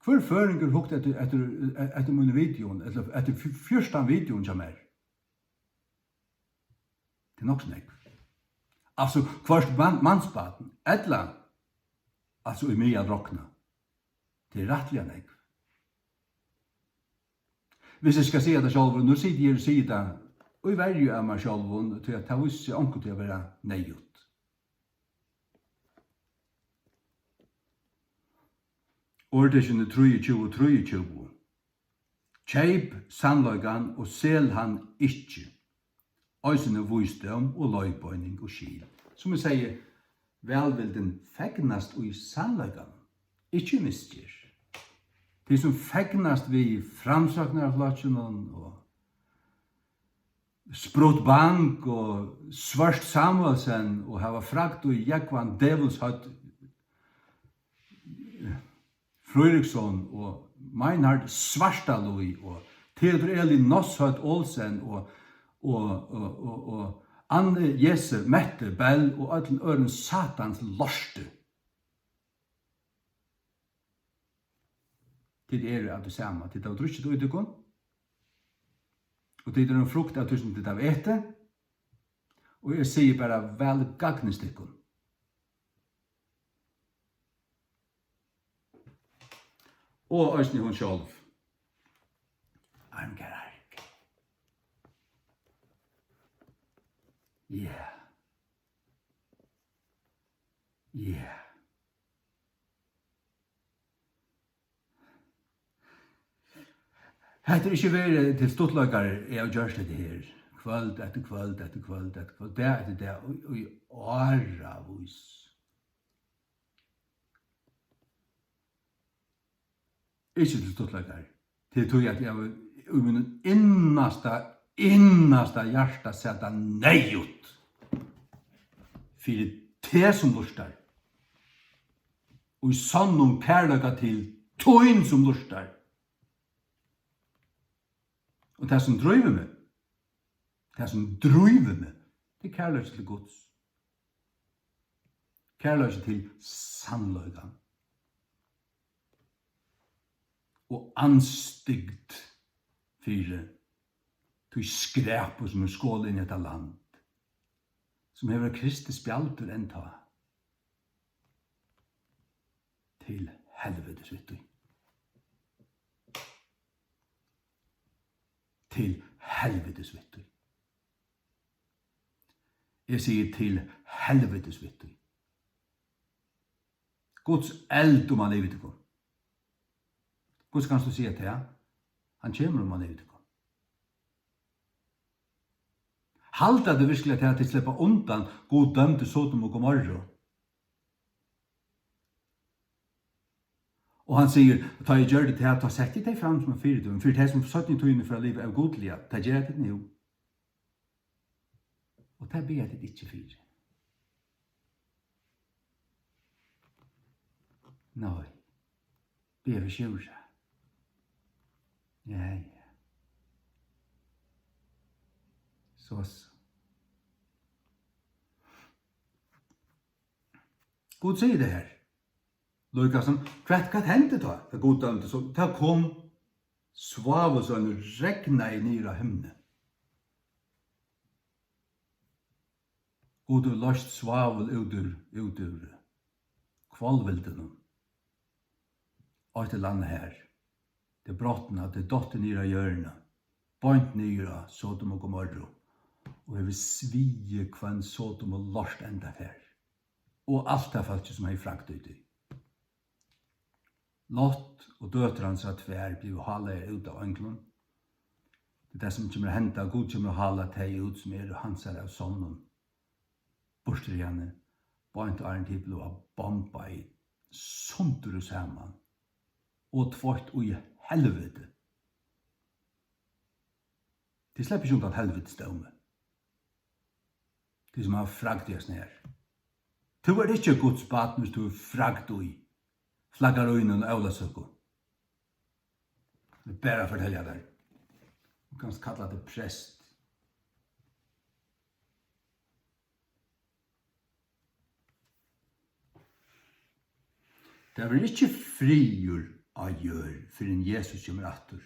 Hver føringer hukt etter min videoen, etter første videoen som er. Det er nok snakk. Altså, hverst mannsbaten, etla, altså i mye drokna. Det er rettelig nekk. Hvis jeg skal si det selv, nå sier jeg å si det, og i verden av meg selv, til at jeg visste anker til å være nøyut. Ordekjene 23. Kjeip sannløygan og sel han ikkje. Øysene visdom og løybøyning og skil. Som vi sier, velvilden fegnast og i sannløygan, ikkje misgjør. De som fegnast vi framsaknar av flatsjonen og Sprott Bank og Svart Samuelsen og hava frakt og Jekvan Devilshøtt Frøyriksson og Meinhard Svartalui og Theodor Eli Nosshøtt Olsen og Anne Jesse Mette Bell og allen øren satans lorste. Til av det samme, til av drusket ut ikon, og til en frukt av tusen til av ete, og jeg sier bare vel gagnest ikon. Og øsni hun sjálv. Armgar ark. Yeah. Yeah. Hetta ikkje vere til stortløkar jeg gjørst det her. Kvöld etter kvöld etter kvöld etter kvöld. Det etter det og i åravis. Ikke til stortløkar. Til tog at jeg i min innasta hjärsta setta nei ut. Fyrir te som lustar. Og i sannum kærløka til tøyn som lustar. Og det som drøyver meg, det er kærløse til Guds. Kærløse til sannløygan. Og anstigd fyrir til skræpet som skål inn i dette land. Som hever Kristi spjaldur enda. Til helvetes vittu. Til helvetes vittu. Jeg sier til helvetes vittu. Guds eld om han er vittu. Hvordan kan du si til han? Han kommer om han er vittu. Halda det virkelig til at de slipper undan god dømte Sodom og Gomorra. Og han sier, ta jeg gjør det til at ta sett deg fram som en fyrdom, for det som 17 tøyne fra livet er godlige, ta gjør det nå. Og ta ber det ikke fyr. Nei, ber vi sjura. Ja. Så. God sier det her. Lukasen, hva hendte da? Det god dømte, så da kom svavelsøn og regna i nyra himne. God har løst svavel ut ur kvalvilden. Og til landet her. Det brottene, det dotter nyra hjørne. Bønt nyra Sodom og Gomorra. Og jeg vil svie kvann Sodom og løst enda her. Og alt det folk som er frakt ut i. Lot og døtrans at tvær blir halet ut av ønglen. Det er det som kommer henta, god kommer halet teg ut som er hans av sonnen. Borster gjerne, bant og arn til blå bomba i sundur og saman. Og tvart og i helvete. Det slipper ikke undan helvetes døme. Det som har fragt i oss nær. Du er ikke Guds bat hvis du er fragt i. Flaggar øynen og øvlasøkko. Det er bare å fortelle deg. Du kan kalla det prest. Det er ikke frigjør av gjør for en Jesus kommer atter.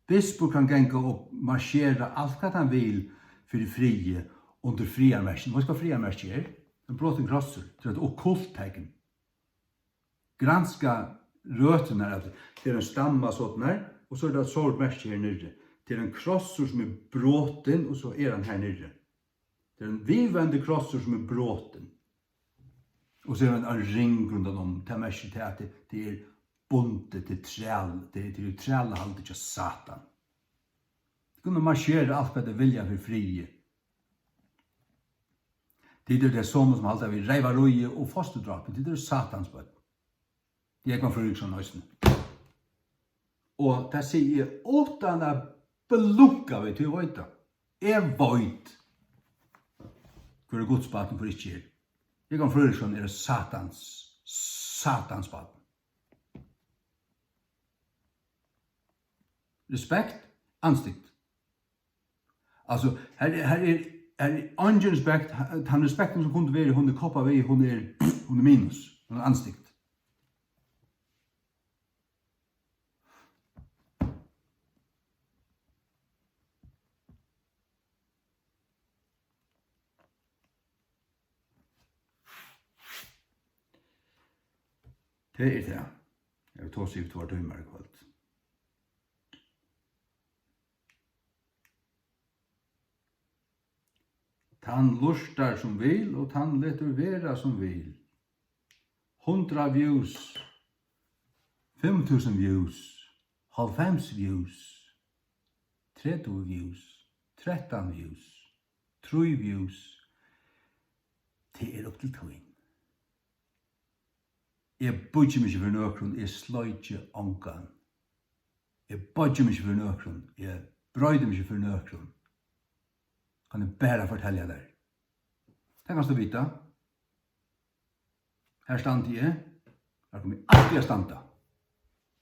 Bispor kan genge og marsjere alt hva han vil for frie under friarmersen. Hva skal friarmersen gjøre? En bråten krosser til et okkulttegn. Granska røtene av det. Det er en stamma sånn her, og så er det et sårt merke her nere. Det er en krossor som er bråten, og så er han her nere. Det er en vivende krossor som er bråten. Og så er det en ring rundt om til merke til at det er bundet til træl, til trælehaldet til Satan. De kunne marsjere alt hva det vilja for frie. Det det som halda vi reivarøye og fosterdrap, det Satans bøtt. Det Ekman Fredriksson Øysten. Og det sier jeg utan å belunka vi til vøyta. Jeg vøyt hvor godsbaten for ikke er. Ekman Fredriksson Satans baten. Respekt, anstikt. Altså, her er ingen respekt, han respekten som kunne være, hun koppa vei, hun minus, hun anstikt. Det det. Jeg vil ta seg ut 2 timer i kveld. Tan lustar som vil, og tan letur vera som vil. 100 views, 5.000 views, 90 views, 30 views, 13 views, 3 views. Det er opp til tøyen. Jeg bodger meg ikke for nøkron, jeg slår ikke ångan. Jeg bodger meg ikke for nøkron, jeg brøyder meg ikke for nøkron. Kan jeg bare fortelle deg. Det kan du vite. Her stand jeg. Her kommer jeg alltid å standa.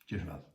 Gjør så vel.